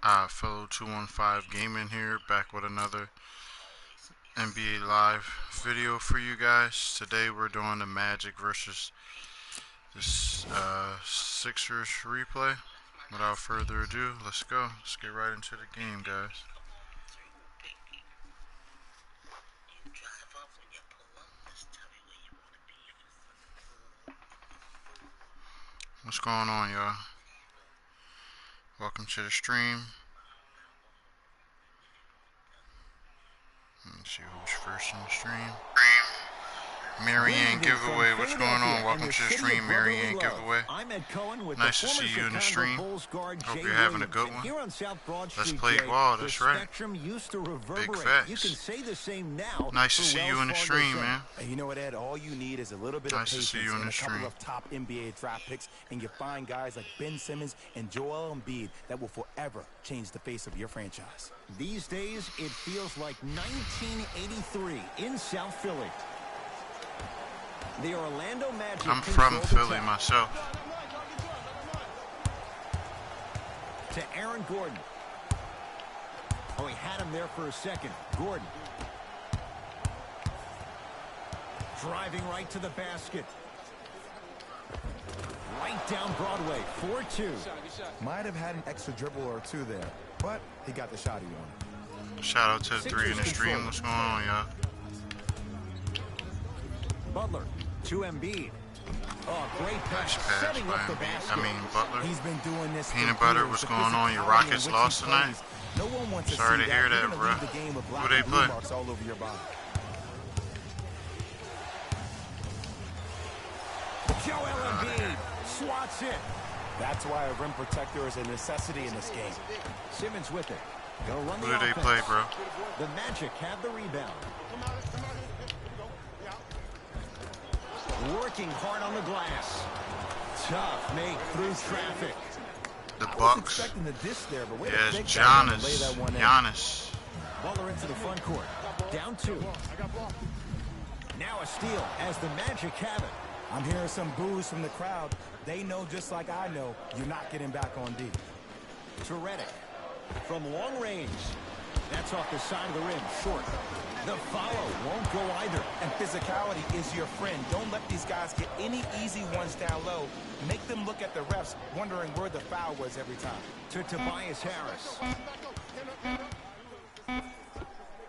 Fellow 215 Gaming here, back with another NBA Live video for you guys. Today we're doing the Magic versus the Sixers replay. Without further ado, let's go. Let's get right into the game, guys. What's going on, y'all? Welcome to the stream. Let's see who's first in the stream. Marianne giveaway. What's going on? Welcome to the stream, Marianne giveaway. Nice to see you in the stream. Hope you're having a good one. Let's play ball. That's right. Big facts. Nice to see you in the stream, man. You know what, Ed? All you need is a little bit of patience and a couple of top NBA draft picks, and you find guys like Ben Simmons and Joel Embiid that will forever change the face of your franchise. These days, it feels like 1983 in South Philly. The Orlando Magic. I'm from Philly myself. To Aaron Gordon. Oh, he had him there for a second. Gordon. Driving right to the basket. Right down Broadway. 4-2. Might have had an extra dribble or two there, but he got the shot he wanted. Shout out to the three in the stream. What's going on, y'all? Butler to Embiid. Oh, great pass. Nice pass Setting up the basket. Butler. He's been doing this. Peanut Butter, what's going on? Your Rockets lost tonight? No one wants Sorry to to hear that, bro. Who they play? All over your body. Joel Embiid swats it. That's why a rim protector is a necessity in this game. Simmons with it. They'll run Who the do they offense. play, bro? The Magic have the rebound. Working hard on the glass. Tough make through traffic. The Bucks. Yes, Giannis. Butler into the front court. Down 2. Now a steal as the Magic have it. I'm hearing some boos from the crowd. They know just like I know you're not getting back on D. To Redick. From long range. That's off the side of the rim. Short. The follow won't go either. And physicality is your friend. Don't let these guys get any easy ones down low. Make them look at the refs, wondering where the foul was every time. To Tobias Harris.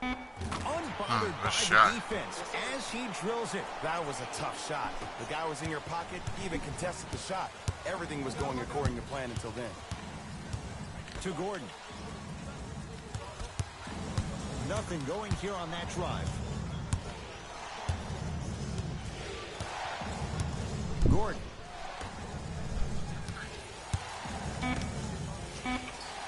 Unbothered by the defense as he drills it. That was a tough shot. The guy was in your pocket. He even contested the shot. Everything was going according to plan until then. To Gordon. Nothing going here on that drive. Gordon.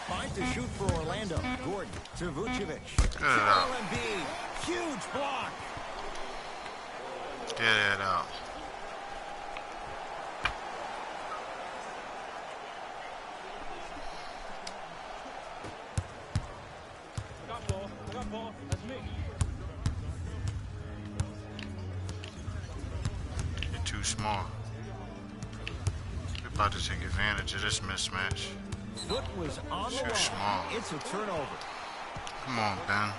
Five to shoot for Orlando. Gordon to Vucevic. Joel Embiid. Huge block. Get it out. You're too small. We're about to take advantage of this mismatch. Foot was on the Too line. small. It's a turnover. Come on, Ben.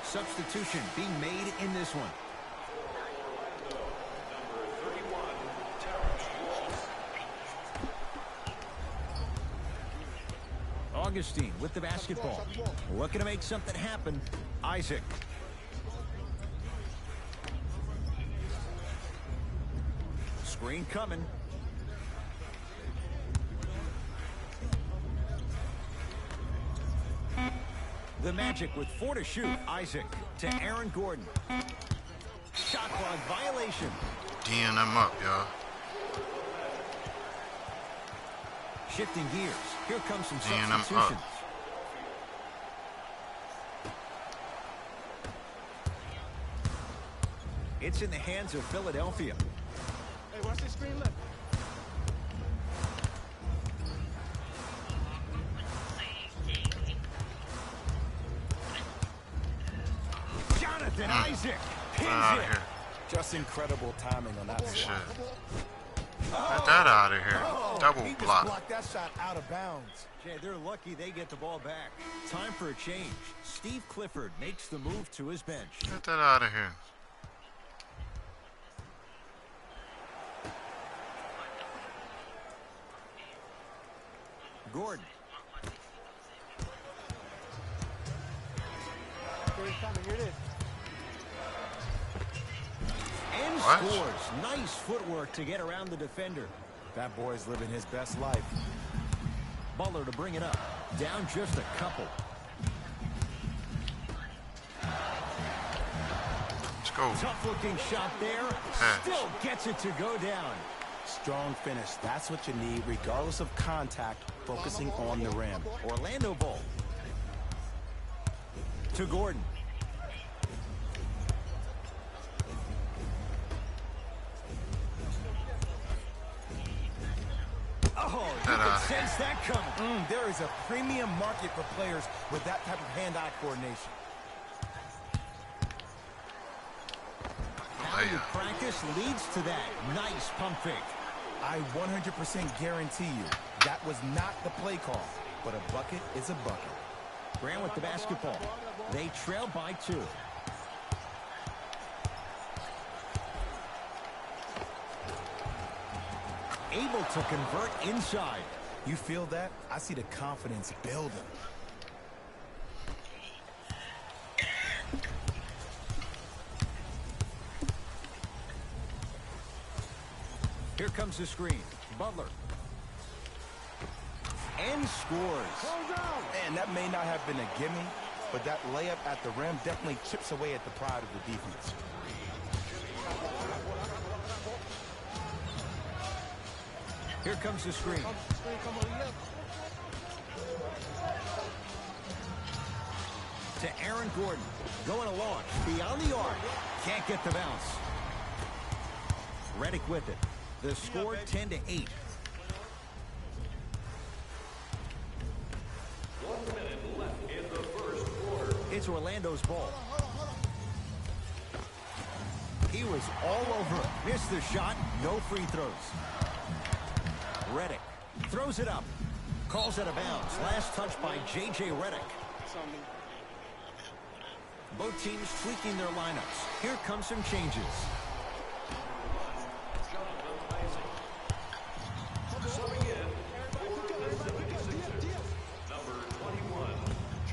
Substitution being made in this one. Augustine with the basketball. Looking to make something happen. Isaac. Screen coming. The Magic with 4 to shoot. Isaac to Aaron Gordon. Shot clock violation. D'ing them up, y'all. Shifting gears. Here comes some D'ing them substitutions. up. It's in the hands of Philadelphia. Hey, watch this screen left. Jonathan Isaac pins Out of it. here. Just incredible timing on that shot. Get that out of here. Double He just block. blocked that shot out of bounds. Jay, they're lucky they get the ball back. Time for a change. Steve Clifford makes the move to his bench. Get that out of here. Gordon. Here it is. And What? scores. Nice footwork to get around the defender. That boy's living his best life. Butler to bring it up. Down just a couple. Let's go. Tough looking shot there. Pass. Still gets it to go down. Strong finish. That's what you need, regardless of contact, focusing on the rim. Orlando ball. To Gordon. Oh, you can sense that coming. There is a premium market for players with that type of hand-eye coordination. How you practice leads to that. Nice pump fake. I 100% guarantee you that was not the play call, but a bucket is a bucket. Grant with the basketball. They trail by 2. Able to convert inside. You feel that? I see the confidence building. Here comes the screen. Butler. And scores. Man, that may not have been a gimme, but that layup at the rim definitely chips away at the pride of the defense. Here comes the screen. To Aaron Gordon. Going a launch. Beyond the arc. Can't get the bounce. Redick with it. The score 10-8. It's Orlando's ball. He was all over it. Missed the shot. No free throws. Redick throws it up. Calls it a bounce. Last touch by J.J. Redick. Both teams tweaking their lineups. Here come some changes.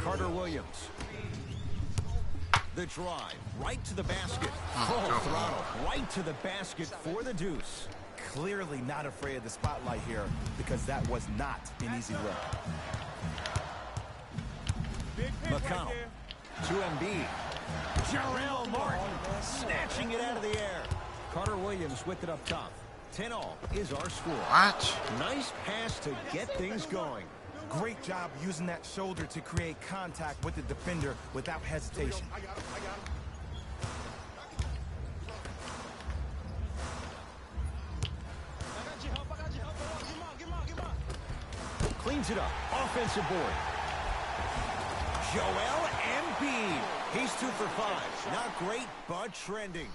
Carter Williams. The drive. Right to the basket. Full throttle. Right to the basket for the deuce. Clearly not afraid of the spotlight here because that was not an easy look. McConnell to Embiid. Jarrell Martin snatching it out of the air. Carter Williams with it up top. 10-all is our score. What? Nice pass to get things going. Great job using that shoulder to create contact with the defender without hesitation. Cleans it up. Offensive board. Joel Embiid. He's 2 for 5. Not great, but trending.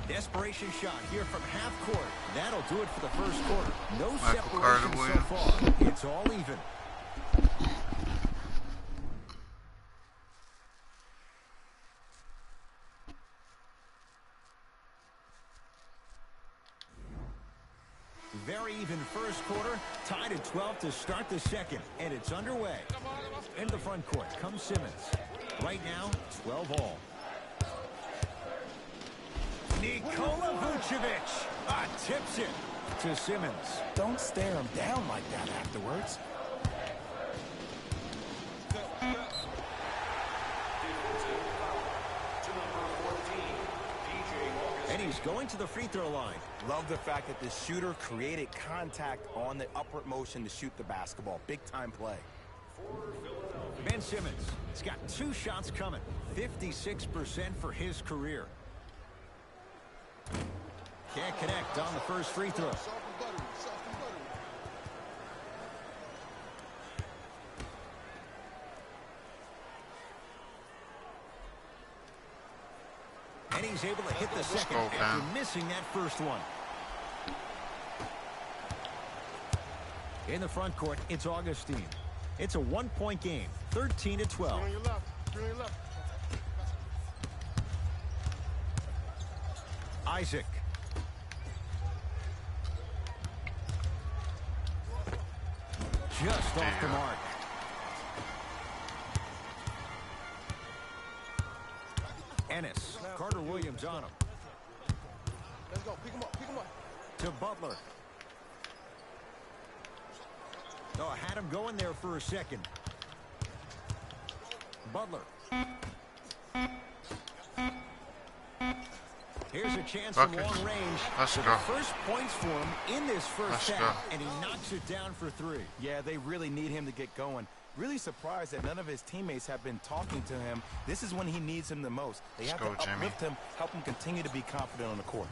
Desperation shot here from half court. That'll do it for the first quarter. No separation so far. It's all even. Very even first quarter. Tied at 12 to start the second. And it's underway. In the front court comes Simmons. Right now, 12-all. Nikola Vucevic tips it to Simmons. Don't stare him down like that afterwards. And he's going to the free throw line. Love the fact that the shooter created contact on the upward motion to shoot the basketball. Big time play. Ben Simmons has got 2 shots coming. 56% for his career. Can't connect on the first free throw. he's able to hit the second go, after Ben. missing that first one. In the front court, it's Augustine. It's a 1-point game, 13-12. On your left. On your left. Isaac. Just off the mark. Ennis. Carter Williams on him. Let's go. Pick him up. Pick him up. To Butler. Oh, I had him going there for a second. Butler. Here's a chance from long range. Let's for go. the first points for him in this first Let's half, go. and he knocks it down for 3. Yeah, they really need him to get going. Really surprised that none of his teammates have been talking to him. This is when he needs him the most. They have Let's to go, Jimmy. uplift him, help him continue to be confident on the court.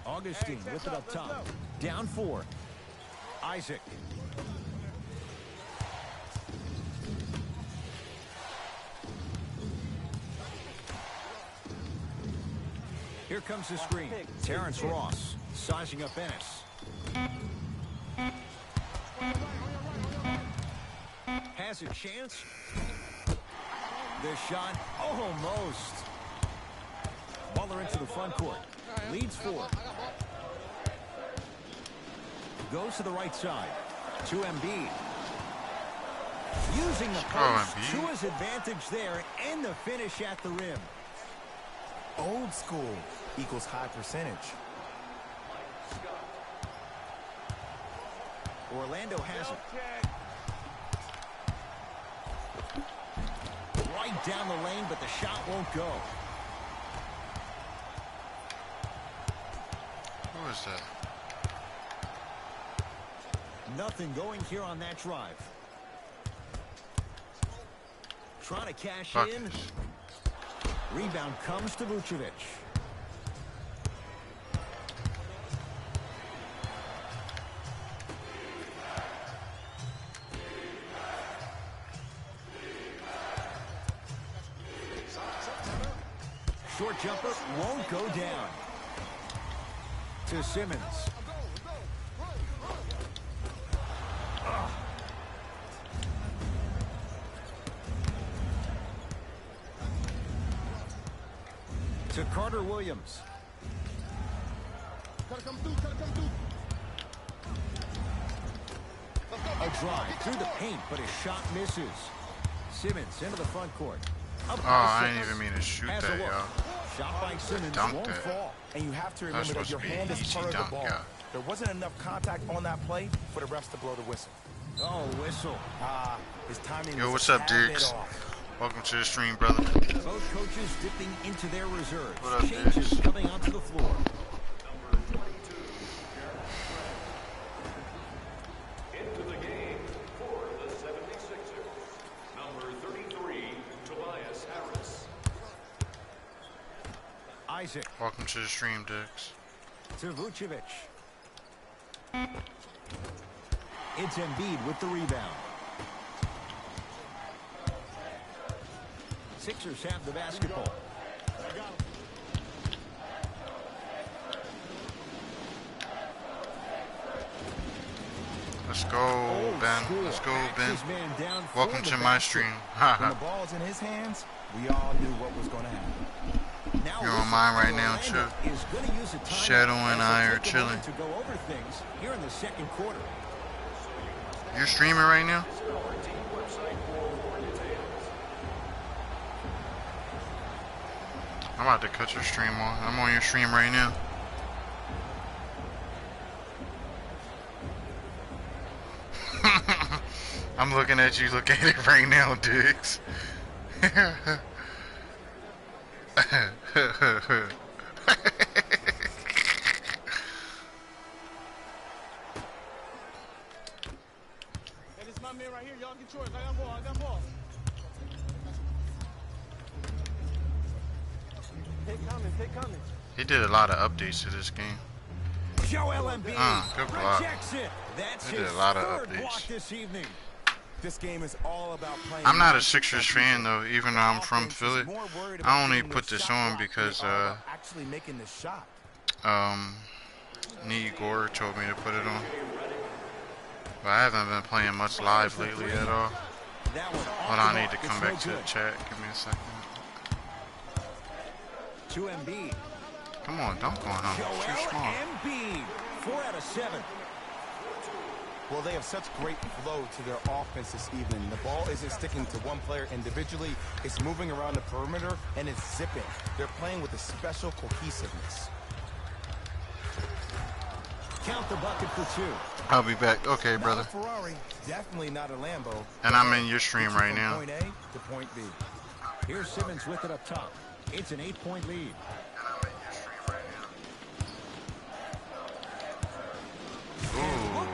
Augustine Hey, with it up let's top. go. Down 4. Isaac. Here comes the screen. Terrence Ross sizing up Ennis. Has a chance. The shot almost. Butler into the front court. Leads 4. Goes to the right side. To Embiid. Using the post to Embiid. his advantage there, and the finish at the rim. Old school equals high percentage. Orlando has it. Right down the lane, but the shot won't go. Who is that? Nothing going here on that drive. Trying to cash in. Buckets. Rebound comes to Vucevic. Short jumper won't go down. To Simmons. To Carter Williams. Gotta come through. Gotta come through. A drive through the paint, but his shot misses. Simmons into the front court. Up Oh, by I didn't Simmons. even mean to shoot Has a that, look. y'all. Shot by Simmons Dunked won't it. fall. And you have to That's remember that supposed your to be hand an is easy part of the dunk, ball. yeah. There wasn't enough contact on that play for the refs to blow the whistle. Oh, whistle. His timing Yo, was what's a up, tad bit Diggs? off. Welcome to the stream, brother. Both coaches dipping into their reserves. What up, Changes Diggs? coming onto the floor. Into the game for the 76ers, number 33, Tobias Harris. Isaac Welcome to the stream, Diggs. to Vucevic. It's Embiid with the rebound. Sixers have the basketball. Let's go, Ben. Let's go, Ben. His man down for Welcome the to my basket. stream. When the ball's in his hands, we all knew what was going to happen. Now You're on listen, mine right now, Orlando too. is gonna use a timeout Shadow and as I they are take a chilling. moment to go over things here in the second quarter. You're streaming right now? I'm about to cut your stream on. I'm on your stream right now. I'm looking at you. Look at it right now, Diggs. Hey, this is my man right here. Y'all get yours. I got ball. I got ball. Take coming. Take coming. He did a lot of updates to this game. Joel Embiid Good block. rejects it. That's They did his a lot of third updates. block this evening. This game is all about playing. I'm not a Sixers fan though, even though I'm from Philly. I only put this on because actually making the shot. Gore told me to put it on. But I haven't been playing much live lately at all. Hold on, I need to come back to the chat. Give me a second. To Embiid. Come on, dunk on him. Too small. Embiid, 4 out of 7. Well, they have such great flow to their offense this evening. The ball isn't sticking to one player individually. It's moving around the perimeter, and it's zipping. They're playing with a special cohesiveness. Count the bucket for 2. I'll be back. Okay, brother. Not a Ferrari, definitely not a Lambo. And I'm in your stream right now. Point A to point B. Here's Simmons with it up top. It's an 8-point lead. Ooh,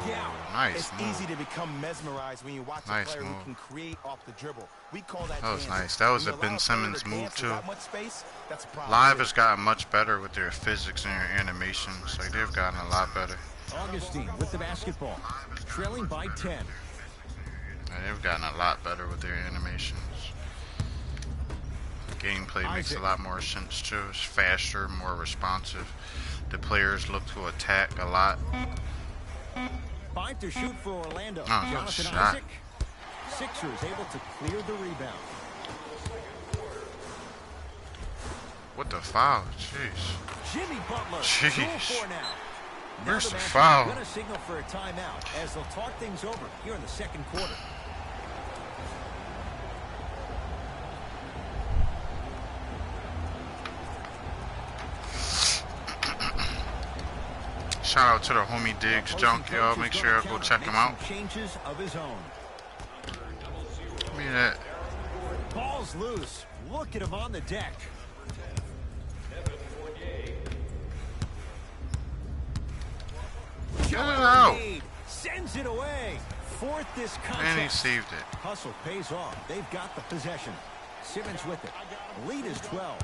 nice It's move. easy to become mesmerized when you watch a player who can create off the dribble. We call that was dancing. nice. That was When a you Ben allow a player Simmons to move dance too. with that much space, that's a problem. Live has gotten much better with their physics and their animations. Like, they've gotten a lot better. Augustine with the basketball. Trailing by 10. Like, they've gotten a lot better with their animations. Gameplay makes a lot more sense too. It's faster, more responsive. The players look to attack a lot. 5 to shoot for Orlando. Oh, good Jonathan shot. Isaac. Sixers able to clear the rebound. What the foul? Jeez. Jimmy Butler. Jeez. 2-4 now. Where's Now the match is foul? gonna signal for a timeout as they'll talk things over here in the second quarter. Shout out to the homie Diggs Junk, y'all. Make sure y'all go check him out. Changes of his own. Give me that. Ball's loose. Look at him on the deck. Get it out. Sends it away. Fourth this contest. And he saved it. Hustle pays off. They've got the possession. Simmons with it. Lead is 12.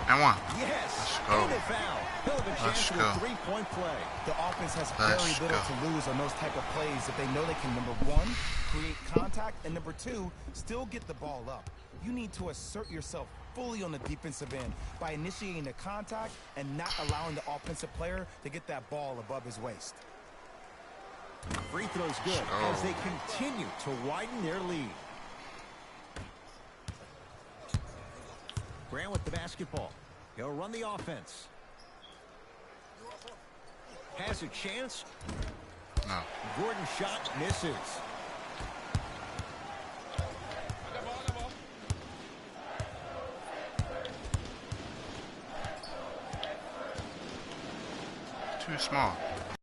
And one. Yes. Let's go. And a foul. He'll have a chance Let's for go. a three-point play. The offense has Let's very little go. to lose on those type of plays if they know they can, number one, create contact, and number two, still get the ball up. You need to assert yourself fully on the defensive end by initiating the contact and not allowing the offensive player to get that ball above his waist. Free throw's good as they continue to widen their lead. Grant with the basketball. He'll run the offense. Has a chance. No. Gordon shot misses. Too small.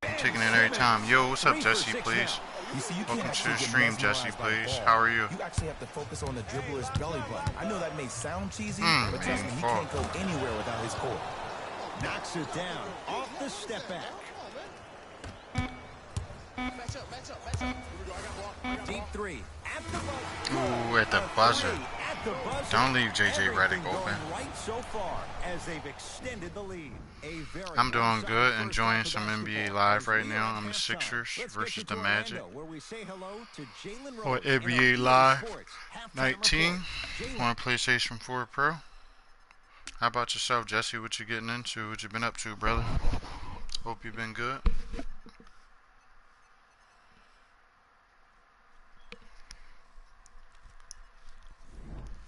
I'm taking it every time. Yo, what's up, Jesse, please? You see, you Welcome can't to the actually get stream, Jesse, mesmerized by the please. ball. How are you? You actually have to focus on the dribbler's belly button. I know that may sound cheesy, but trust me, he fall. can't go anywhere without his core. Knocks it down. Off the step back. Match up, match up, match up. Here we go, I got ball. Deep three. At the buzzer. Ooh, at the buzzer. At the buzzer. Don't leave JJ Redick Everything open. going right so far as they've extended the lead. A very I'm doing one-sided good, first enjoying half of some NBA basketball. Live right As now. we I'm the at halftime. Sixers Let's versus get the you to Magic. Orlando, where we say hello to Jalen Or Rose in NBA our Live Sports halftime 19 report. Jalen. on PlayStation 4 Pro. How about yourself, Jesse? What you getting into? What you been up to, brother? Hope you've been good.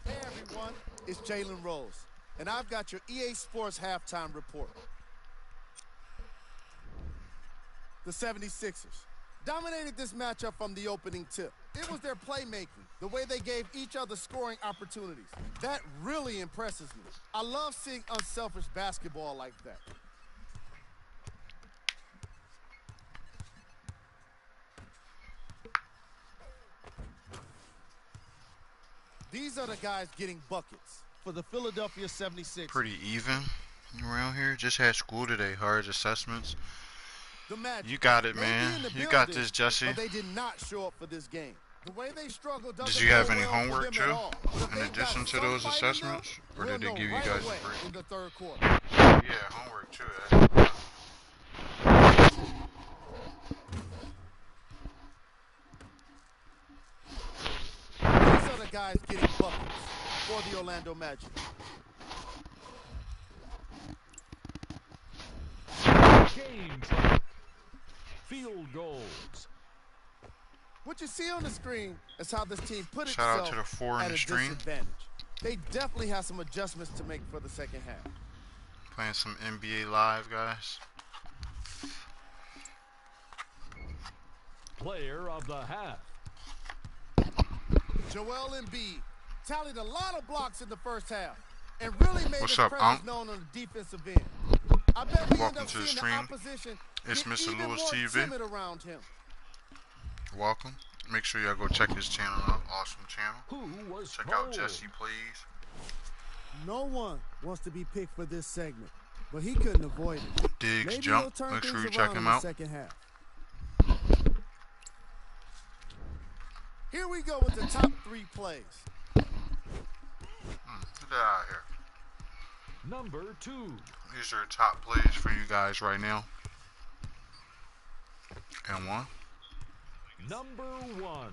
Hey everyone, it's Jalen Rose, and I've got your EA Sports halftime report. The 76ers dominated this matchup from the opening tip. It was their playmaking, the way they gave each other scoring opportunities. That really impresses me. I love seeing unselfish basketball like that. These are the guys getting buckets for the Philadelphia 76ers. Pretty even around here. Just had school today. Hard assessments. The Magic. You got it, They be man. in the You got building, this, Jesse. But they did not show up for this game. The way they struggled doesn't Did you have go any well for homework, them at too, all. But if in they addition got to some those fight in them, assessments? Or we'll did they know give you right guys away a break? in the third quarter. Yeah, homework too. guys getting buckets for the Orlando Magic. Game clock. Field goals. What you see on the screen is how this team put Shout out itself to the 4 in at the a stream. disadvantage. They definitely have some adjustments to make for the second half. Playing some NBA Live, guys. Player of the half. Joel Embiid tallied a lot of blocks in the first half and really made What's his up, presence Unc? known on the defensive end. I bet we end Welcome up to the seeing the stream. opposition It's get Mr. even Lewis more TV. timid around him. Welcome. Make sure y'all go check his channel out. Awesome channel. Who was Check out cold? Jesse, please. No one wants to be picked for this segment, but he couldn't avoid it. Diggs Maybe jump. he'll turn Make sure things you check around him in the out. second half. Here we go with the top 3 plays. Get that out of here. Number 2. These are top plays for you guys right now. And 1. Number 1.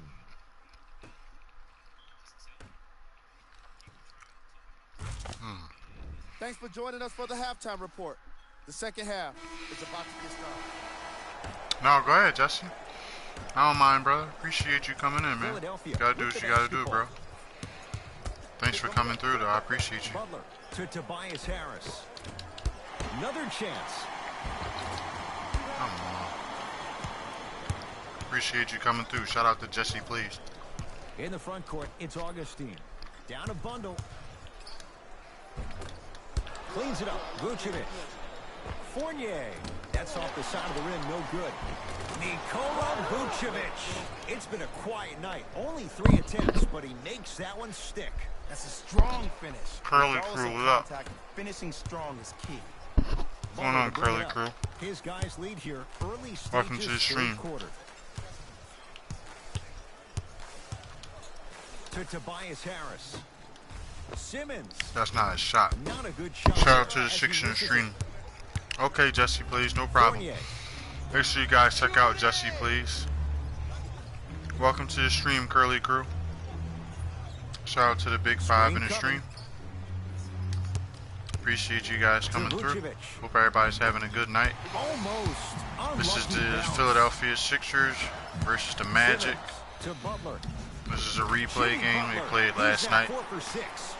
Thanks for joining us for the halftime report. The second half is about to get started. No, go ahead, Jesse. I don't mind, brother. Appreciate you coming in, man. Philadelphia Gotta do with what the you gotta do, basketball. bro. Thanks for coming through, though. I appreciate you. Butler to Tobias Harris. Another chance. Come on. Appreciate you coming through. Shout out to Jesse, please. In the front court, it's Augustine. Down a bundle. Cleans it up. Vucevic. Fournier. That's off the side of the rim. No good. Nikola Vucevic. It's been a quiet night. Only 3 attempts, but he makes that one stick. That's a strong finish. Curly Regardless Crew, of what up? contact, finishing strong is key. What's going on, Butler to bring Curly it up. Crew? His guys lead here. Early stages, Welcome to the third stream. quarter. To Tobias Harris. Simmons. That's not a shot. Not a good shot. Shout out to the As he 6 in the misses stream. it. Okay, Jesse, please. No problem. Fournier. Make sure you guys check out Jesse, please. Welcome to the stream, Curly Crew. Shout out to the Big 5 in the stream. Appreciate you guys coming through. Vucevic. Hope everybody's having a good night. Almost. This is Unlucky the bounce. Philadelphia Sixers versus the Magic. To Butler. This is a replay game we played last He's night. at 4 for 6.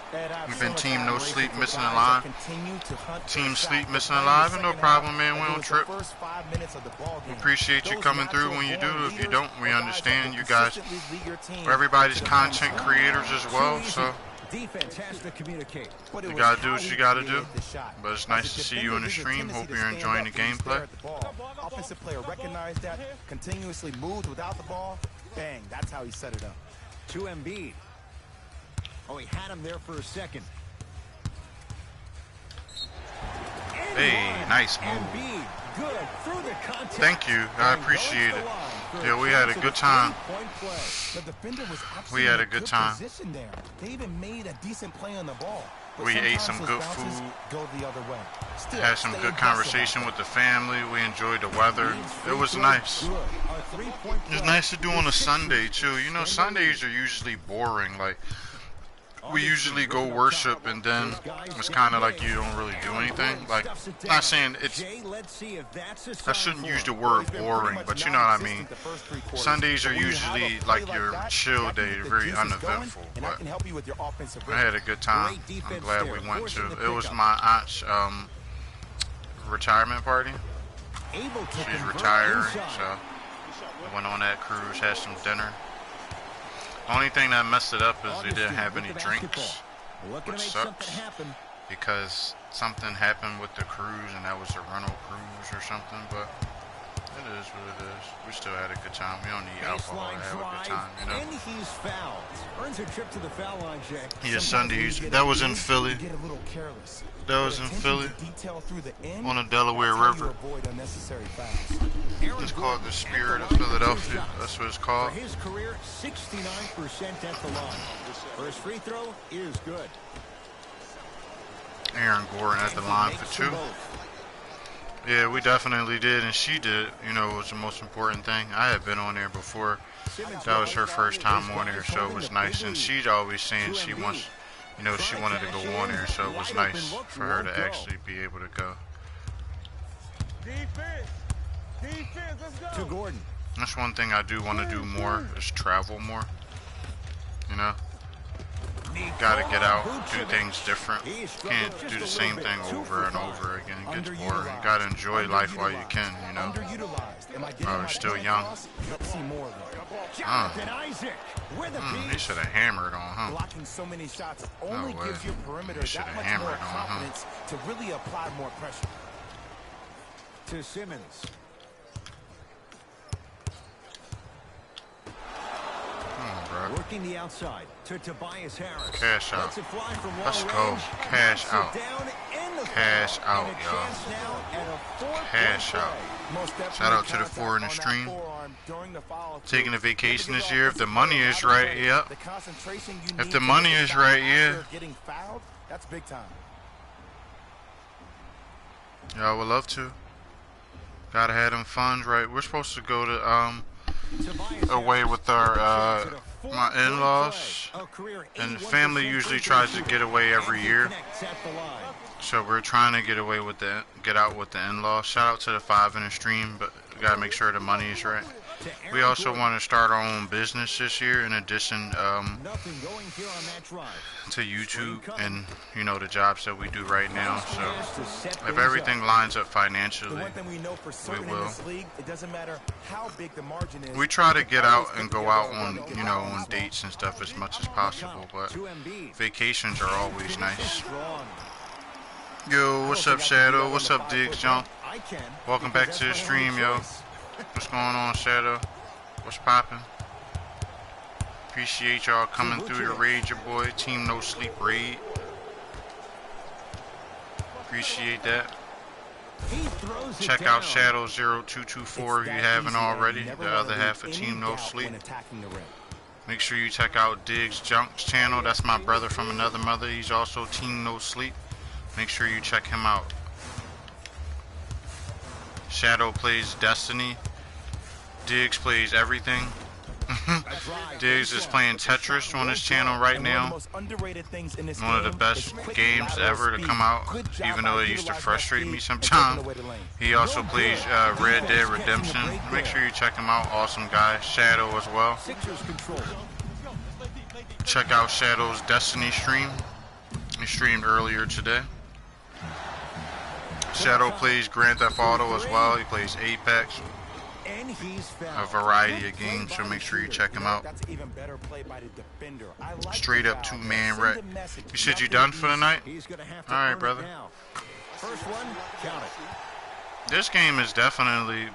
We've been team no sleep, missing a line. Team sleep, missing a line, and no problem, man. We don't trip. We appreciate you coming through when you do. If you don't, we understand. You guys, everybody's content creators as well, so Defense has to communicate. you gotta do what you gotta do. But it's nice to see you in the stream. Hope you're enjoying the gameplay. Offensive player recognized that, continuously moved without the ball. Bang, that's how he set it up. To Embiid. Oh, he had him there for a second. Hey, nice move. Embiid, good through the contact. Thank you. I appreciate it. Yeah, we had a good time. The defender was We had a good time. position there. They even made a decent play on the ball. But We ate sometimes some those good bounces food. Go the other way. Still, Had some stay good aggressive. conversation with the family. We enjoyed the weather. It was nice. It's nice to do on a Sunday too. You know, Sundays are usually boring. Like, we usually go worship and then it's kind of like you don't really do anything. Like, not saying it's, I shouldn't use the word boring, but you know what I mean. Sundays are usually like your chill day, very uneventful. And I But can help you with your offensive I had a good time. I'm glad we went to. It was my aunt's retirement party. She's retiring, so we went on that cruise, had some dinner. The only thing that messed it up is they didn't have any drinks, which sucks, because something happened with the cruise and that was a rental cruise or something, but it is what it is. We still had a good time. We don't need alcohol to have a good time, you know. And he's fouled. Earns a trip to the foul line, Jay. Yeah, Sundays. That was in Philly. Get a little careless. That was in Philly, Detail through the end, on the Delaware that's how you River. avoid unnecessary fouls. It's called the Spirit of Philadelphia. That's what it's For called. his career, 69% at the line. First free throw is good. Aaron Gordon at the line for Makes 2. them both. Yeah, we definitely did, and she did. You know, it was the most important thing. I had been on there before. That was her first time on there, so it was nice. And she's always saying she wants, you know, she wanted to go on there, so it was nice for her to actually be able to go. Defense, let's go. To Gordon. That's one thing I do want to do more, is travel more. You know? Gotta get out, do things different. Can't do the same thing over and over again. It gets boring. You gotta enjoy life while you can, you know? Oh, we're still young. Let's see more of it. Jonathan Isaac with a He should have hammered on him. Blocking so many shots only way. gives your perimeter He shoulda that much hammered more on him. confidence to really apply more pressure. to Simmons. Working the outside to Tobias Harris. Cash out. Lets it fly from long Let's go. range. Cash Knocks it out. down in the Cash foul. out, And a y'all. chance now at a four-point Cash play. out. Most definitely Shout out to the contact four in the on that stream. forearm during the follow-through. Taking a vacation If this year. If the money is right, yep. the concentration you If need the to money make a is shot right, yeah. after getting fouled, that's big time. Yeah, I would love to. Gotta have them funds right. We're supposed to go to Tobias away Harris with our with a chance at a my four-point in-laws, play. A career and the 81% family usually free tries throw to shooter. get away every And he year. connects at the line. So we're trying to get away with get out with the in-laws. Shout out to the 5 in the stream, but we gotta make sure the money is right. To We Aaron also Gordon. want to start our own business this year, in addition Nothing going here on that drive. to YouTube and, you know, the jobs that we do right now. So Has to set if things everything up. lines up The financially, one thing we know for certain in will. this league, it doesn't matter how big the margin is. we try to you can get always out put and go together out a on, run you know, small. on dates and stuff as much as possible. But To Embiid. vacations are always nice. Strong. Yo, what's up, Shadow? What's up, Diggs Jump? I can. Welcome because back to the that's my only stream, yo. choice. What's going on, Shadow? What's poppin'? Appreciate y'all coming through the raid, your boy. Team No Sleep raid. Appreciate that. He throws it Check down. out Shadow0224 if you haven't already. The other half of Any Team No doubt Sleep. when attacking the rim. Make sure you check out Diggs Junk's channel. That's my brother from another mother. He's also Team No Sleep. Make sure you check him out. Shadow plays Destiny. Diggs plays everything. Diggs is playing Tetris on his channel right And one of the now. most underrated things in this One of the game best is quick games lateral ever to speed. come out, Good job even though by it used to utilizing frustrate that me speed and sometimes. taking away the lane. He also No plays good. Red Dead Defense catching a Redemption. break Make there. sure you check him out. Awesome guy. Shadow as well. Sixers control. Check out Shadow's Destiny stream. He streamed earlier today. Shadow plays Grand Theft Auto as well. He plays Apex, And he's a fouled. variety of games, so make sure you check him out. That's an even better play by the defender. I like Straight the up foul. two-man Send wreck. a message. You said you Nothing done for the easy. night? He's going to have to All right, earn it brother. now. First one, count it. This game is definitely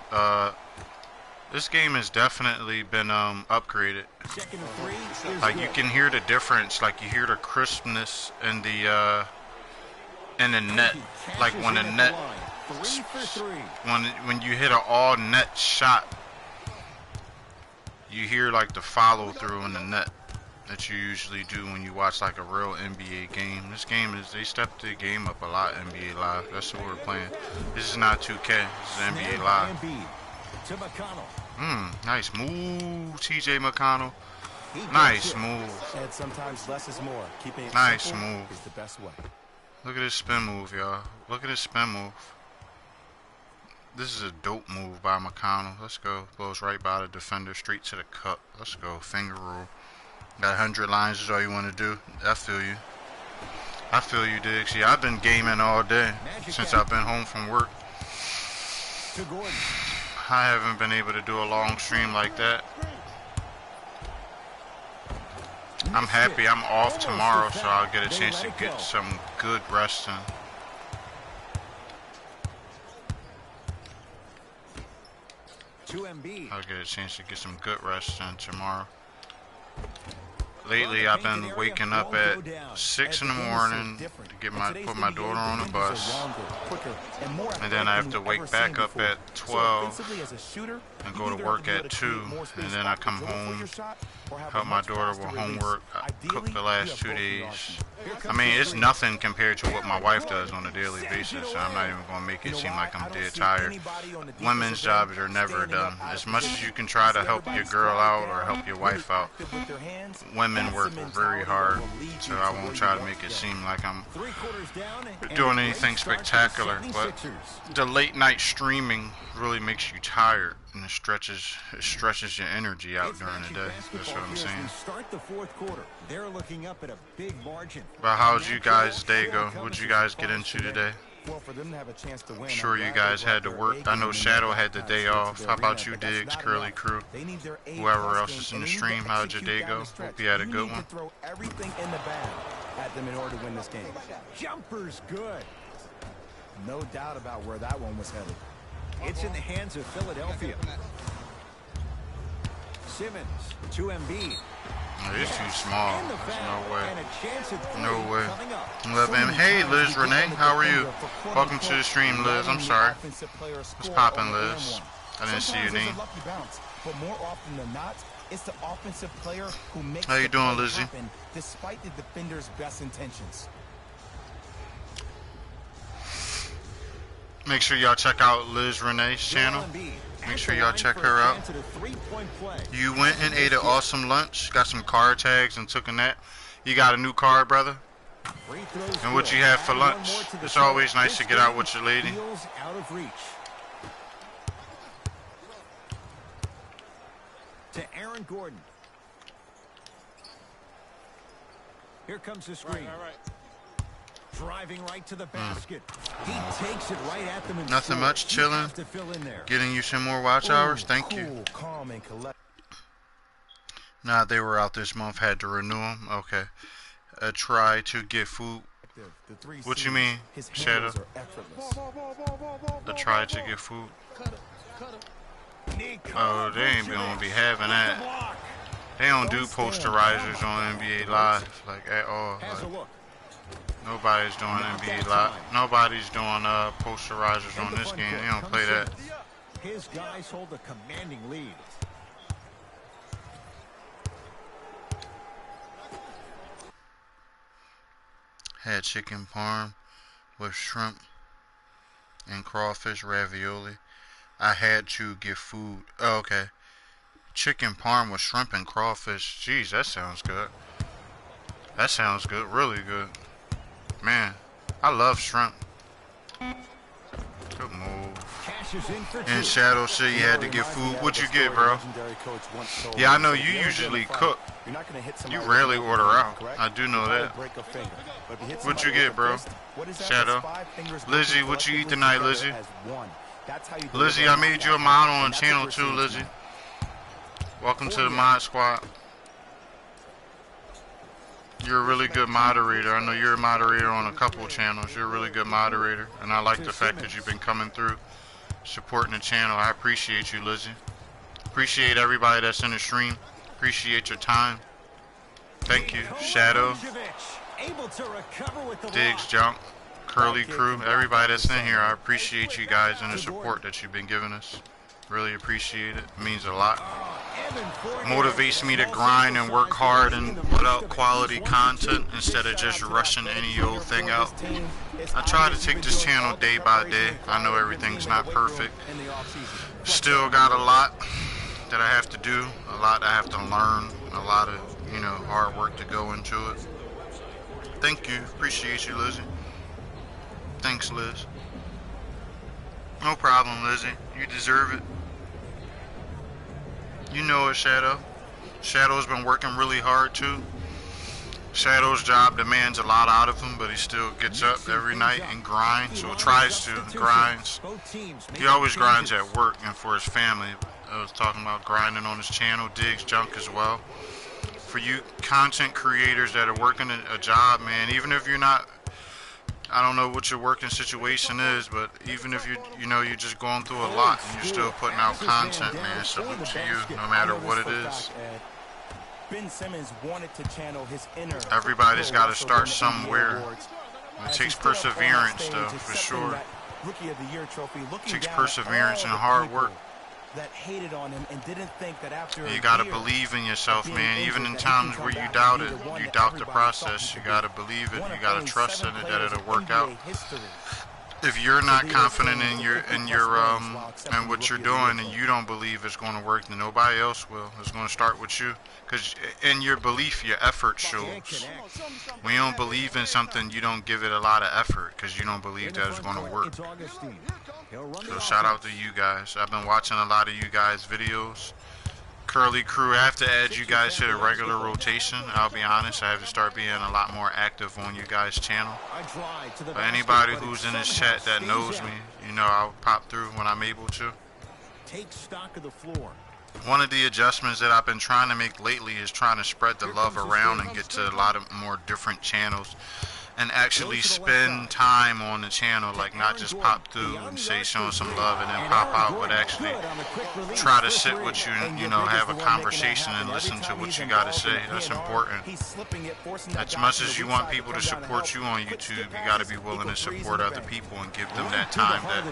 been upgraded. Second and three is Like you good. can hear the difference. Like you hear the crispness in the net. Like when the Catches in at net, line. 3 for 3. when you hit an all net shot, you hear like the follow through in the net that you usually do when you watch like a real NBA game. This game they stepped the game up a lot. NBA Live. That's what we're playing. This is not 2K. This is NBA Live. Embiid to McConnell. Nice move, TJ McConnell. He gets Nice it. move. And sometimes less is more. Keeping it Nice simple move. is the best way. Look at this spin move, y'all. Look at this spin move. This is a dope move by McConnell. Let's go. Blows right by the defender, straight to the cup. Let's go. Finger roll. Got 100 lines is all you want to do. I feel you. I feel you, Diggs. Yeah, I've been gaming all day since I've been home from work. To Gordon. I haven't been able to do a long stream like that. I'm happy I'm off tomorrow, so I'll get a chance to get some good rest in. To Embiid. I'll get a chance to get some good rest in tomorrow. lately I've been waking up at 6 in the morning to get put my daughter on the bus, and then I have to wake back up at 12 and go to work at 2, and then I come home, help my daughter with homework, I cook the last 2 days. I mean, it's nothing compared to what my wife does on a daily basis, so I'm not even going to make it seem like I'm dead tired. Women's jobs are never done. As much as you can try to help your girl out or help your wife out, women work very hard, so I won't try to make it seem like I'm doing anything spectacular. But the late night streaming really makes you tired, and it stretches your energy out during the day. That's what I'm saying. Start the fourth quarter. They're looking up at a big margin. But how's you guys' day go? What'd you guys get into today? I'm sure you guys had to work. I know Shadow had the day off. How about you, Diggs, Curly Crew? Whoever else is in the stream, how'd your day go? Hope you had a good one. Throw everything in the bag at them in order to win this game. Jumper's good. No doubt about where that one was headed. It's in the hands of Philadelphia. Simmons to Embiid. No, he's too small. There's no way. And a chance at No way. coming up. Love him. Hey, Liz Renee, how are you? Welcome to the stream, Liz. I'm sorry. What's poppin', Liz? I didn't see your name. But more often than not, it's the offensive player who makes How you the doing, play Lizzie? happen despite the defender's best intentions. Make sure y'all check out Liz Renee's channel. Make sure y'all check her out. You went and ate an awesome lunch, got some card tags and took a nap. You got a new card, brother? And what you have for lunch? It's always nice to get out with your lady. Out of reach. To Aaron Gordon. Here comes the screen. Driving right to the basket. He takes it right at them. Nothing much, chilling. Getting you some more watch hours. Thank you. Calm and collected. Nah, they were out this month. Had to renew them. Okay. Try to get food. What you mean, Shadow? I tried to get food. Oh, they ain't gonna be having that. They don't do posterizers on NBA Live like at all. Like, nobody's doing NBA Live. Nobody's doing posterizers on this game. They don't play that. His guys hold a commanding lead. Had chicken parm with shrimp and crawfish ravioli. I had to get food. Oh, okay. Chicken parm with shrimp and crawfish. Jeez, that sounds good. That sounds good. Really good. Man, I love shrimp. Good move. And Shadow said you had to get food. What'd you get, bro? Yeah, I know you usually cook. You rarely order out. I do know that. What'd you get, bro? Shadow. Lizzie, what you eat tonight, Lizzie? Lizzie, I made you a mod on the channel too, Lizzie. Welcome to the mod squad. You're a really good moderator. I know you're a moderator on a couple of channels. You're a really good moderator. And I like the fact that you've been coming through, supporting the channel. I appreciate you, Lizzie. Appreciate everybody that's in the stream. Appreciate your time. Thank you. Shadow. Diggs, Junk, Curly Crew, everybody that's in here. I appreciate you guys and the support that you've been giving us. Really appreciate it. It means a lot. Motivates me to grind and work hard and put out quality content instead of just rushing any old thing out. I try to take this channel day by day. I know everything's not perfect. Still got a lot that I have to do, a lot I have to learn, a lot of, hard work to go into it. Thank you. Appreciate you, Lizzie. Thanks, Liz. No problem, Lizzie. You deserve it. You know it, Shadow. Shadow's been working really hard, too. Shadow's job demands a lot out of him, but he still gets up every night and grinds, or tries to, grinds. He always grinds at work and for his family. I was talking about grinding on his channel, Diggs Junk as well. For you content creators that are working a job, man, even if you're not, I don't know what your working situation is, but even if you're just going through a lot and you're still putting out content, man, salute to you, no matter what it is. Ben Simmons wanted to channel his inner. Everybody's got to pro start wrestler in the NBA somewhere. awards. It As takes he stood up on that perseverance, stage, though, for accepting sure. that Rookie of the Year trophy, looking Takes down perseverance at and all the hard work. people that hated on him and didn't think that after You a gotta year believe in yourself, being man. injured Even in that he can times come where you back doubt and it, be the one you that doubt the everybody process. thought he You could gotta be. believe it. One You of gotta only trust in 7 it that players it'll in work out. NBA history If you're to not lead his confident team in to your 50-plus wins while accepting and the what you're Rookie of the Year doing, and vote. you don't believe it's going to work, then nobody else will. It's going to start with you, because in your belief, your effort shows. When you don't believe in something, you don't give it a lot of effort because you don't believe that it's going to work. So shout out to you guys. I've been watching a lot of you guys' videos. Curly Crew, I have to add you guys to the regular rotation. I'll be honest, I have to start being a lot more active on you guys' channel. But anybody who's in this chat that knows me, you know I'll pop through when I'm able to. Take stock of the floor. One of the adjustments that I've been trying to make lately is trying to spread the love around and get to a lot of more different channels and actually spend time on the channel, like not just pop through and say showing some love and then pop out, but actually try to sit with you and, you know, have a conversation and listen to what you got to say. That's important. As much as you want people to support you on YouTube, you got to be willing to support other people and give them that time that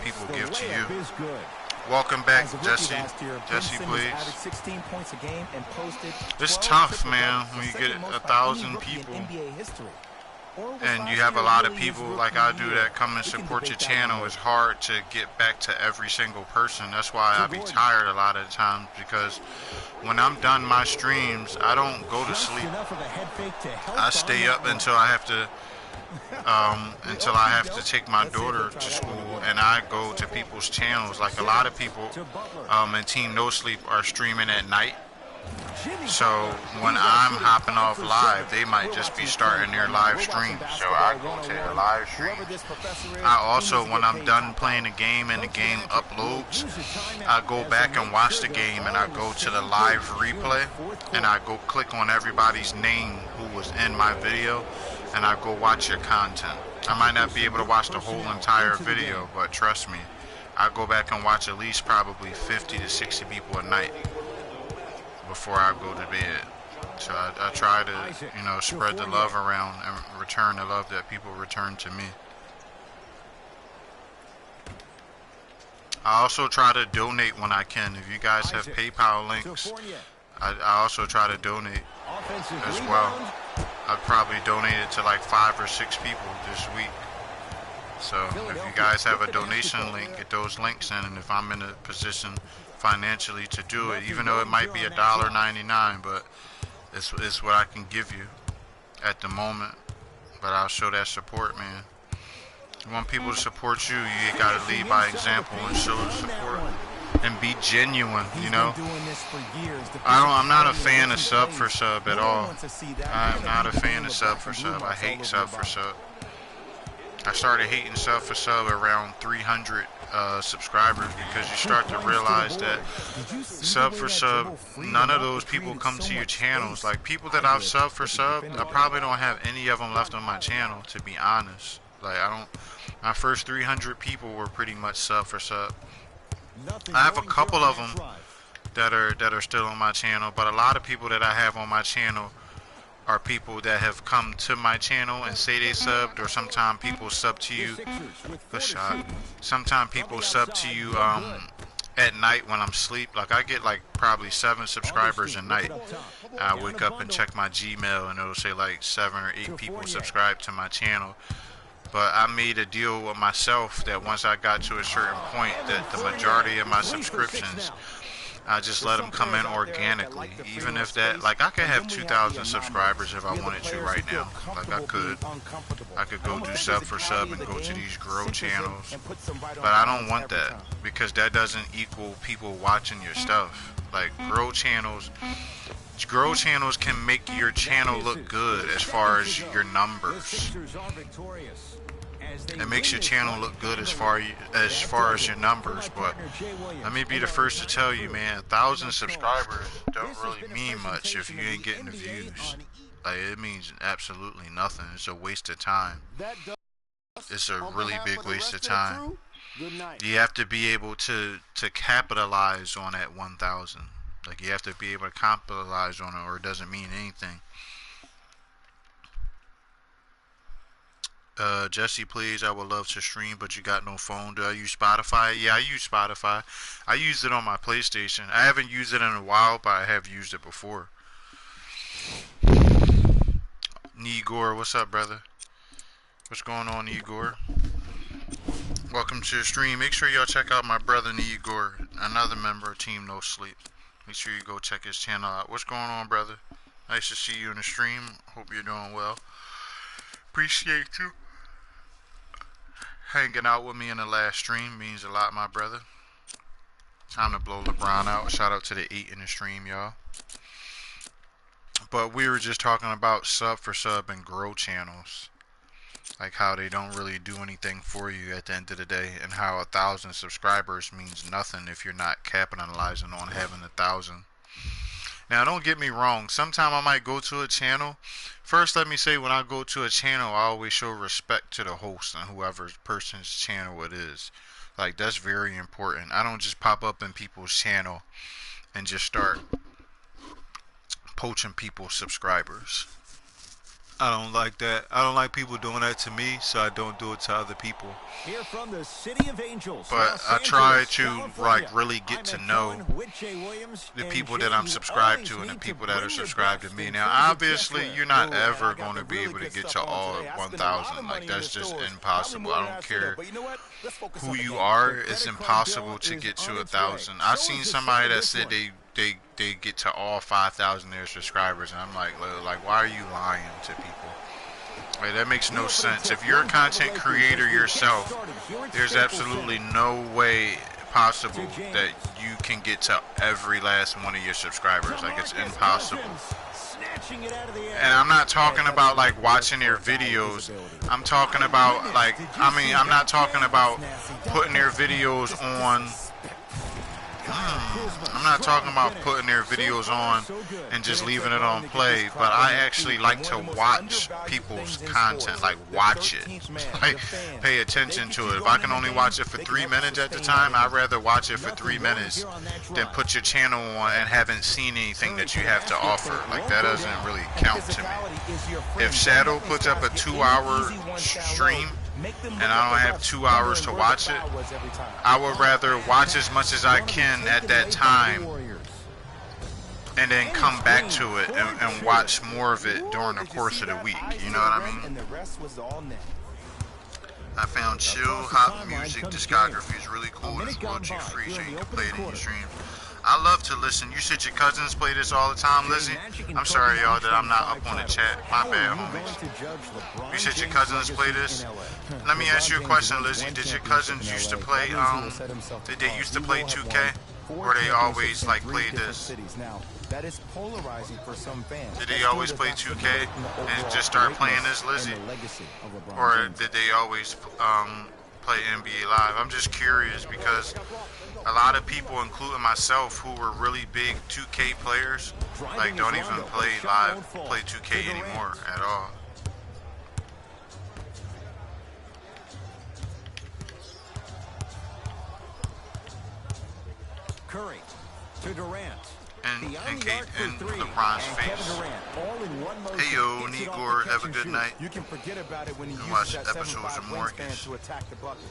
people give to you. Welcome back, Jesse. Jesse, please. It's tough, man, when you get 1,000 people and you have a lot of people like I do that come and support your channel. It's hard to get back to every single person. That's why I be tired a lot of the times, because when I'm done my streams, I don't go to sleep. I stay up until I have to take my daughter to school, and I go to people's channels. Like a lot of people in Team No Sleep are streaming at night. So when I'm hopping off live, they might just be starting their live stream. So I go to their live stream. I also, when I'm done playing the game and the game uploads, I go back and watch the game, and I go to the live replay, and I go click on everybody's name who was in my video, and I go watch your content. I might not be able to watch the whole entire video, but trust me, I go back and watch at least probably 50 to 60 people a night before I go to bed. So I try to, you know, spread the love around and return the love that people return to me. I also try to donate when I can. If you guys have PayPal links, I also try to donate as well. I've probably donated to like 5 or 6 people this week. So if you guys have a donation link, get those links in, and if I'm in a position financially to do it, even though it might be $1.99, but it's what I can give you at the moment. But I'll show that support, man. You want people to support you, you gotta lead by example and show support and be genuine, you know. I'm not a fan of sub for sub at all. I'm not a fan of sub for sub. I hate sub for sub. I started hating sub for sub around 300 subscribers, because you start to realize that sub for sub, none of those people come to your channels. Like people that I've sub for sub, I probably don't have any of them left on my channel, to be honest. Like my first 300 people were pretty much sub for sub. I have a couple of them that are still on my channel, but a lot of people that I have on my channel are people that have come to my channel and say they subbed, or sometimes people sub to you. Good shot. Sometimes people sub to you at night when I'm asleep. Like I get like probably 7 subscribers a night. I wake up and check my Gmail, and it'll say like 7 or 8 people subscribe to my channel. But I made a deal with myself that once I got to a certain point, that the majority of my subscriptions, I just let them come in organically. Even if that, like I could have 2,000 subscribers if I wanted to right now. Like I could go do sub for sub and go to these grow channels. But I don't want that, because that doesn't equal people watching your stuff. Like grow channels can make your channel look good as far as your numbers. It makes your channel look good as far as your numbers, but let me be the first to tell you, man, 1,000 subscribers don't really mean much if you ain't getting the views. Like it means absolutely nothing. It's a waste of time. It's a really big waste of time. You have to be able to capitalize on that 1,000. Like, you have to be able to capitalize on it, or it doesn't mean anything. Jesse, please, I would love to stream, but you got no phone. Do I use Spotify? Yeah, I use Spotify. I use it on my PlayStation. I haven't used it in a while, but I have used it before. Igor, what's up, brother? What's going on, Igor? Welcome to the stream. Make sure y'all check out my brother Igor, another member of Team No Sleep. Make sure you go check his channel out. What's going on, brother? Nice to see you in the stream. Hope you're doing well. Appreciate you hanging out with me in the last stream. Means a lot, my brother. Time to blow LeBron out. Shout out to the 8 in the stream, y'all. But we were just talking about sub for sub and grow channels. Like how they don't really do anything for you at the end of the day, and how 1,000 subscribers means nothing if you're not capitalizing on having 1,000. Now, don't get me wrong. Sometime I might go to a channel. First, let me say, when I go to a channel, I always show respect to the host and whoever person's channel it is. Like, that's very important. I don't just pop up in people's channel and just start poaching people's subscribers. I don't like that. I don't like people doing that to me, so I don't do it to other people. Here from the City of Angels, but I try to like really get to know the people that I'm subscribed to and the people that are subscribed to me. Now, obviously, you're not ever going to be able to get to all 1,000. Like, that's just impossible. I don't care who you are. It's impossible to get to 1,000. I've seen somebody that said they get to all 5,000 their subscribers, and I'm like, why are you lying to people? Like, that makes no sense. If you're a content creator yourself, there's absolutely no way possible that you can get to every last one of your subscribers. Like, it's impossible. And I'm not talking about like watching their videos. I'm talking about like, I'm not talking about putting their videos on. I'm not talking about putting their videos on and just leaving it on play, but I actually like to watch people's content, like watch it, like pay attention to it. If I can only watch it for 3 minutes at the time, I'd rather watch it for 3 minutes than put your channel on and haven't seen anything that you have to offer. Like, that doesn't really count to me. If Shadow puts up a 2-hour stream, and I don't have 2 hours to watch it, I would rather watch as much as I can at that time and then come back to it and watch more of it during the course of the week. You know what I mean? I found chill hop music discography is really cool and it's royalty free, so you can play it in your stream. I love to listen. You said your cousins play this all the time, Lizzie? I'm sorry, y'all, that I'm not up on the chat. My bad, homies. You said your cousins play this? Let me ask you a question, Lizzie. Did your cousins used to play, did they used to play 2K? Or they always, like, played this? That is polarizing for some fans. Did they always play 2K and just start playing this, Lizzie? Or did they always play NBA Live? I'm just curious because a lot of people, including myself, who were really big 2K players, like, don't even play 2K anymore at all. Curry to Durant. And LeBron's face. Hey yo, Igor, have a good night. You can forget about it when you watch episodes of Mortgage. to attack the bucket.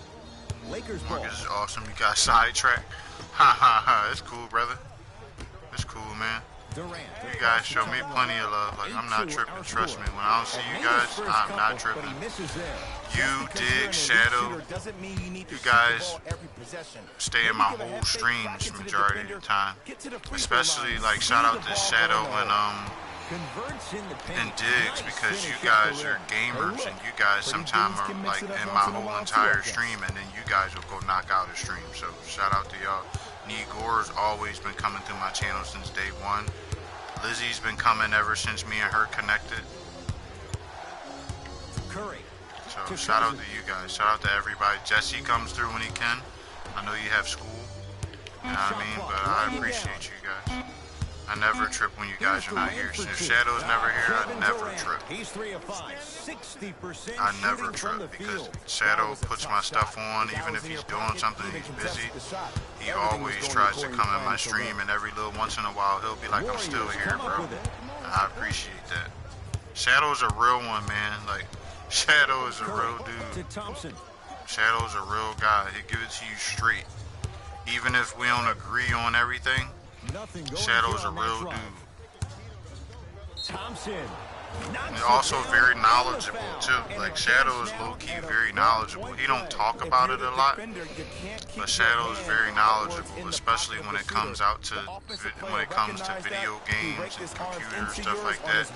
Mortgage is awesome. You got sidetracked. Ha ha ha. It's cool, brother. It's cool, man. You guys show me plenty of love. Like, I'm not tripping. Trust me. When I don't see you guys, I'm not tripping. You, Dig, Shadow, you guys stay in my whole streams majority of the time. Especially, like, shout out to Shadow and Diggs, because you guys are gamers and you guys sometimes are like in my whole entire stream, and then you guys will go knock out a stream. So shout out to y'all. Igor's always been coming through my channel since day one. Lizzie's been coming ever since me and her connected. So shout out to you guys. Shout out to everybody. Jesse comes through when he can. I know you have school. You know what I mean? But I appreciate you guys. I never trip when you guys are not here. If Shadow's never here, I never trip. He's 3 of 5, 60% I never shooting from the trip because field. Shadow puts my stuff on, even if he's doing something, he's busy. He always tries to come in my stream, and every little once in a while he'll be like, I'm still here, bro. And I appreciate that. Shadow's a real one, man. Like, Shadow is a real dude. Shadow's a real guy. He'll give it to you straight. Even if we don't agree on everything, Shadow's a real dude. Thompson. And also very knowledgeable too. Like Shadow is low-key very knowledgeable. He don't talk about it a lot, but Shadow is very knowledgeable, especially when it comes to video games and computers, stuff like that.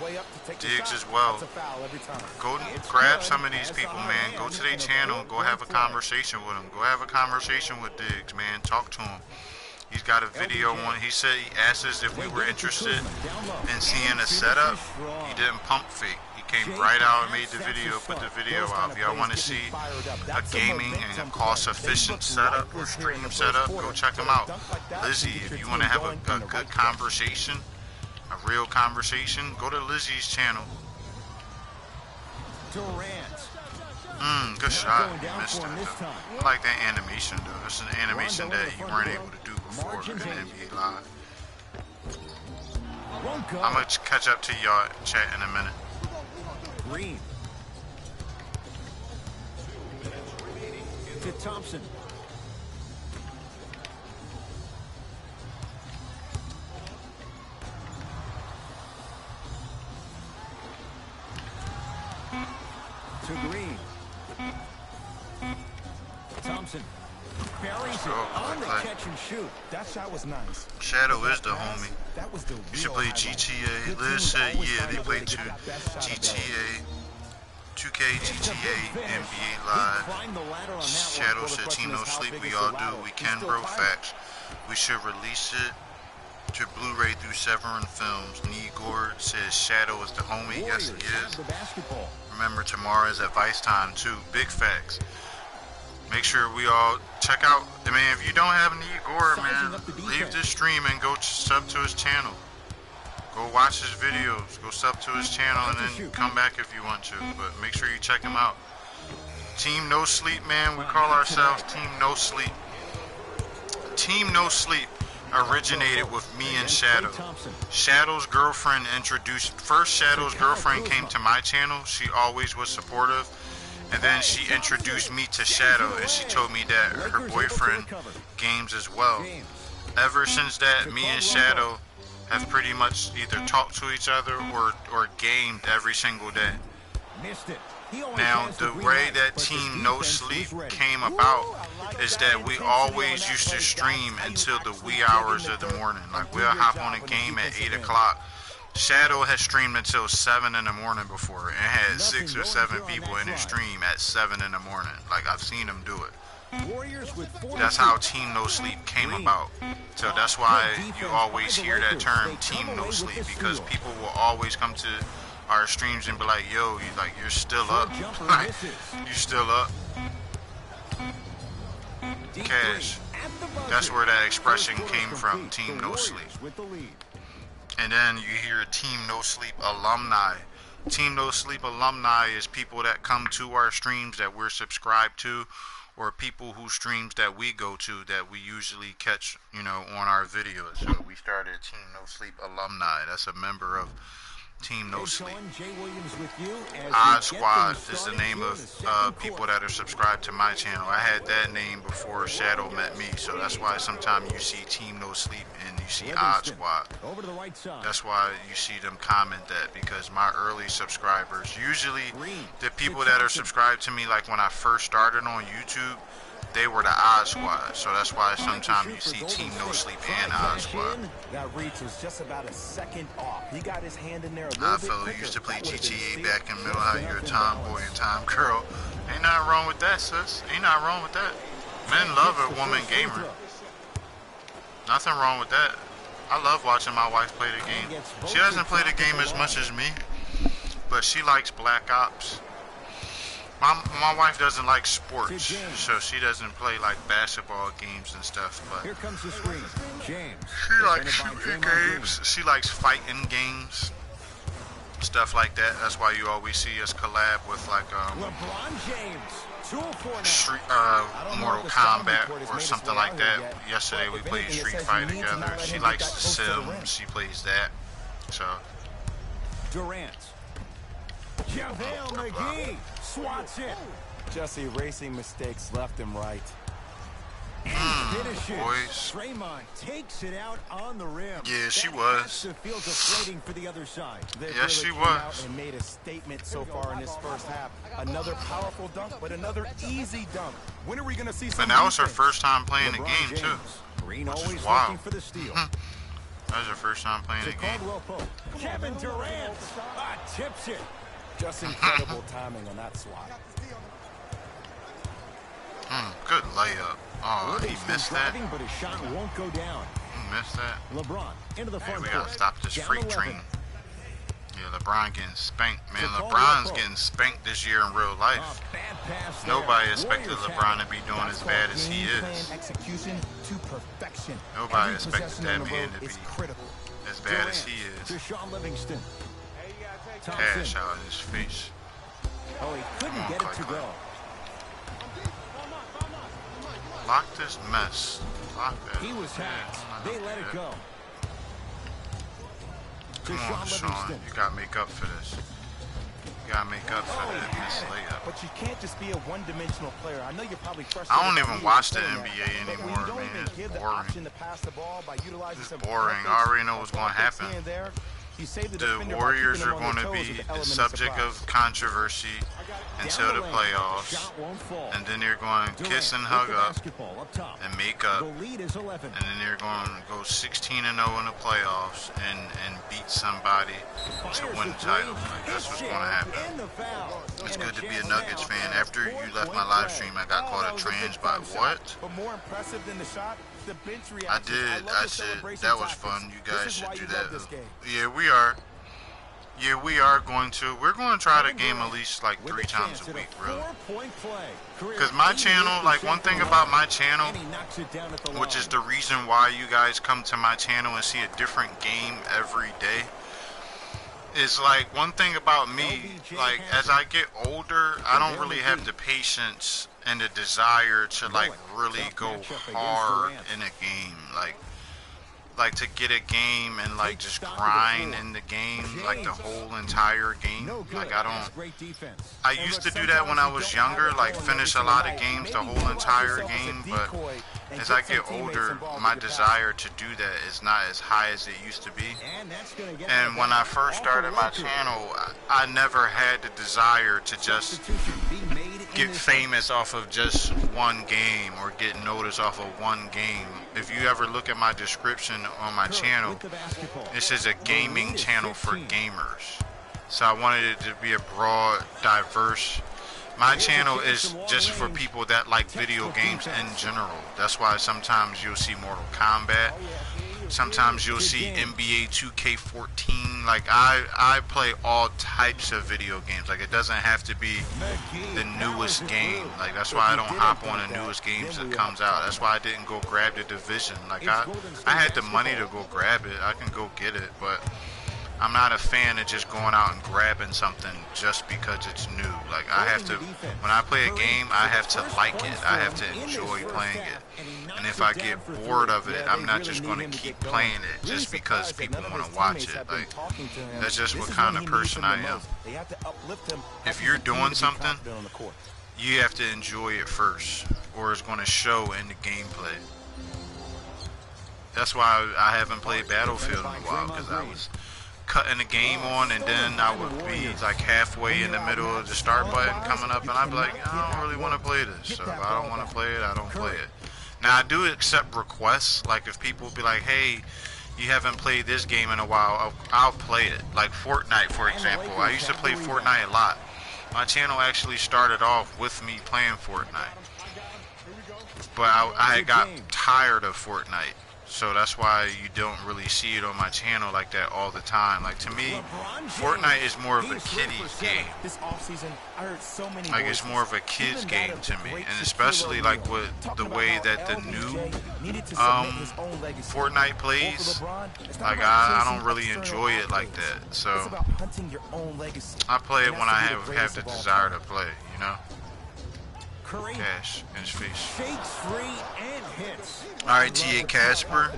Diggs as well. Go grab some of these people, man. Go to their channel. Go have a conversation with them. Go have a conversation with Diggs, man. Talk to him. He's got a video on. He said he asked us if we were interested in seeing a setup. He didn't pump fake. He came right out and made the video, put the video out. If y'all want to see a gaming and cost-efficient setup or stream setup, go check him out. Lizzie, if you want to have a good conversation, a real conversation, go to Lizzie's channel. Good shot. You missed it, though. I like that animation, though. It's an animation that you weren't able to do before in NBA Live. I'm going to catch up to y'all chat in a minute. Green. To Thompson. To Green. Thompson buries it on the catch and shoot. That shot was nice. Shadow is the homie. That was the You should play GTA. Liz said, yeah, they play GTA, 2K, GTA, NBA Live. Shadow said, Team No Sleep, we all do. We can, bro. Facts. We should release it to Blu-ray through Severin Films. Negord says, Shadow is the homie. Yes, he is. Remember, tomorrow is advice time, too. Big facts. Make sure we all check out. I mean, if you don't have Negord, man, leave this stream and go sub to his channel. Go watch his videos. Go sub to his channel and then come back if you want to. But make sure you check him out. Team No Sleep, man. We call ourselves Team No Sleep. Team No Sleep originated with me and Shadow. Shadow's girlfriend first Shadow's girlfriend came to my channel. She always was supportive. And then she introduced me to Shadow, and she told me that her boyfriend games as well. Ever since that, me and Shadow have pretty much either talked to each other or gamed every single day. Now, the way that Team No Sleep came about is that we always used to stream until the wee hours of the morning. Like, we'll hop on a game at 8 o'clock. Shadow has streamed until 7 in the morning before and had 6 or 7 people in his stream at 7 in the morning. Like, I've seen him do it. That's how Team No Sleep came about. So that's why you always hear that term, Team No Sleep, because people will always come to our streams and be like, yo, you're still up. Like, you still up. Cash. That's where that expression came from, Team No Sleep. And then you hear Team No Sleep alumni. Team No Sleep alumni is people that come to our streams that we're subscribed to, or people whose streams that we go to that we usually catch, on our videos. So we started Team No Sleep alumni. That's a member of Team No Sleep. ODDSQUAD is the name of people that are subscribed to my channel. I had that name before Shadow met me, so that's why sometimes you see Team No Sleep and you see ODDSQUAD. That's why you see them comment that, because my early subscribers, usually the people that are subscribed to me, like when I first started on YouTube, they were the ODDSQUAD, so that's why sometimes you see Team No Sleep and ODDSQUAD. That reach was just about a second off. He got his hand in there a little bit fellow quicker. used to play GTA back in middle high. You're a tomboy and tom girl. Ain't nothing wrong with that, sis. Ain't nothing wrong with that. Men love a woman gamer. Nothing wrong with that. I love watching my wife play the game. She doesn't play the game as much as me, but she likes Black Ops. My wife doesn't like sports, so she doesn't play like basketball games and stuff. But Here comes the screen. James. she likes defended by shooting Draymond games. She likes fighting games, stuff like that. That's why you always see us collab with like LeBron James. 2-4 now. Street, don't know Mortal if the sound Kombat record has or made its something way like out that. here yet, Yesterday but we if played anything, it Street says Fighter you need to not together. let She him likes get that The close to the rim. Sims. She plays that. So Durant. JaVale McGee swats it. Just erasing mistakes left and right. Finishes. boys. Draymond takes it out on the rim. Yeah, she That was. has to feel deflating for the other side. They Yes, really she came was. out and made a statement so far in this first half. Another powerful dunk, but another easy dunk. When are we going to see some And that was her defense? first time playing the LeBron game James. too. Green which is always wild. looking for the steal. That was her first time playing To the game. Caldwell Pope. Kevin Durant tips it. Just incredible timing on that swat. Good layup. Oh, he Livingston missed that. driving, but his shot won't go down. He missed that. LeBron into the Hey, front we court. gotta stop this Down freight 11. train. Yeah, LeBron getting spanked, man. To Caldwell LeBron's Pope. getting spanked this year in real life. Bad pass there. Nobody expected Warriors LeBron have to it. be doing as bad as he Game is. plan execution to perfection. Nobody Every expected possession that on the man road to is be critical. as bad as Durant he To is. Sean Livingston. Cash Thompson. out in his face. Oh, he couldn't Come on, get it to Clay. go. Lock this mess. Lock that. He was hacked. Yeah, They let it yeah. go. To Come Sean on, Sean. Livingston. You gotta make up for this. You gotta make up for that miss layup. But you can't just be a one-dimensional player. I know you're probably frustrated. I don't by even being watch the saying NBA that, but when anymore, you don't man. even It's give the boring. option to pass the ball by utilizing It's some boring. I perfect already know what's gonna athletics happen. here and there, you save the The defender by Warriors keeping are them on going their to toes be with the the element subject surprise. of controversy until Down the lane. playoffs, Shot won't fall. and then they're going to kiss and Durant hug with the up basketball up top. and make up, The lead is 11. and then they're going to go 16-0 in the playoffs and beat somebody to win the title. Like, that's what's going to happen. And the foul. It's And good to be a chance Nuggets now. fan. After you left my live stream, I got called a trans by what? But more impressive than the shot, the bench I reaction. did. love I the said celebration that was tactics. fun. You This guys is should why do you that. love this game. Yeah, we are. Yeah, we are going to. We're going to try to game at least like With 3 a times chance a at week, really. 4-point play. Career Because my channel, like one thing about my channel, And he knocks it down at the which line. is the reason why you guys come to my channel and see a different game every day, is like one thing about me, like as I get older, I don't really have the patience and the desire to like really go hard in a game, like to get a game and like just grind in the game, like the whole entire game. No good. Like I That's don't. great defense. I used to do that when I was younger, like finish a lot of games, the whole entire game, but as I get older, my desire to do that is not as high as it used to be. And that's gonna get And when I first started my channel, I never had the desire to just substitution being made in get this famous off of just one game or get noticed off of one game. If you ever look at my description on my channel, with the basketball. it says a gaming channel for gamers. So I wanted it to be a broad, diverse. My channel is just for people that like video games in general. That's why sometimes you'll see Mortal Kombat. Sometimes you'll see NBA 2K14. Like I play all types of video games. Like it doesn't have to be the newest game. Like that's why I don't hop on the newest games that comes out. That's why I didn't go grab the Division. Like I had the money to go grab it. I can go get it, but I'm not a fan of just going out and grabbing something just because it's new. Like I have to, when I play a game, I have to like it. I have to enjoy playing it. And if I get bored of it, I'm not just going to keep playing it just because people want to watch it. Like that's just what kind of person I am. If you're doing something, you have to enjoy it first, or it's going to show in the gameplay. That's why I haven't played Battlefield in a while, because I was cutting the game on, and then I would be like halfway in the middle of the start button coming up, and I'd be like, I don't really want to play this. So if I don't want to play it, I don't play it. Now I do accept requests. Like if people be like, hey, you haven't played this game in a while, I'll play it. Like Fortnite, for example. I used to play Fortnite a lot. My channel actually started off with me playing Fortnite, but I got tired of Fortnite. So that's why you don't really see it on my channel like that all the time. Like, to me, Fortnite is more of a kiddie game. This offseason, I heard so many Like, it's more of a kid's game to me, and especially like with the way that the new Fortnite plays. Like, I don't really enjoy it like that. So I play it when I have the desire to play, you know. Cash in his face. Shakes free and hits. Alright, T.A. Casper.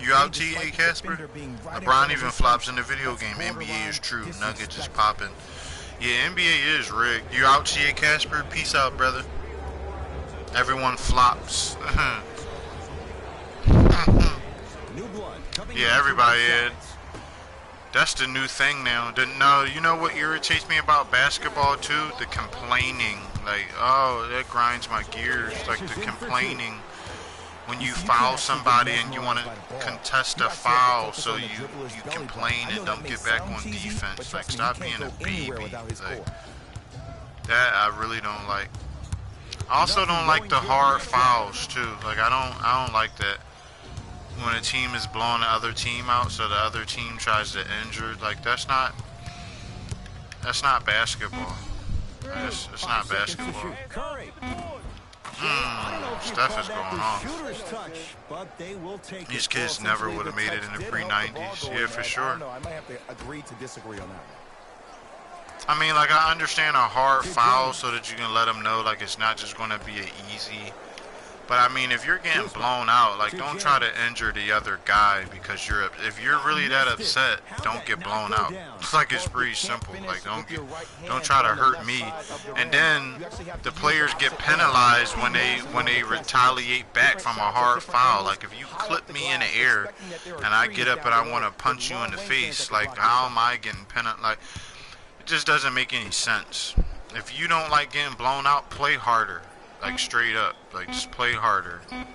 You out, T.A. Casper? LeBron even flops in the video game. NBA is true. Nuggets is popping. Yeah, NBA is rigged. You out, T.A. Casper? Peace out, brother. Everyone flops. Yeah, everybody is. That's the new thing now. No, you know what irritates me about basketball too? The complaining. Like, oh, that grinds my gears. Like, the complaining. When you foul somebody and you want to contest a foul, so you complain and don't get back on defense. Like, stop being a baby. Like, that I really don't like. I also don't like the hard fouls too. Like, I don't like that. When a team is blowing the other team out, so the other team tries to injure, like, that's not basketball. It's not basketball. Stuff is going on. These kids never would have made it in the pre-90s. Yeah, for sure. I might have to agree to disagree on that. I mean, like, I understand a hard foul so that you can let them know, like, it's not just going to be an easy. But I mean, if you're getting blown out, like, don't try to injure the other guy because if you're really that upset, don't get blown out. It's like, it's pretty simple. Like, don't try to hurt me. And then the players get penalized when they retaliate back from a hard foul. Like, if you clip me in the air and I get up and I want to punch you in the face, like, how am I getting penalized? Like, it just doesn't make any sense. If you don't like getting blown out, play harder. Like, straight up. Like, just play harder. Get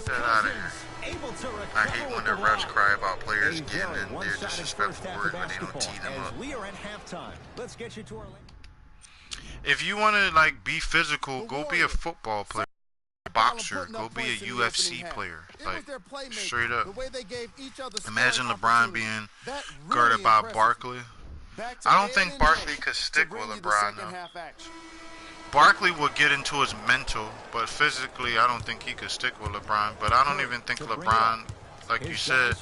that out of here. I hate when the refs cry about players getting in their disrespectful words when they don't tee them up. If you want to, like, be physical, go be a football player. Boxer, go be a UFC player. Like, straight up. Imagine LeBron being guarded by Barkley. I don't think Barkley could stick with LeBron, though. Barkley would get into his mental, but physically, I don't think he could stick with LeBron. But I don't even think LeBron, like you said,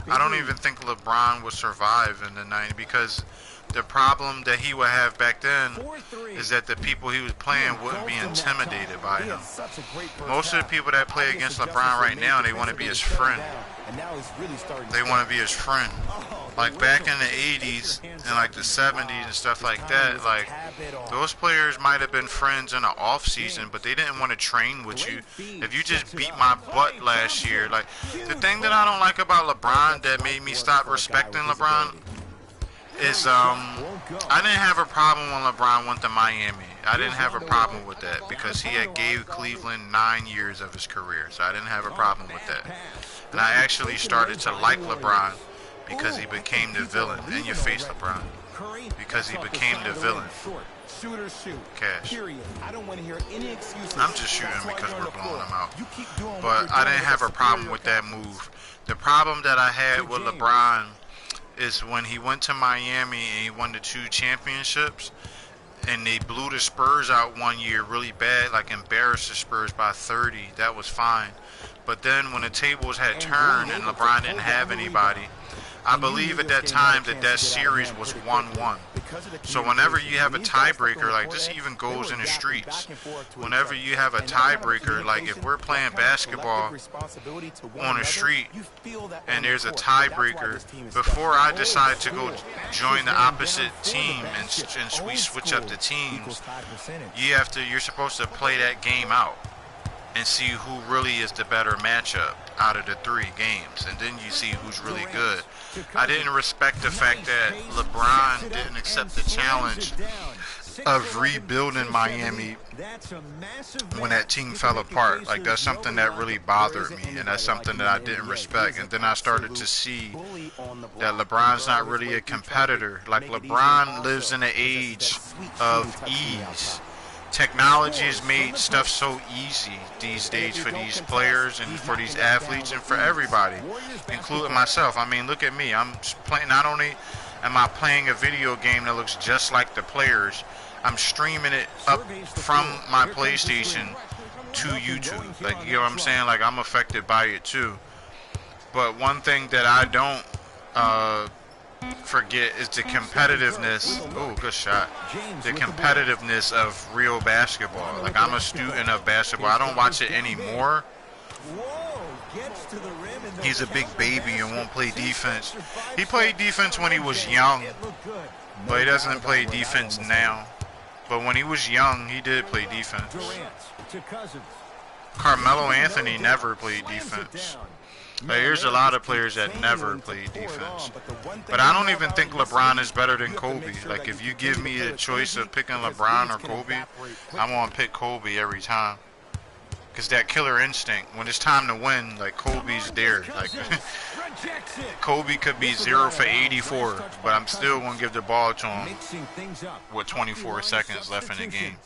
I don't even think LeBron would survive in the 90s because the problem that he would have back then is that the people he was playing wouldn't be intimidated by him. Most of the people that play against LeBron right now, they want to be his friend. They want to be his friend. Like, back in the 80s and like the 70s and stuff like that, like, those players might have been friends in the off season, but they didn't want to train with you. If you just beat my butt last year, like, the thing that I don't like about LeBron that made me stop respecting LeBron is I didn't have a problem when LeBron went to Miami. I didn't have a problem with that because he had gave Cleveland 9 years of his career, so I didn't have a problem with that. And I actually started to like LeBron because he became the villain. In your face, LeBron. Because he became the villain. Cash. I'm just shooting because we're blowing him out. But I didn't have a problem with that move. The problem that I had with LeBron is when he went to Miami and he won the 2 championships and they blew the Spurs out one year really bad, like embarrassed the Spurs by 30. That was fine. But then when the tables had turned and LeBron didn't have anybody, I believe at that time that series was 1-1. So whenever you have a tiebreaker, like, this even goes in the streets. Whenever you have a tiebreaker, like, if we're playing basketball on the street and there's a tiebreaker, before I decide to go join the opposite team and we switch up the teams, you're supposed to play that game out and see who really is the better matchup out of the 3 games, and then you see who's really good. I didn't respect the fact that LeBron didn't accept the challenge of rebuilding Miami when that team fell apart. Like, that's something that really bothered me, and that's something that I didn't respect. And then I started to see that LeBron's not really a competitor. Like, LeBron lives in an age of ease. technology has made stuff so easy these days for these players and for these athletes and for everybody, including myself. I mean, look at me. I'm playing. Not only am I playing a video game that looks just like the players, I'm streaming it up from my PlayStation to YouTube. Like, you know what I'm saying? Like, I'm affected by it too. But one thing that I don't forget is the competitiveness. Oh, good shot. The competitiveness of real basketball. Like, I'm a student of basketball. I don't watch it anymore. He's a big baby and won't play defense. He played defense when he was young, but he doesn't play defense now. But when he was young, he did play defense. Carmelo Anthony never played defense. Like, there's a lot of players that never played defense. But I don't even think LeBron is better than Kobe. Like, if you give me a choice of picking LeBron or Kobe, I'm going to pick Kobe every time. Because that killer instinct, when it's time to win, like, Kobe's there. Like, Kobe could be 0 for 84, but I'm still going to give the ball to him with 24 seconds left in the game.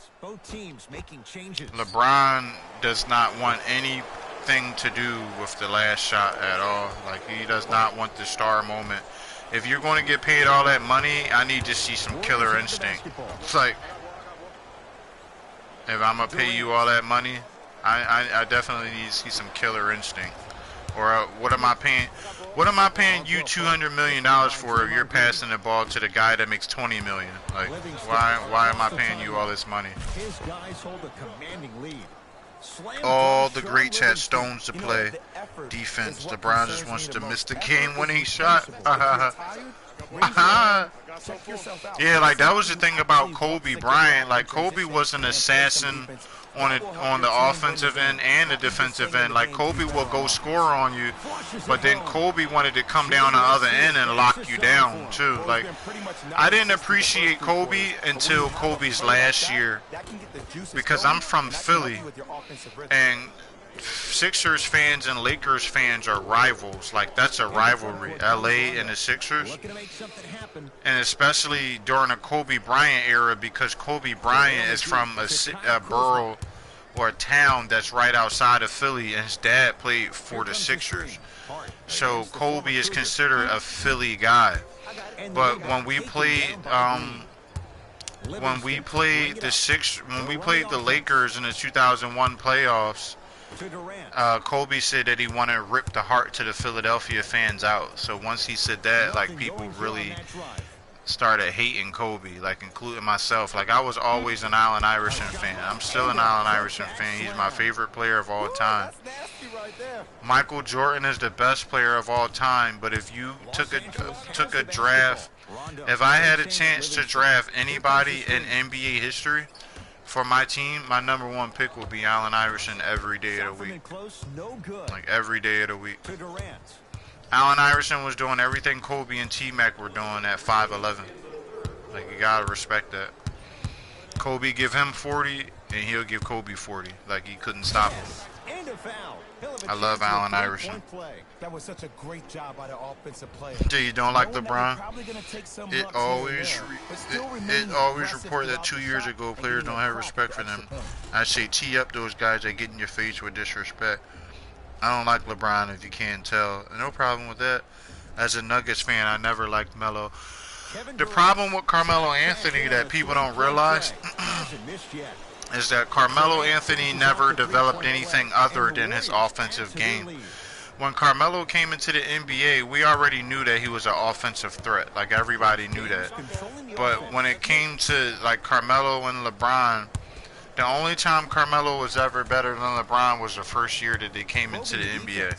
LeBron does not want anything to do with the last shot at all. Like, he does not want the star moment. If you're going to get paid all that money, I need to see some killer instinct. It's like, if I'm going to pay you all that money, I definitely need to see some killer instinct. Or what am I paying? What am I paying you $200 million for if you're passing the ball to the guy that makes $20 million? Like, why am I paying you all this money? All the greats had stones to play. Defense. LeBron just wants to miss the game-winning shot. Yeah, like, that was the thing about Kobe Bryant. Like, Kobe was an assassin on the offensive end and the defensive end. Like, Kobe will go score on you, but then Kobe wanted to come down the other end and lock you down too. Like, I didn't appreciate Kobe until Kobe's last year, because I'm from Philly, and Sixers fans and Lakers fans are rivals. Like, that's a rivalry, LA and the Sixers. And especially during the Kobe Bryant era, because Kobe Bryant is from a borough or a town that's right outside of Philly, and his dad played for the Sixers. So Kobe is considered a Philly guy. But when we played the Lakers in the 2001 playoffs, Kobe said that he wanted to rip the heart to the Philadelphia fans out. So once he said that, like, people really started hating Kobe, like, including myself. Like, I was always an Allen Iverson fan. I'm still an Allen Iverson fan. He's my favorite player of all time. Michael Jordan is the best player of all time, but if you took a draft, if I had a chance to draft anybody in NBA history for my team, my number one pick will be Allen Iverson every day of the week. Like, every day of the week. Allen Iverson was doing everything Kobe and T-Mac were doing at 5'11". Like, you gotta respect that. Kobe give him 40, and he'll give Kobe 40. Like, he couldn't stop him. I love Allen Iverson. That was such a great job by the offensive player. You don't like LeBron? It always report that 2 years ago players don't have respect for them. I say tee up those guys that get in your face with disrespect. I don't like LeBron, if you can't tell. No problem with that. As a Nuggets fan, I never liked Melo. The problem with Carmelo Anthony that people don't realize is that Carmelo Anthony never developed anything other than his offensive game. When Carmelo came into the NBA, we already knew that he was an offensive threat. Like, everybody knew that. But when it came to, like, Carmelo and LeBron, the only time Carmelo was ever better than LeBron was the first year that they came into the NBA.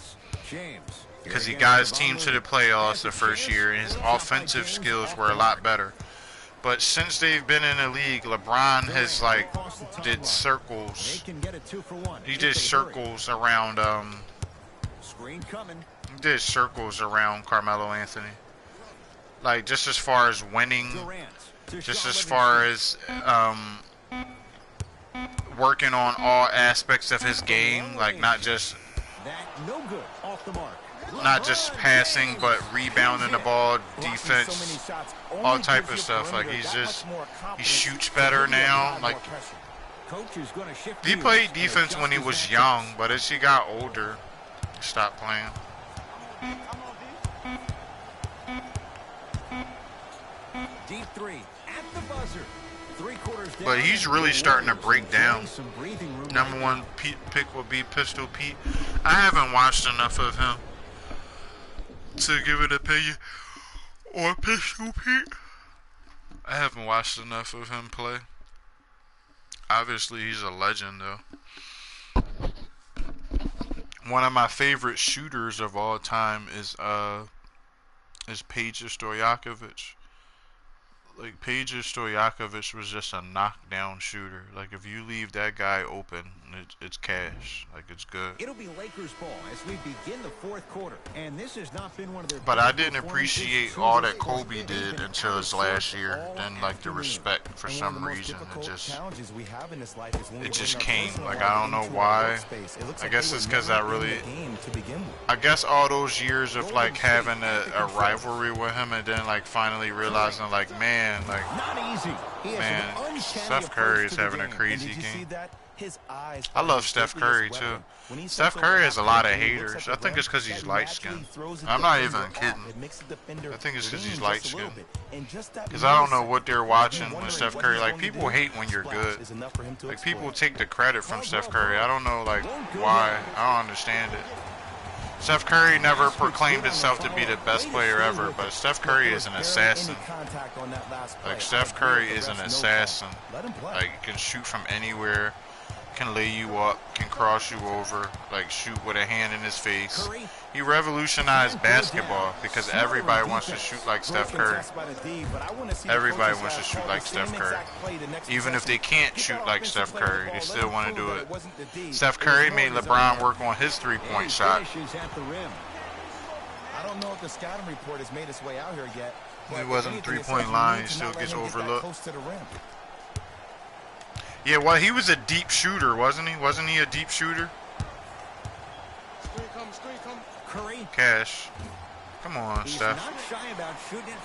Because he got his team to the playoffs the first year, and his offensive skills were a lot better. But since they've been in the league, LeBron has, like, did circles. He did circles around, he did circles around Carmelo Anthony. Like, just as far as winning, just as far as, working on all aspects of his game, like, not just passing, but rebounding the ball, defense, all type of stuff. Like, he shoots better now. Like, Coach is going to shift. He played defense when he was young, but as he got older, he stopped playing. Deep three at the buzzer. 3/4 down. But he's really starting to break down. Number one pick will be Pistol Pete. I haven't watched enough of him to give an opinion on Pistol Pete. I haven't watched enough of him play. Obviously, he's a legend, though. One of my favorite shooters of all time is Peja Stojakovic. Like, Peja Stojakovic was just a knockdown shooter. Like, if you leave that guy open, it's cash. Like, it's good. It'll be Lakers ball as we begin the 4th quarter, and this has not been one of their. But I didn't appreciate all that Kobe did until his last year. Then, like, the respect for some reason, it just came. Like, I don't know why. I guess it's because I guess all those years of like having a rivalry with him, and then like finally realizing like, man, Steph Curry is having a crazy game. I love Steph Curry too. Steph Curry has a lot of haters. I think it's because he's light skinned. I'm not even kidding. I think it's because he's light skinned. Because I don't know what they're watching with Steph Curry. Like, people hate when you're good. Like, people take the credit from Steph Curry. I don't know like why. I don't understand it. Steph Curry never proclaimed himself to be the best player ever, but Steph Curry is an assassin. Like, Steph Curry is an assassin. Like, he can shoot from anywhere, can lay you up, can cross you over, like shoot with a hand in his face. He revolutionized basketball because everybody wants to shoot like Steph Curry. Everybody wants to shoot like Steph Curry. Even if they can't shoot like Steph Curry, they still want to do it. Steph Curry made LeBron work on his three-point shot. I don't know if the scouting report has made its way out here yet. He wasn't three-point line, he still gets overlooked. Yeah, well, he was a deep shooter, wasn't he? Wasn't he a deep shooter? Curry. Cash. Come on, Steph.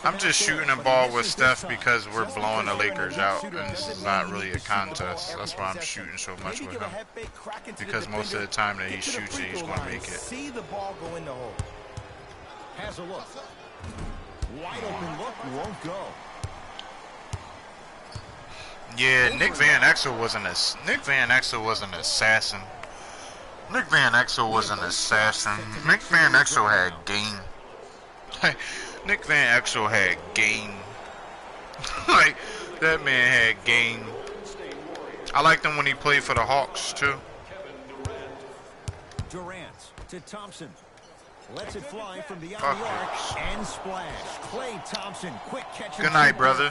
I'm just shooting the ball with Steph because we're blowing the Lakers out, and this is not really a contest. That's why I'm shooting so much with him. Because most of the time that he shoots it, he's going to make it. See the ball go in the hole. Has a look. Wide open look, won't go. Yeah, Nick Van Exel was an assassin. Nick Van Exel was an assassin. Nick Van Exel had game. Nick Van Exel had game. Like, that man had game. I liked him when he played for the Hawks too. Durant to Thompson. Lets it fly from beyond the arc and splash. Klay Thompson, quick catch. Good night, brother.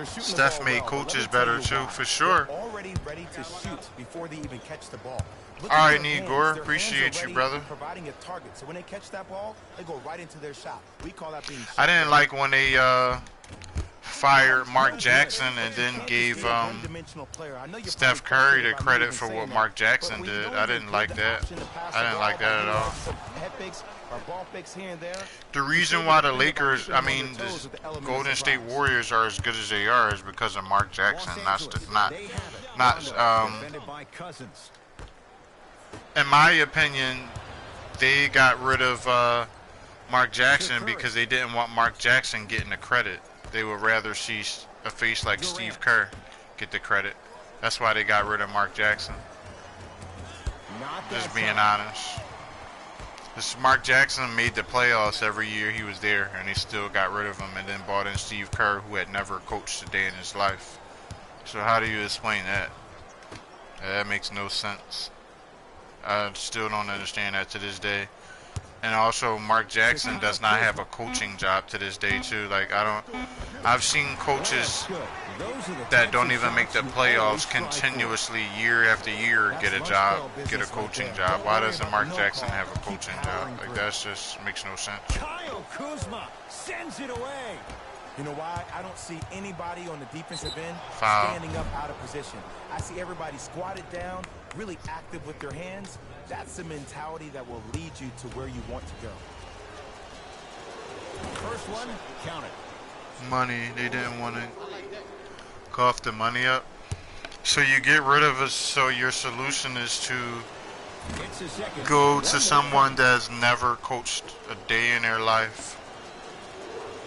Steph made coaches better too, for sure. Already ready to shoot before they even catch the ball. All right, Igor, appreciate you, brother. Providing a target, so when they catch that ball, they go right into their shot. We call that being. I didn't like when they fired Mark Jackson and then gave Steph Curry the credit for what Mark Jackson did. I didn't like that. I didn't like that at all. The reason why the Lakers, I mean, the Golden State Warriors are as good as they are is because of Mark Jackson, in my opinion, they got rid of Mark Jackson because they didn't want Mark Jackson getting the credit. They would rather see a face like Steve Kerr get the credit. That's why they got rid of Mark Jackson. Just being honest. This Mark Jackson made the playoffs every year he was there, and they still got rid of him and then brought in Steve Kerr, who had never coached a day in his life. So how do you explain that? That makes no sense. I still don't understand that to this day. And also, Mark Jackson does not have a coaching job to this day too. Like, I've seen coaches that don't even make the playoffs continuously year after year get a coaching job. Why doesn't Mark Jackson have a coaching job? Like, that just makes no sense. Kyle Kuzma sends it away. You know why? I don't see anybody on the defensive end Foul. standing up out of position. I see everybody squatted down, really active with their hands. That's the mentality that will lead you to where you want to go. First one, count it. Money, they didn't want to cough the money up. So you get rid of us. So your solution is to It's a second. go to someone that's never coached a day in their life.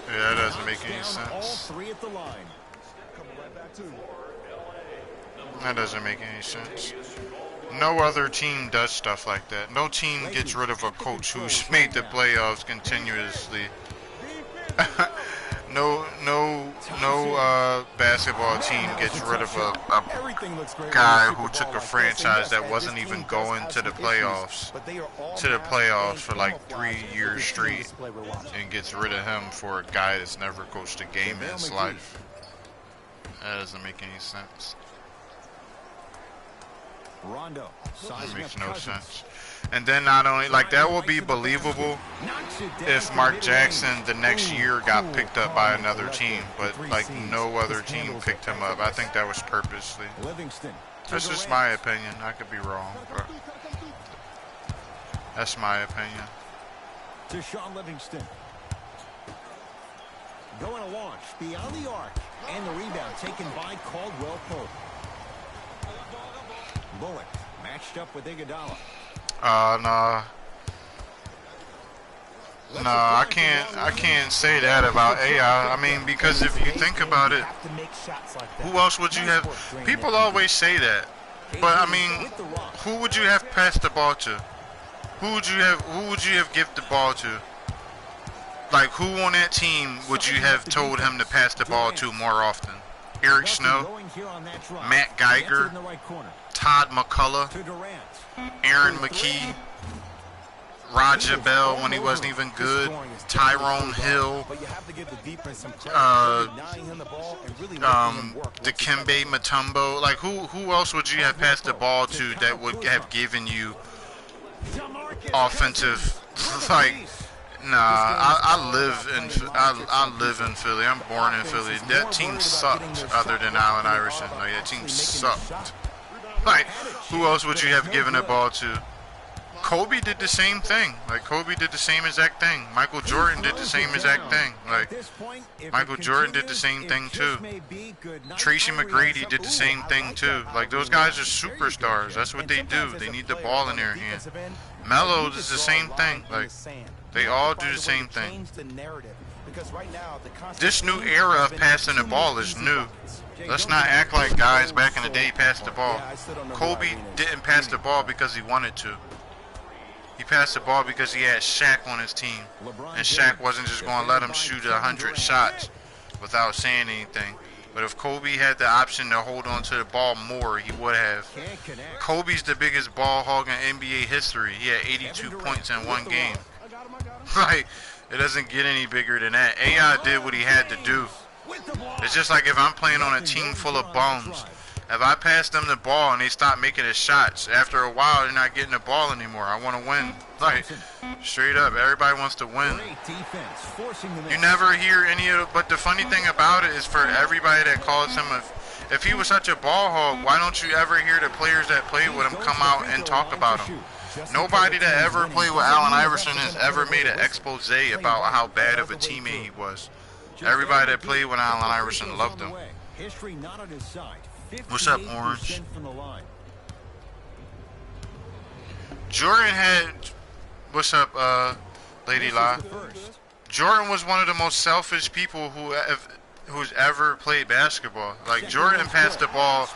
Yeah, that doesn't make any Down all sense. three at the line. That doesn't make any sense. No other team does stuff like that. No team gets rid of a coach who's made the playoffs continuously. No basketball team gets rid of a guy who took a franchise that wasn't even going to the playoffs for like 3 years straight and gets rid of him for a guy that's never coached a game in his life. That doesn't make any sense. Rondo. It makes no sense. And then not only, like, that will be believable if Mark Jackson the next year got picked up by another team, but like no other team picked him up. I think that was purposely. Livingston. That's just my opinion. I could be wrong, but that's my opinion. To Sean Livingston. Going to launch beyond the arc. And the rebound taken by Caldwell Pope. Bullock matched up with Iguodala. Nah, I can't say that about AI. I mean, because if you think about it, who else would you have? People always say that, but I mean, who would you have passed the ball to? Who would you have given the ball to? Like, who on that team would you have told him to pass the ball to more often? Eric Snow, Matt Geiger, Todd McCullough, Aaron McKee, Roger Bell when he wasn't even good, Tyrone Hill, Dikembe Mutombo. Like, who else would you have passed the ball to that would have given you offensive? Like, nah, I live in Philly. I'm born in Philly. That team sucked other than Allen Iverson. Like, that team sucked. Like, who else would you have given the ball to? Kobe did the same thing. Like, Kobe did the same exact thing. Michael Jordan did the same exact thing. Like, Michael Jordan did the same thing too. Tracy McGrady did the same thing too. Like, those guys are superstars. That's what they do. They need the ball in their hand. Melo does the same thing. Like, they all do the same thing. This new era of passing the ball is new. Let's not act like guys back in the day passed the ball. Kobe didn't pass the ball because he wanted to. He passed the ball because he had Shaq on his team. And Shaq wasn't just going to let him shoot 100 shots without saying anything. But if Kobe had the option to hold on to the ball more, he would have. Kobe's the biggest ball hog in NBA history. He had 82 points in one game. Like, it doesn't get any bigger than that. AI did what he had to do. It's just like if I'm playing on a team full of bums. If I pass them the ball and they stop making the shots, after a while they're not getting the ball anymore. I want to win. Like, straight up, everybody wants to win. You never hear any of it, but the funny thing about it is for everybody that calls him if he was such a ball hog, why don't you ever hear the players that played with him come out and talk about him? Nobody that ever played with Allen Iverson has ever made an expose about how bad of a teammate he was. Everybody that played with Allen Iverson loved him. What's up, Orange? Jordan had... What's up, Lady La? Jordan was one of the most selfish people who's ever played basketball. Like, Jordan passed the ball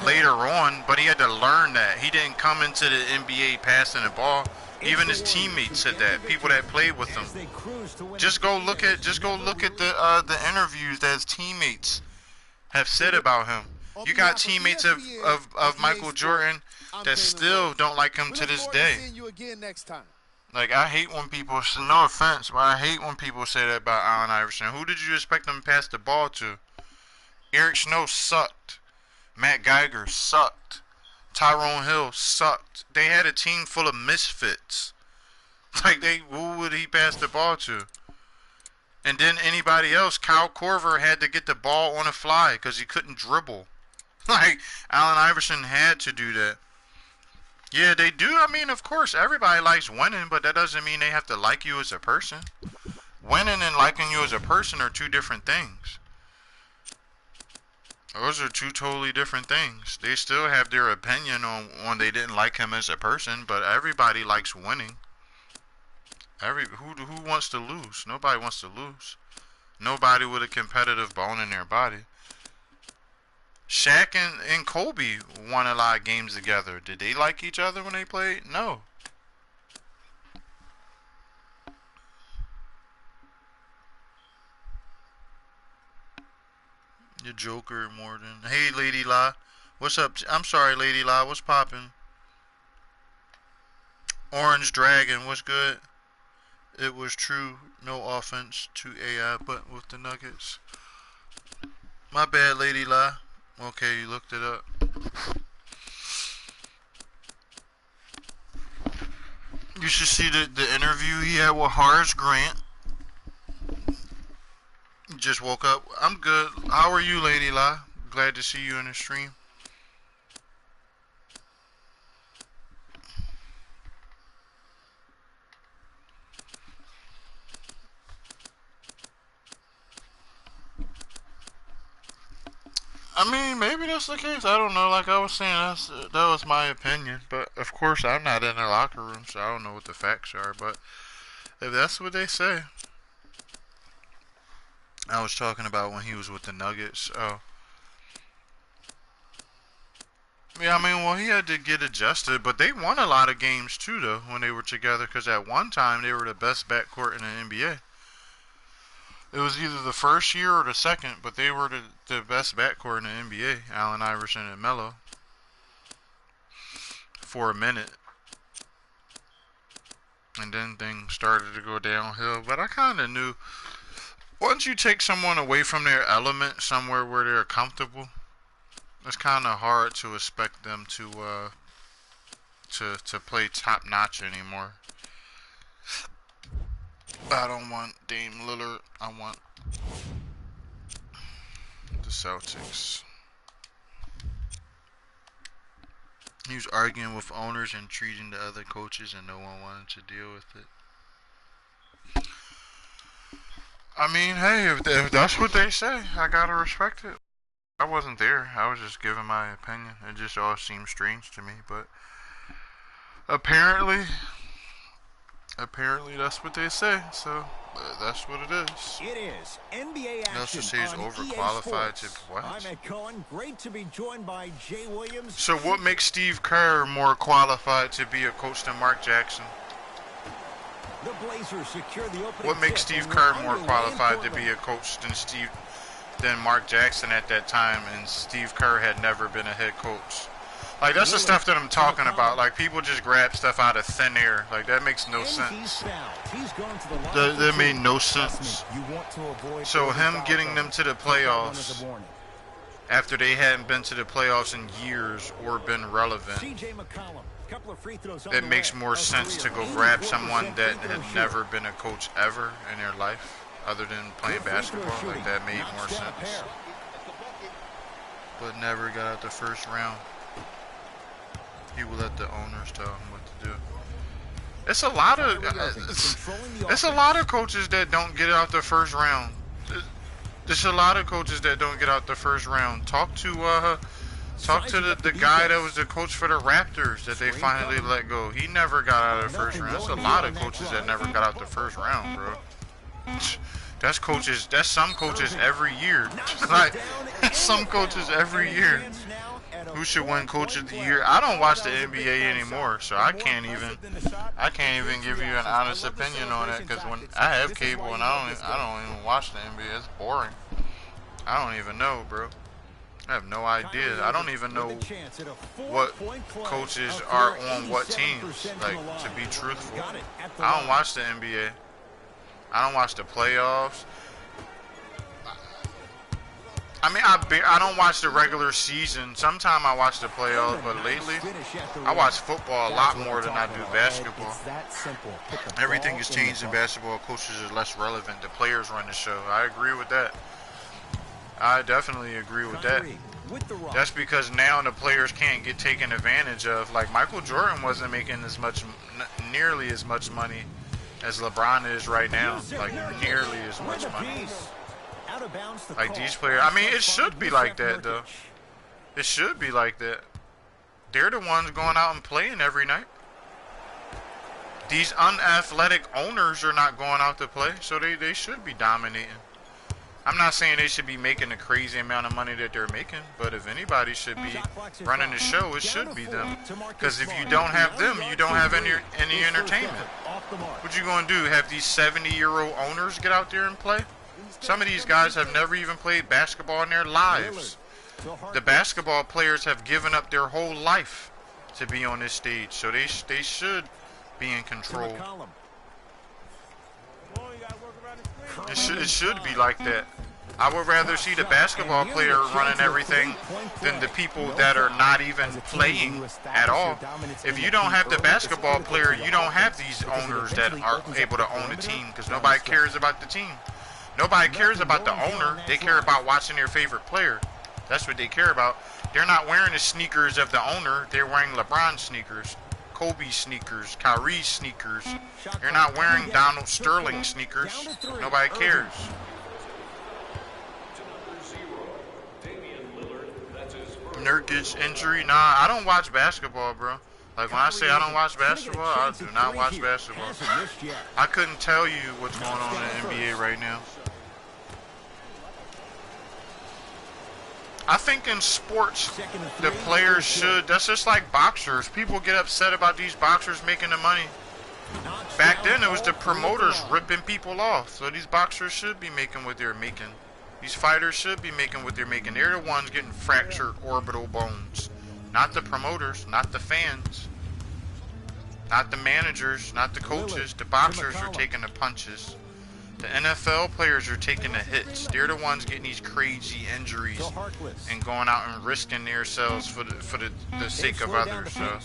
later on, but he had to learn that. He didn't come into the NBA passing the ball. Even his teammates said that. People that played with him. Just go look at the interviews that his teammates have said about him. You got teammates of Michael Jordan that still don't like him to this day. Like, I hate when people, no offense, but I hate when people say that about Allen Iverson. Who did you expect him to pass the ball to? Eric Snow sucked. Matt Geiger sucked. Tyrone Hill sucked. They had a team full of misfits. Like, who would he pass the ball to? And then anybody else, Kyle Korver had to get the ball on the fly because he couldn't dribble. Like, Allen Iverson had to do that. Yeah, they do. I mean, of course, everybody likes winning, but that doesn't mean they have to like you as a person. Winning and liking you as a person are two different things. Those are two totally different things. They still have their opinion on they didn't like him as a person, but everybody likes winning. Who wants to lose? Nobody wants to lose. Nobody with a competitive bone in their body. Shaq and Kobe won a lot of games together. Did they like each other when they played? No. You Joker more than. Hey, Lady La. What's up? I'm sorry, Lady La. What's poppin'? Orange Dragon. What's good? It was true. No offense to AI, but with the Nuggets. My bad, Lady La. Okay, you looked it up. You should see the interview he had with Horace Grant. Just woke up. I'm good. How are you, Lady La? Glad to see you in the stream. I mean, maybe that's the case. I don't know. Like I was saying, that was my opinion. But of course, I'm not in the locker room, so I don't know what the facts are. But if that's what they say, I was talking about when he was with the Nuggets. Oh, yeah. I mean, well, he had to get adjusted, but they won a lot of games too, though, when they were together. Because at one time, they were the best backcourt in the NBA. It was either the first year or the second, but they were the best backcourt in the NBA. Allen Iverson and Melo. For a minute. And then things started to go downhill. But I kind of knew, once you take someone away from their element somewhere where they're comfortable, it's kind of hard to expect them to play top notch anymore. I don't want Dame Lillard. I want the Celtics. He was arguing with owners and treating the other coaches, and no one wanted to deal with it. I mean, hey, if that's what they say, I gotta respect it. I wasn't there. I was just giving my opinion. It just all seemed strange to me, but apparently that's what they say. So that's what it is. It is NBA action. That's to say he's on overqualified EA to what? I'm Ed Cohen. Great to be joined by Jay Williams. So what makes Steve Kerr more qualified to be a coach than Mark Jackson? The Blazers secure the opening. What makes Steve Kerr more qualified to be a coach than Mark Jackson at that time? And Steve Kerr had never been a head coach. Like, that's the stuff that I'm talking about. Like, people just grab stuff out of thin air. Like, that makes no sense. That made no sense. So him getting them to the playoffs after they hadn't been to the playoffs in years or been relevant, it makes more sense to go grab someone that had never been a coach ever in their life other than playing basketball. Like, that made more sense. But never got out the first round. He will let the owners tell him what to do. It's a lot of coaches that don't get out the first round. There's a lot of coaches that don't get out the first round. Talk to the guy that was the coach for the Raptors that they finally let go. He never got out of the first round. There's a lot of coaches that never got out the first round, bro. That's coaches. That's some coaches every year. Like, some coaches every year. Who should win Coach of the Year? I don't watch the NBA anymore, so I can't even give you an honest opinion on that. Because when I have cable and I don't even watch the NBA, it's boring. I don't even know, bro. I have no idea. I don't even know what coaches are on what teams. Like, to be truthful, I don't watch the NBA. I don't watch the playoffs. I mean, I don't watch the regular season. Sometimes I watch the playoffs, but lately, I watch football a lot more than I do basketball. Everything has changed in basketball. Coaches are less relevant. The players run the show. I agree with that. I definitely agree with that. That's because now the players can't get taken advantage of. Like, Michael Jordan wasn't making nearly as much money as LeBron is right now. Like, nearly as much money. Out of bounds, the Like call. these players, I mean, it should be like that though. It should be like that. They're the ones going out and playing every night. These unathletic owners are not going out to play, so they should be dominating. I'm not saying they should be making a crazy amount of money that they're making, but if anybody should be running the show, it should be them. Because if you don't have them, you don't have any entertainment. What you gonna do? Have these 70-year-old owners get out there and play? Some of these guys have never even played basketball in their lives. The basketball players have given up their whole life to be on this stage, so they should be in control. It should be like that. I would rather see the basketball player running everything than the people that are not even playing at all. If you don't have the basketball player, you don't have these owners that are able to own the team, because nobody cares about the team. Nobody cares about the owner. They care about watching their favorite player. That's what they care about. They're not wearing the sneakers of the owner. They're wearing LeBron sneakers, Kobe sneakers, Kyrie sneakers. You're not wearing Donald Sterling sneakers. Nobody cares. Nurkic injury? Nah, I don't watch basketball, bro. Like when I say I don't watch basketball, I do not watch basketball. I couldn't tell you what's going on in the NBA right now. I think in sports, the players should, that's just like boxers. People get upset about these boxers making the money. Back then, it was the promoters ripping people off. So these boxers should be making what they're making. These fighters should be making what they're making. They're the ones getting fractured orbital bones. Not the promoters, not the fans, not the managers, not the coaches. The boxers are taking the punches. The NFL players are taking the hits. They're the ones getting these crazy injuries and going out and risking themselves for the sake of others. So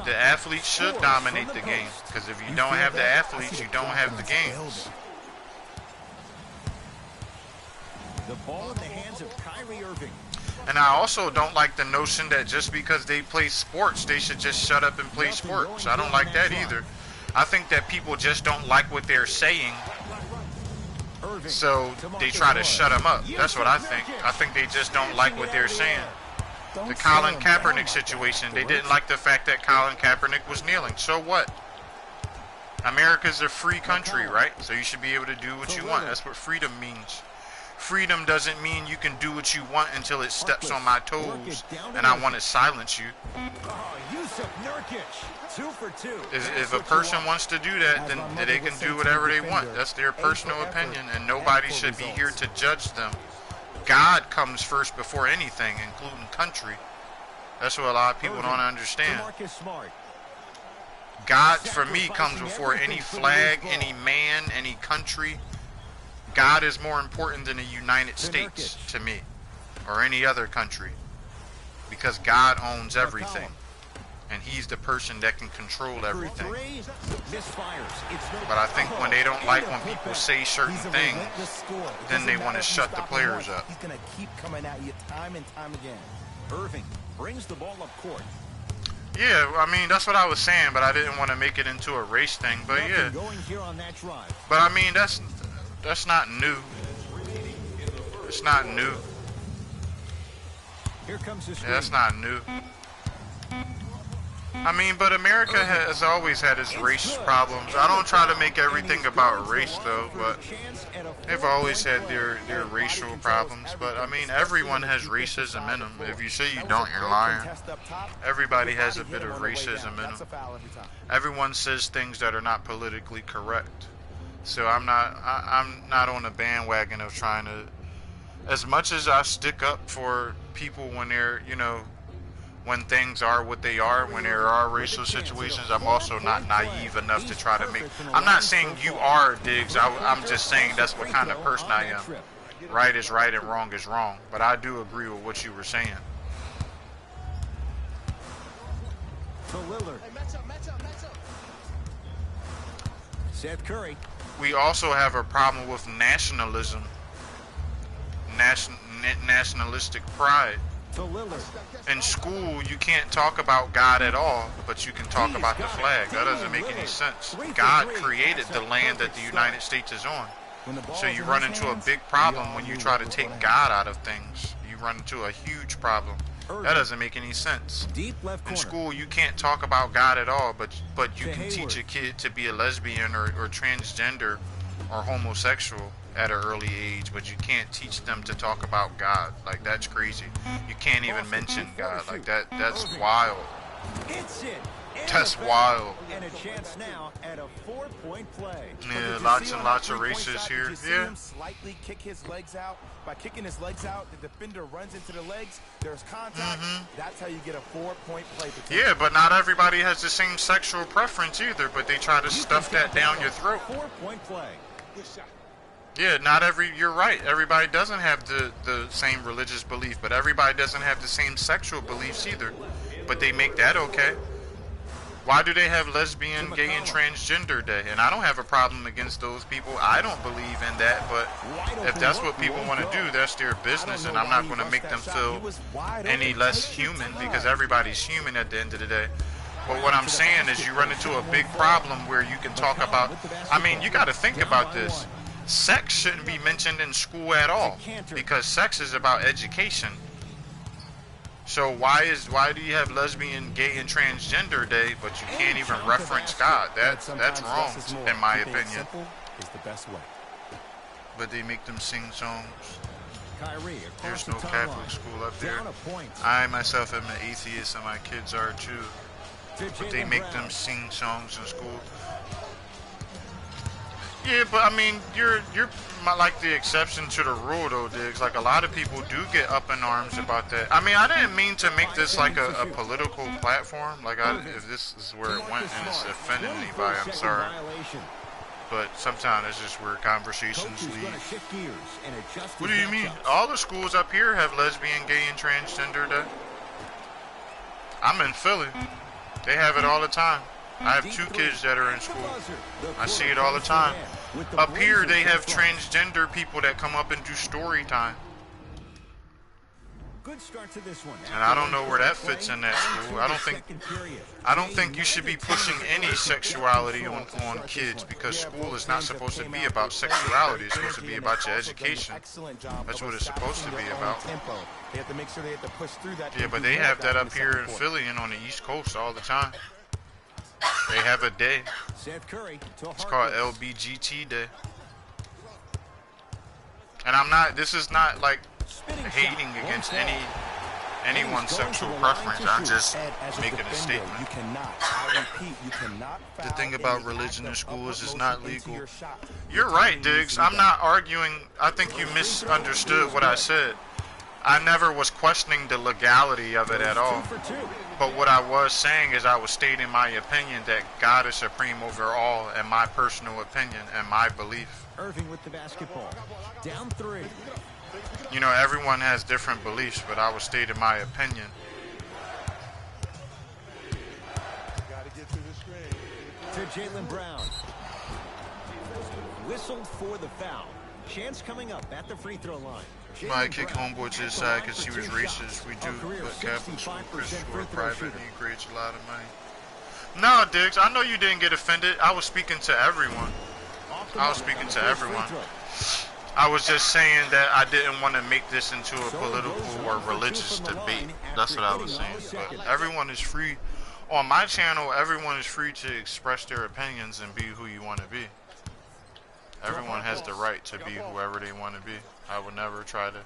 the athletes should dominate the game, because if you don't have the athletes, you don't have the games. The ball in the hands of Kyrie Irving. And I also don't like the notion that just because they play sports, they should just shut up and play sports. I don't like that either. I think that people just don't like what they're saying, so they try to shut them up. That's what I think. I think they just don't like what they're saying. The Colin Kaepernick situation, they didn't like the fact that Colin Kaepernick was kneeling. So what? America's a free country, right? So you should be able to do what you want. That's what freedom means. Freedom doesn't mean you can do what you want until it steps on my toes and I want to silence you. If a person wants to do that, then they can do whatever they want. That's their personal opinion, and nobody should be here to judge them. God comes first before anything, including country. That's what a lot of people don't understand. God, for me, comes before any flag, any man, any country. God is more important than the United States to me, or any other country, because God owns everything, and He's the person that can control everything. But I think when they don't like when people say certain things, then they want to shut the players up. He's gonna keep coming at you time and time again. Irving brings the ball up court. Yeah, I mean, that's what I was saying, but I didn't want to make it into a race thing. But yeah, but I mean, that's not new. It's not new. Here comes the Yeah, that's not new. I mean, but America has always had its race problems. I don't try to make everything about race, though, but they've always had their racial problems. But, I mean, everyone has racism in them. If you say you don't, you're lying. Everybody has a bit of racism in them. Everyone says things that are not politically correct. So I'm not on the bandwagon of trying to, as much as I stick up for people when they're, you know, when things are what they are, when there are racial situations, I'm also not naive enough to try to make, I'm not saying you are, Diggs, I'm just saying that's what kind of person I am. Right is right and wrong is wrong. But I do agree with what you were saying. Seth Curry. We also have a problem with nationalism, nationalistic pride. In school, you can't talk about God at all, but you can talk about the flag. That doesn't make any sense. God created the land that the United States is on. When the ball So is you in run his into a hands, big we problem all when you knew try what to was take gonna God happen. out of things. You run into a huge problem. Irving. That doesn't make any sense. Deep left In corner. school, you can't talk about God at all, but you To can teach Hayward. a kid to be a lesbian or transgender or homosexual at an early age, but you can't teach them to talk about God. Like, that's crazy. You can't even mention God. Like, that's wild. Hits it. That's wild. And a chance now at a 4-point play. But Yeah, did you lots see and on lots that of three-point races shot, here. Did you see Yeah. him slightly kick his legs out? By kicking his legs out, the defender runs into the legs. There's contact. That's how you get a 4-point play. Yeah, but not everybody has the same sexual preference either, but they try to stuff that down your throat. 4-point play. Yeah, you're right. Everybody doesn't have the same religious belief, but everybody doesn't have the same sexual beliefs either. But they make that okay. Why do they have lesbian, gay, and transgender day? And I don't have a problem against those people. I don't believe in that, but if that's what people want to do, that's their business, and I'm not going to make them feel any less human, because everybody's human at the end of the day. But what I'm saying is you run into a big problem where you can talk about, I mean, you got to think about this. Sex shouldn't be mentioned in school at all, because sex is about education. So why do you have lesbian, gay, and transgender day, but you can't even reference God? That's wrong, in my opinion. Is the best way. But they make them sing songs. Kyrie across There's the no Catholic timeline. school up there. Down a point. I myself am an atheist, and my kids are too. To But they Jaylen make Brown. them sing songs in school. Yeah, but I mean, you're like the exception to the rule, though, Diggs. Like, a lot of people do get up in arms about that. I mean, I didn't mean to make this like a political platform. Like, if this is where it went and it's offending anybody, I'm sorry. Violation. But sometimes it's just where conversations Coach is lead. going to shift gears and adjust What do his you mean? matchups. All the schools up here have lesbian, gay, and transgender day. I'm in Philly. They have it all the time. I have 2 kids that are in school. I see it all the time. Up here, they have transgender people that come up and do story time. Good start to this one. And I don't know where that fits in that school. I don't think you should be pushing any sexuality on kids, because school is not supposed to be about sexuality. It's supposed to be about your education. That's what it's supposed to be about. They have to make sure they have to push through that. Yeah, but they have that up here in Philly and on the East Coast all the time. They have a day. Seth Curry to It's called LBGT Day. And this is not like hating against anyone's sexual preference. I'm just making a statement. You cannot. I repeat, you cannot. The thing about religion in school is it's not legal. You're right, Diggs. I'm not arguing. I think you misunderstood what I said. I never was questioning the legality of it at all. But what I was saying is I was stating my opinion that God is supreme over all, and my personal opinion and my belief. Irving with the basketball. Down 3. You know, everyone has different beliefs, but I was stating my opinion. To Jaylen Brown. Whistled for the foul. Chance coming up at the free throw line. I kick homeboy to his side because he was racist. We do, but Catholic school, Christian school, private, and he creates a lot of money. No, Diggs, I know you didn't get offended. I was speaking to everyone. I was speaking to everyone. I was just saying that I didn't want to make this into a political or religious debate. That's what I was saying. But everyone is free. On my channel, everyone is free to express their opinions and be who you want to be. Everyone has the right to be whoever they want to be. I would never try to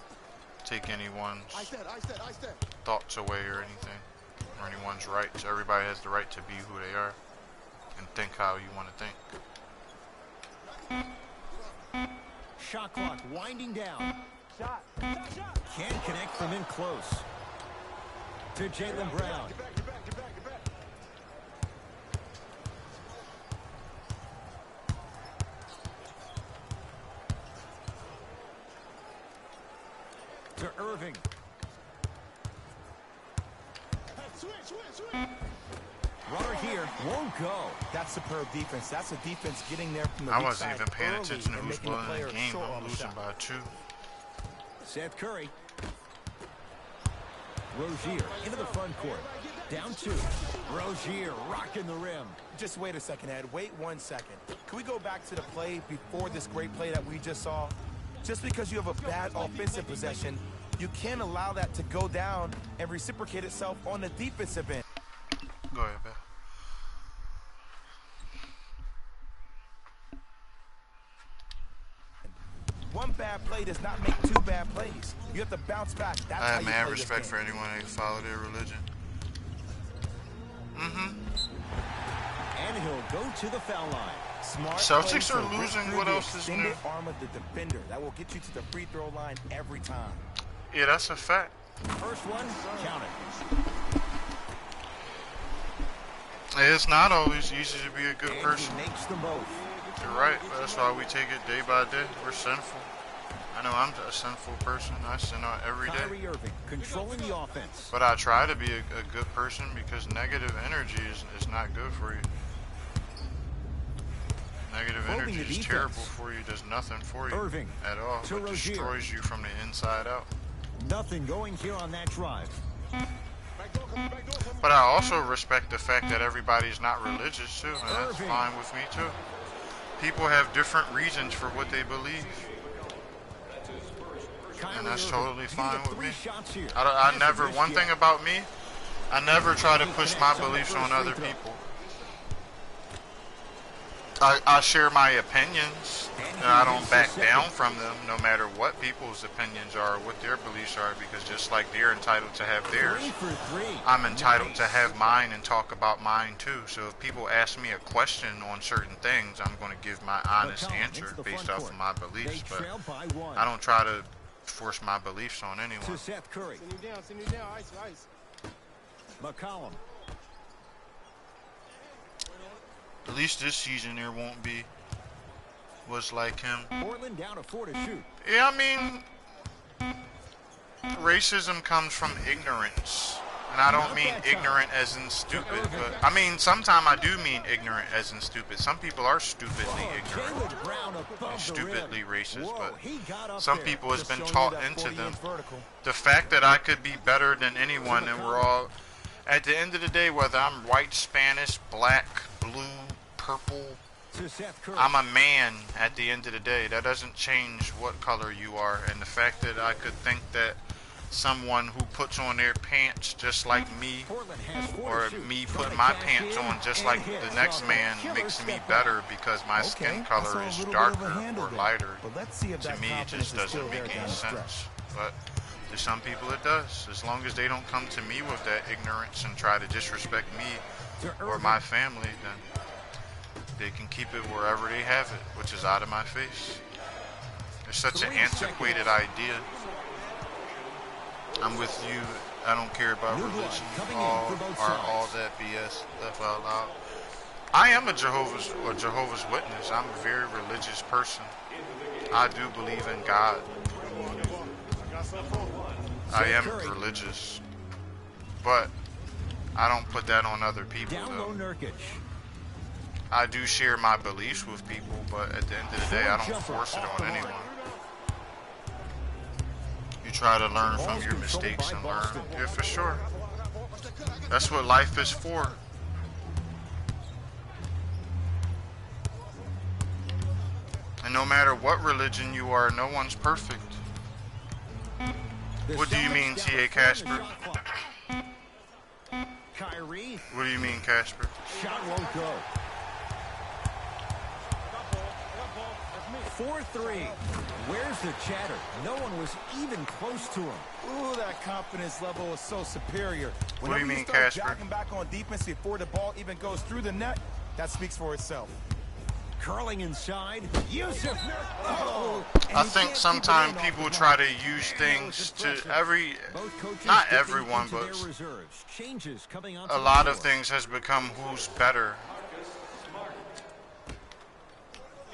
take anyone's thoughts away or anything, or anyone's rights. Everybody has the right to be who they are and think how you want to think. Shot clock winding down. Can't connect from in close. To Jaylen Brown. To Irving. Runner here won't go. That's superb defense. That's a defense getting there from the I weak wasn't side even paying early attention to and who's making the blowing the player game. short I'm on the losing shot. by 2. Seth Curry. Rozier into the front court. Down 2. Rozier rocking the rim. Just wait a second, Ed. Wait 1 second. Can we go back to the play before this great play that we just saw? Just because you have a bad offensive possession, you can't allow that to go down and reciprocate itself on the defensive end. Go ahead, man. One bad play does not make two bad plays. You have to bounce back. That's I how have you mad play this respect game. for anyone that follow their religion. And he'll go to the foul line. Smart Celtics plays are to rip losing. through What the else is new? extended arm of the defender. That will get you to the free throw line every time. Yeah, that's a fact. First one, count it. It's not always easy to be a good And person. he makes them both. You're right, but that's why we take it day by day. We're sinful. I know I'm a sinful person. I sin out every day. Kyrie Irving controlling the offense. But I try to be a good person because negative energy is not good for you. Negative Probing energy the is defense. terrible for you. Does nothing for you Irving at all. to It Rozier. destroys you from the inside out. Nothing going here on that drive. But I also respect the fact that everybody's not religious too, and that's Irving. fine with me too. People have different reasons for what they believe, and that's totally fine with me. I never, one thing about me, I never try to push my beliefs on other people. I share my opinions, and I don't back down from them, no matter what people's opinions are, what their beliefs are, because just like they're entitled to have theirs, 3 for 3. I'm entitled to have mine and talk about mine too. So if people ask me a question on certain things, I'm going to give my honest McCollum answer into the based front off of court. my They beliefs, but trail by 1. I don't try to force my beliefs on To anyone. Seth Curry. Send you down, ice. McCollum. At least this season there won't be was like him. Portland down to 4 to shoot. Yeah, I mean, racism comes from ignorance. And I don't mean ignorant as in stupid, but I mean, sometimes I do mean ignorant as in stupid. Some people are stupidly ignorant Jaylen Brown above and the stupidly rim. racist, Whoa, but he got up some there. people it's Just been showing you taught that into 40 them. inch vertical. The fact that I could be better than anyone, and we're all, at the end of the day, whether I'm white, Spanish, black, blue, purple, To Seth Curry. I'm a man at the end of the day. That doesn't change what color you are. And the fact that I could think that someone who puts on their pants just like me, Portland has 4 or to shoot. me Trying putting to my cash pants in on just and like hits the next on a man killer makes me step better because my skin I color saw a is little bit of a darker handle or there. lighter. But let's see if To that me, it confidence just is still doesn't there make down any the stretch. sense. But to some people it does. As long as they don't come to me with that ignorance and try to disrespect me or my family, then they can keep it wherever they have it, which is out of my face. It's such an 3 antiquated idea. I'm with you. I don't care about New blood religion coming in all, for both or sides. all that BS stuff out loud. I am a Jehovah's Witness. I'm a very religious person. I do believe in God. I am religious, but I don't put that on other people. Down low Though. Nurkic. I do share my beliefs with people, but at the end of the day, I don't force it on anyone. You try to learn from your mistakes and learn. Yeah, for sure. That's what life is for. And no matter what religion you are, no one's perfect. The What do you Celtics mean, down T.A. to 4 Casper? in the shot clock. Kyrie. What do you mean, Casper? Shot won't go. 4-3. Where's the chatter? No one was even close to him. Ooh, that confidence level is so superior. What do you Whenever mean, start Casper? jogging back on defense before the ball even goes through the net, that speaks for itself. Curling inside. Yusuf. Oh, and I he think can't sometimes keep it in people off the try mark. to use things to every, Both coaches not dipping everyone, into but their reserves. Changes coming onto a the lot of floor. things has become who's better.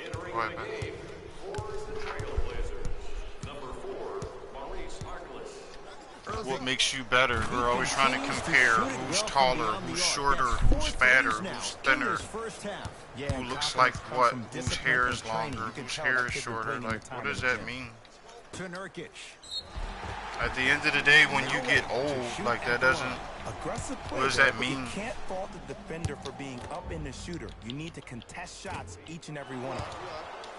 Entering Go ahead, the man. game for the Trailblazers, number 4, Maurice Harkless. What makes you better? We're always trying to compare who's taller, who's shorter, who's fatter, who's thinner, Yeah, who and looks confidence like comes what, from whose discipline hair and is training. longer, You can whose tell hair that is kid's been shorter. putting in the Like, time what in does the that gym. mean? To Nurkic. At the end of the day, when you get old, like that doesn't. Aggressive play, What does though, that but mean? You can't fault the defender for being up in the shooter. You need to contest shots, each and every one of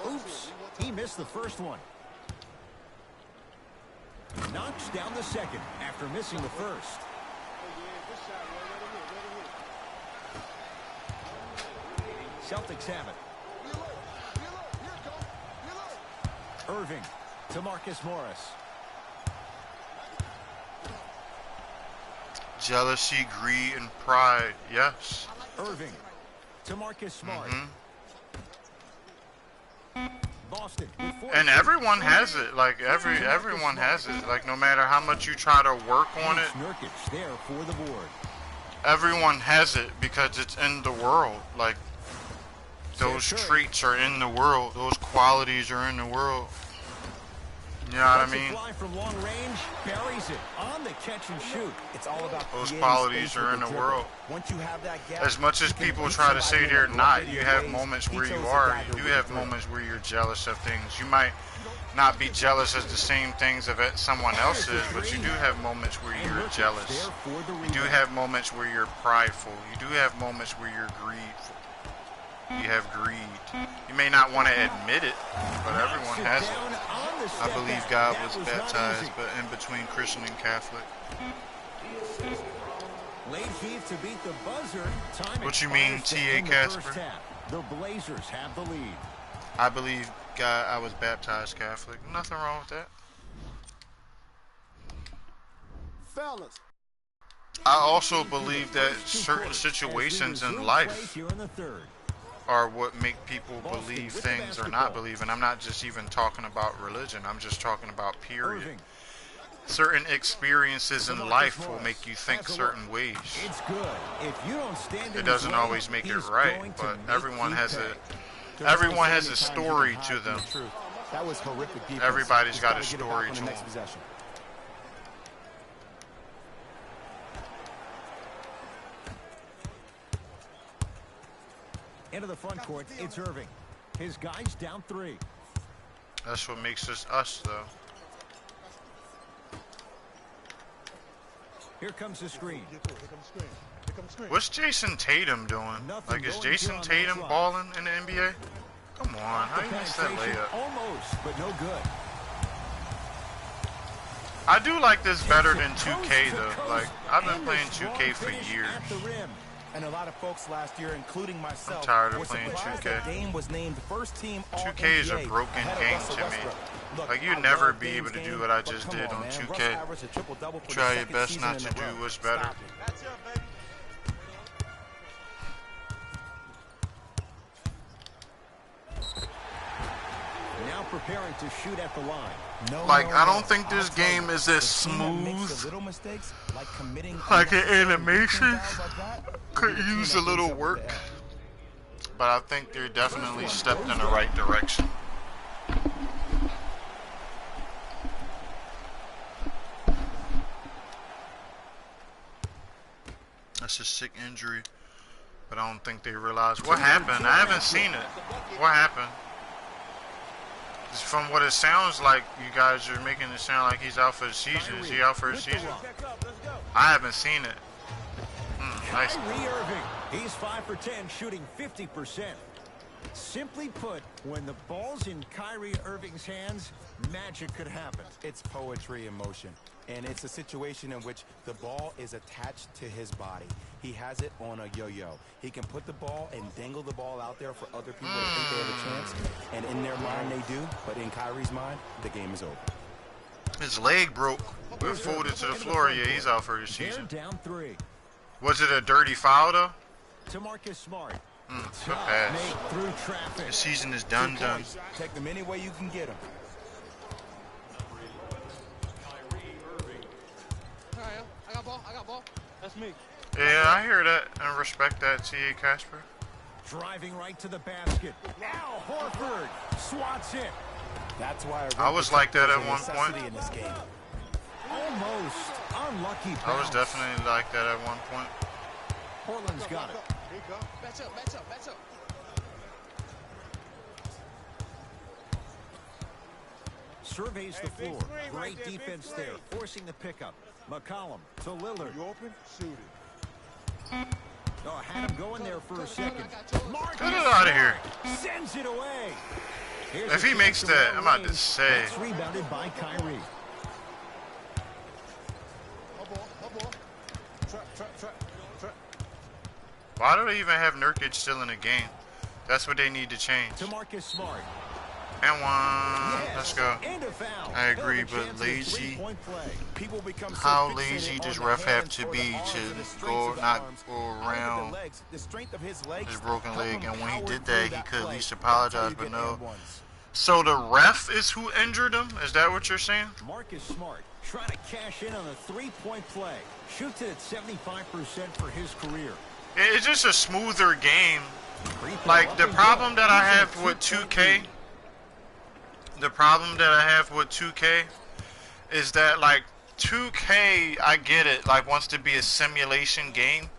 them. Oops, he missed the first one. Knocks down the second after missing the first. Celtics have it. Irving to Marcus Morris. Jealousy, greed, and pride. Yes. Irving to Marcus Smart. Boston with 4. And everyone has it. Like everyone has it. Like no matter how much you try to work on it, Nurkic there for the board. everyone has it because it's in the world. Like those traits are in the world. Those qualities are in the world. You know what I mean? Fly from long range, buries it on the catch and shoot. It's all about Those creating qualities space are with in the dribble. world. Once you have that gap, As much as you can people beat try to somebody say in they're a not, variety you of have ways. moments He where you chose a are. dagger You with have the dribble. moments where you're jealous of things. You might not be jealous of the same things of it someone else is, but you do have moments where you're jealous. You do have moments where you're prideful. You do have moments where you're greedful. You have greed. You may not want to admit it, but everyone has it. I believe God was baptized, but in between Christian and Catholic. Late heave to beat the buzzer. Time What you mean, expires to T.A. end the Casper? first half. The Blazers have the lead. I believe God. I was baptized Catholic. Nothing wrong with that. Fellas, I also believe that First two certain quarters as we situations in resume life play here in the third. are what make people believe things or not believe. And I'm not just even talking about religion. I'm just talking about period. Irving. Certain experiences in life will make you think certain ways. It's good. If you don't stand in It doesn't his way, always make it he's right, going to but make everyone you has pay. everyone has a story to them. That was horrific defense. Everybody's Just got gotta a get it back story on the to next them. possession. Into the front court, it's Irving. His guys down 3. That's what makes us us, though. Here comes the screen. What's Jason Tatum doing? Like, is Jason Tatum balling in the NBA? Come on, how you missed that Penetration layup? almost, but no good. I do like this better than 2K though. Like, I've been playing 2K for years. And a lot of folks last year, including myself, tired of were playing surprised 2K. that Game was named first team 2K is a All-NBA broken ahead of game Russell to me. Westbrook. Look, Like, you'd I never love be able Dame's to do game, what I but just come did on man. 2K. Russ averaged a triple-double for the Try your second best season not in to a do row. what's better. Stop it. that's it, baby. Now preparing to shoot at the line. Like, I don't think this game is as smooth. Like an animation could use a little work, but I think they're definitely stepped in the right direction. That's a sick injury, but I don't think they realize what happened. I haven't seen it. What happened? From what it sounds like, you guys are making it sound like he's out for the season. Is he out for the season? I haven't seen it. Nice. Kyrie Irving, he's 5 for 10, shooting 50%. Simply put, when the ball's in Kyrie Irving's hands, magic could happen. It's poetry in motion, and it's a situation in which the ball is attached to his body. He has it on a yo-yo. He can put the ball and dangle the ball out there for other people to think they have a chance, and in their mind they do, but in Kyrie's mind, the game is over. His leg broke, but folded to the floor. Yeah, he's out for the They're season. down 3. Was it a dirty foul, though? To Marcus Smart. Good pass. Make through traffic. The season is done. Take them any way you can get them. I got ball. That's me. Yeah, I hear that and respect that, T.A. Casper. Driving right to the basket. Al Horford swats it. That's why I was like that at one point. in this game. Almost unlucky bounce. I was definitely like that at one point. Portland's got it. Match up. surveys the floor. Great defense there, forcing the pickup. McCollum to Lillard. You open? Shoot it. Oh, had him going there for a second. Get it out of here. Sends it away. Here's If a he makes chance that, around I'm about to range. say. That's rebounded by Kyrie. Ball. Trap. Why do they even have Nurkic still in the game? That's what they need to change. To Marcus Smart. And one. Yes. Let's go. And a foul. I agree, He'll have a but chance at a lazy. three-point play. People become so How fixated lazy on does the ref have hands to or be the arms to or the strengths go of the not arms. go I look at around the legs, the strength of his legs, his broken help leg? him And when he power did through that, he could at play. least That's how apologize, you but get no. and ones. So the ref is who injured him? Is that what you're saying? Marcus Smart trying to cash in on a three-point play. Shoots it at 75% for his career. It's just a smoother game. Free throw Like up the and problem good. that I He's in a have with 2-point 2K, lead. the problem that I have with 2K is that like 2K, I get it, like wants to be a simulation game,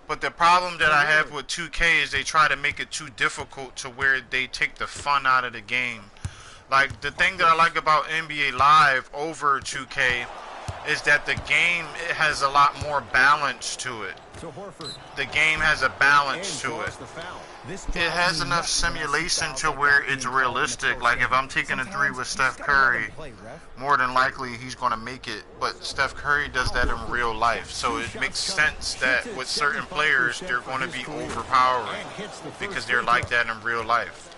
but the problem that I have with 2K is they try to make it too difficult to where they take the fun out of the game. Like the thing that I like about NBA Live over 2K is that the game, it has a lot more balance to it. To Horford. The game has a balance And to it. draws the foul. It has enough simulation to where it's realistic. Like if I'm taking a three with Steph Curry, more than likely he's going to make it. But Steph Curry does that in real life. So it makes sense that with certain players, they're going to be overpowering because they're like that in real life.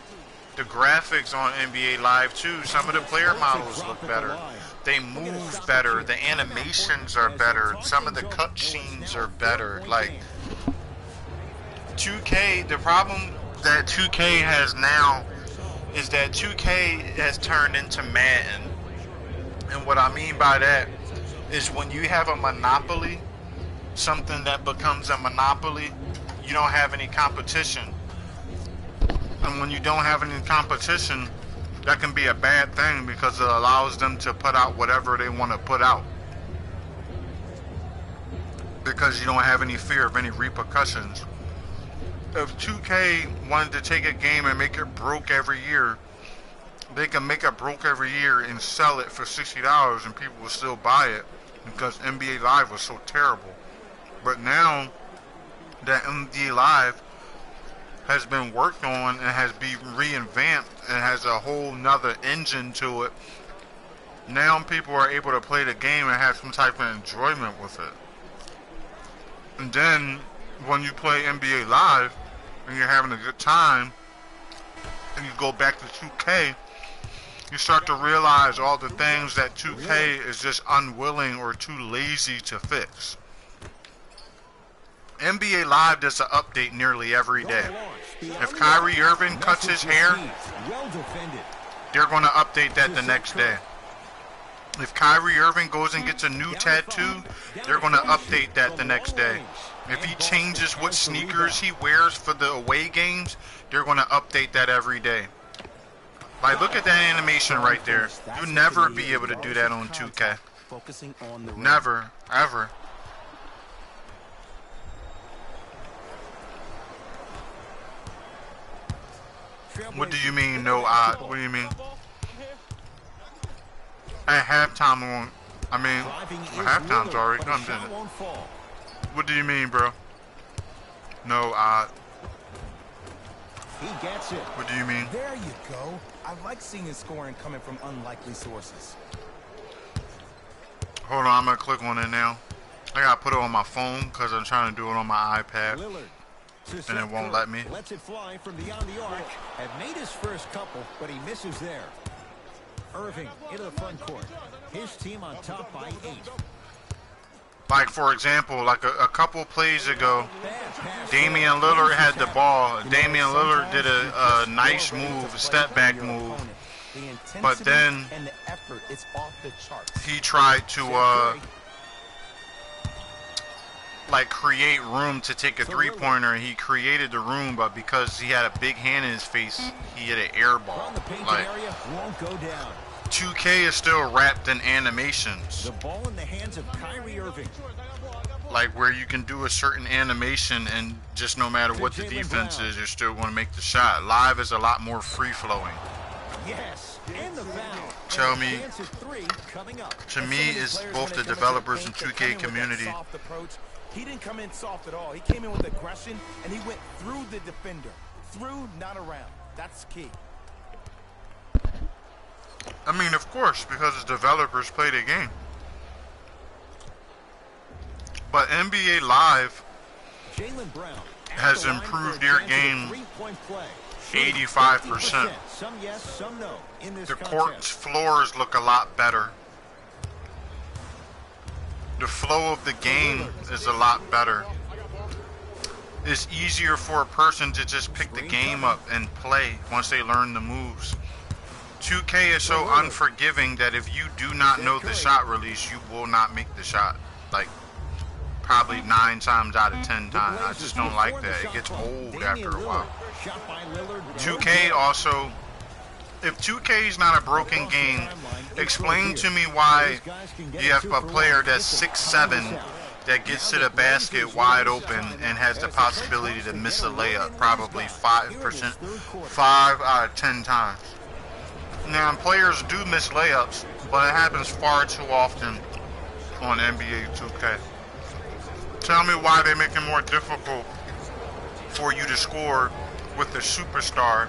The graphics on NBA Live too, some of the player models look better. They move better. The animations are better. Some of the cutscenes are better. Like 2K, the problem that 2K has now is that 2K has turned into Madden. And what I mean by that is when you have a monopoly, something that becomes a monopoly, you don't have any competition. And when you don't have any competition, that can be a bad thing because it allows them to put out whatever they want to put out. Because you don't have any fear of any repercussions. If 2K wanted to take a game and make it broke every year, they can make it broke every year and sell it for $60 and people will still buy it because NBA Live was so terrible. But now that NBA Live has been worked on and has been revamped and has a whole nother engine to it, now people are able to play the game and have some type of enjoyment with it. And then when you play NBA Live and you're having a good time and you go back to 2K, you start to realize all the things that 2K is just unwilling or too lazy to fix. NBA Live does an update nearly every day. If Kyrie Irving cuts his hair, they're going to update that the next day. If Kyrie Irving goes and gets a new tattoo, they're going to update that the next day. If he changes what sneakers he wears for the away games, they're going to update that every day. Like, look at that animation right there. You'll never be able to do that on 2K. Never, ever. What do you mean, no odd? What do you mean? At halftime, halftime's already come, didn't it? What do you mean, bro? No odd. He gets it. What do you mean? There you go. I like seeing his scoring coming from unlikely sources. Hold on, I'm gonna click on it now. I gotta put it on my phone because I'm trying to do it on my iPad. And it won't let me. Lets it fly from beyond the arc. Had made his first couple, but he misses there. Irving into the front court. His team on top by 8. Like, for example, like a couple plays ago, Damian Lillard had the ball. Damian Lillard did a nice move, a step back move. But then he tried to like create room to take a three-pointer, and he created the room, but because he had a big hand in his face, he hit an air ball. Like, 2K is still wrapped in animations. The ball in the hands of Kyrie Irving. Like where you can do a certain animation and just no matter what the defense is, you're still going to make the shot. Live is a lot more free-flowing. Yes, and the foul. Tell And me, chance at 3 coming up. to me, it's both the developers and 2K community. He didn't come in soft at all. He came in with aggression, and he went through the defender. Through, not around. That's key. I mean, of course, because the developers play the game. But NBA Live Jaylen Brown has improved their game 85%. Some yes, some no in this The contest. court's floors look a lot better. The flow of the game is a lot better. It's easier for a person to just pick the game up and play once they learn the moves. 2K is so unforgiving that if you do not know the shot release, you will not make the shot. Like, probably 9 times out of 10 times. I just don't like that. It gets old after a while. 2K also, if 2K is not a broken game, explain to me why you have a player that's 6'7", that gets to the basket wide open and has the possibility to miss a layup probably 5%, 5 out of 10 times. Now, players do miss layups, but it happens far too often on NBA 2K. Tell me why they make it more difficult for you to score with a superstar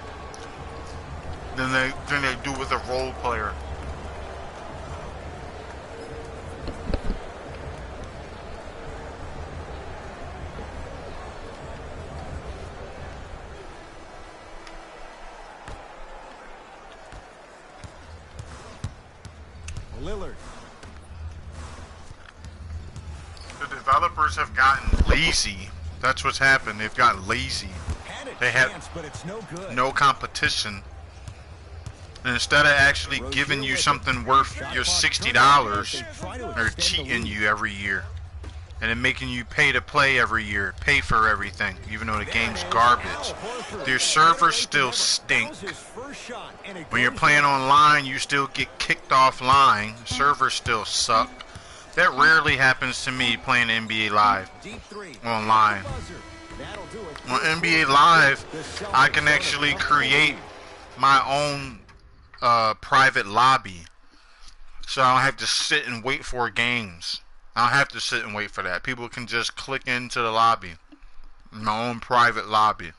than they do with a role player. Lillard. The developers have gotten lazy. That's what's happened. They've gotten lazy. They have But it's no good. no competition. And instead of actually giving you something worth your $60, they're cheating you every year. And then making you pay to play every year, pay for everything, even though the game's garbage. Their servers still stink. When you're playing online, you still get kicked offline. Servers still suck. That rarely happens to me playing NBA Live online. On NBA Live, I can actually create my own private lobby. So I don't have to sit and wait for games. I don't have to sit and wait for that. People can just click into the lobby. My own private lobby.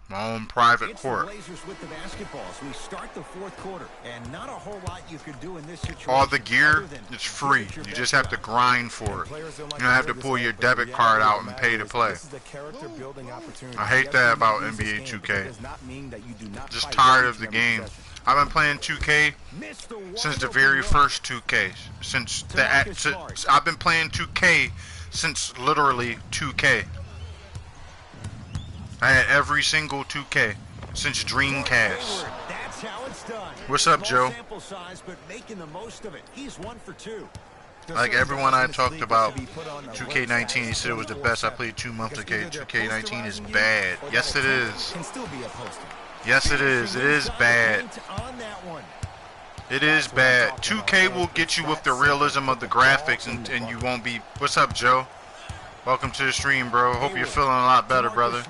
My own private court. With the basketballs. We start the fourth quarter, and not a whole lot you could do in this situation. All the gear, it's free. You just have to grind for it. You don't have to pull your debit card out and pay to play. I hate that about NBA 2K. Just tired of the game. I've been playing 2K since the very first 2K. I've been playing 2K since literally 2K. I had every single 2K since Dreamcast. That's how it's done. What's up, Joe? Like everyone I talked about, 2K19, he said it was the best. I played 2 months ago. 2K19 is bad. Yes, it is. Yes, it is. It is bad. It is bad. 2K will get you with the realism of the graphics, and you won't be. What's up, Joe? Welcome to the stream, bro. Hope you're feeling a lot better, brother.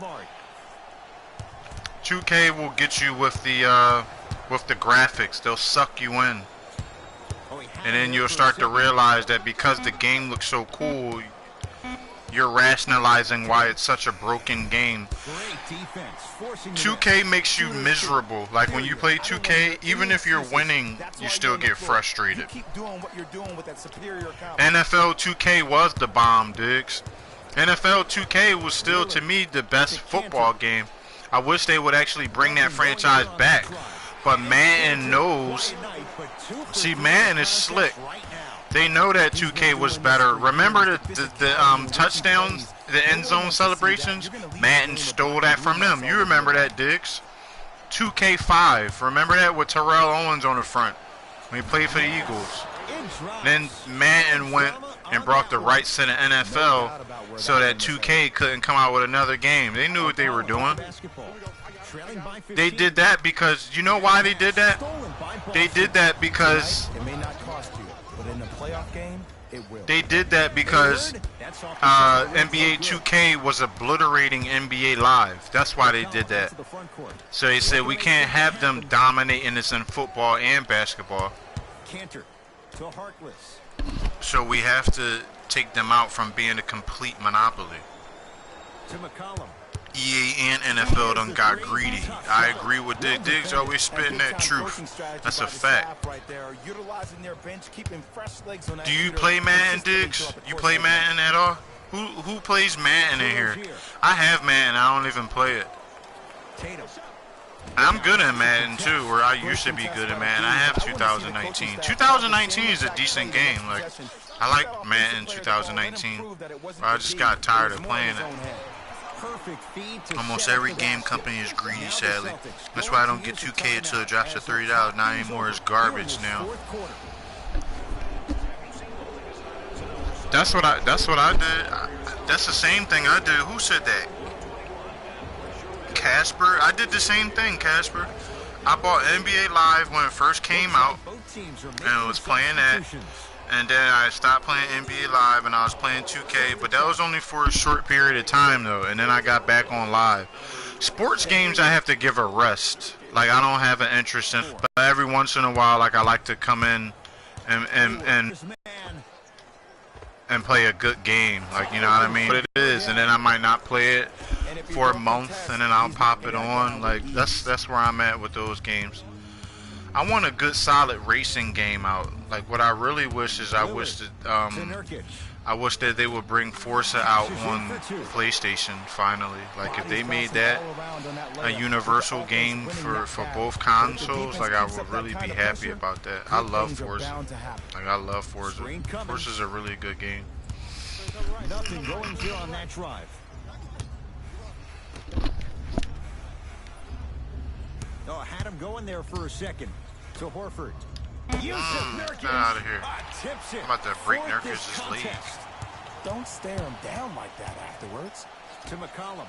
2K will get you with the graphics. They'll suck you in, and then you'll start to realize that because the game looks so cool, you're rationalizing why it's such a broken game. 2K makes you miserable. Like when you play 2K, even if you're winning, you still get frustrated. NFL 2K was the bomb, Diggs. NFL 2K was still, to me, the best football game. I wish they would actually bring that franchise back. But Madden knows. See, Madden is slick. They know that 2K was better. Remember the touchdowns, the end zone celebrations? Madden stole that from them. You remember that, Diggs? 2K5. Remember that with Terrell Owens on the front when he played for the Eagles? Then Madden went and brought the rights to the NFL so that 2K couldn't come out with another game. They knew what they were doing. They did that because, you know why they did that? They did that because it may not cost you, but in the playoff game, it will. They did that because That's off the side of the rim, NBA no good. 2K was obliterating NBA Live. That's why they did that. To the front court. So they said we can't have them dominating us in football and basketball. Cantor to Harkless. So we have to take them out from being a complete monopoly. To McCollum. EA and NFL done got greedy. I agree with Dig. Diggs always spitting that truth. That's a fact. Do you play Madden, Diggs? You play Madden at all? Who plays Madden in here? I have Madden. I don't even play it. Tatum. I'm good at Madden too, where I used to be good at Madden. I have 2019. 2019 is a decent game. Like, I like Madden 2019. I just got tired of playing it. Perfect feed to Almost every game company is greedy, sadly. That's why I don't get 2K until it drops to $30. Not anymore. It's garbage now. That's what I did. That's the same thing I did. Who said that? Casper. I did the same thing, Casper. I bought NBA Live when it first came out, and was playing that. And then I stopped playing NBA Live, and I was playing 2K, but that was only for a short period of time, though. And then I got back on Live. Sports games, I have to give a rest. Like, I don't have an interest in, but every once in a while, like, I like to come in and play a good game, like, you know what I mean? But it is, and then I might not play it for a month, and then I'll pop it on. Like, that's where I'm at with those games. I want a good solid racing game out. Like, what I really wish is I wish that they would bring Forza out on PlayStation finally. Like, if they made that a universal game for both consoles, like, I would really be happy about that. I love Forza. Like, I love Forza. Forza's a really good game. Nothing going here on that drive. Oh, had him going there for a second. To Horford. Get out of here. Tips it. I'm about to break Nurkic's lead. Don't stare him down like that afterwards. To McCollum.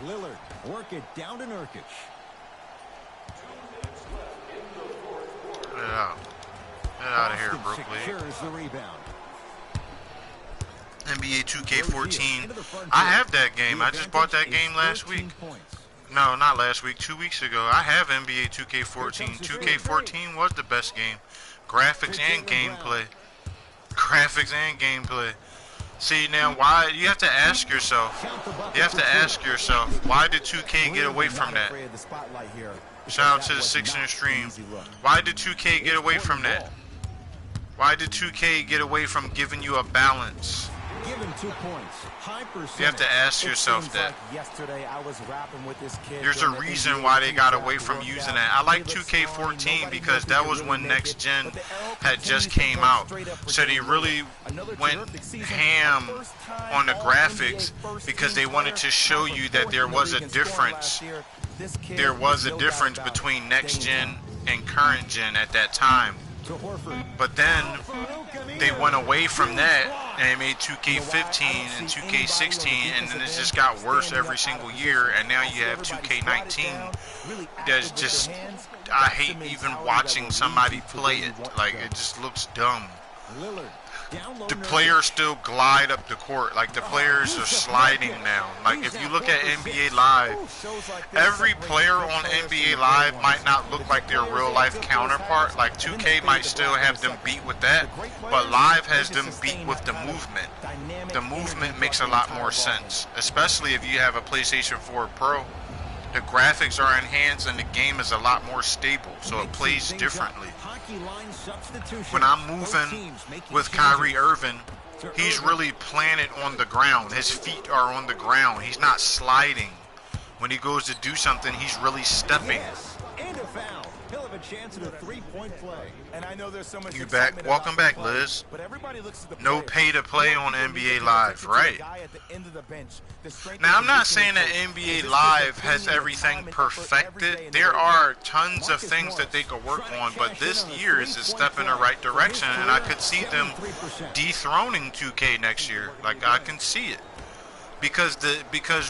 Lillard. Work it down to Nurkic. Get out. Get out of here, Boston Brooklyn. secures the rebound. NBA 2K14. I have that game. I just bought that game last week. No, not last week. 2 weeks ago. I have NBA 2K14. 2K14 was the best game. Graphics and gameplay. Graphics and gameplay. See, now, why? You have to ask yourself. You have to ask yourself, why did 2K get away from that? Shout out to the 6 in the stream. Why did 2K get away from that? Why did 2K get away from giving you a balance? Give him 2 points. High percentage. You have to ask yourself that. Yesterday I was rapping with this kid. There's a reason why they got away from using that. I like 2K14 because that was when Next Gen had just came out. So they really went ham on the graphics because they wanted to show you that there was a difference. There was a difference between Next Gen and current gen at that time. But then they went away from that and they made 2K15 and 2K16, and then it just got worse every single year, and now you have 2K19 that's just, I hate even watching somebody play it. Like, it just looks dumb. The players still glide up the court. Like, the players are sliding now. Like, if you look at NBA Live, every player on NBA Live might not look like their real life counterpart. Like, 2K might still have them beat with that, but Live has them beat with the movement. The movement makes a lot more sense, especially if you have a PlayStation 4 Pro. The graphics are enhanced and the game is a lot more stable, so it plays differently. When I'm moving with Kyrie Irving, he's really planted on the ground. His feet are on the ground. He's not sliding. When he goes to do something, he's really stepping. And a foul. He'll have a chance at a three-point play. And I know there's so much You back? Welcome back, Liz. No pay to play on NBA Live, right? Now, I'm not saying that NBA Live has everything perfected. There are tons of things that they could work on, but this year is a step in the right direction, and I could see them dethroning 2K next year. Like, I can see it. Because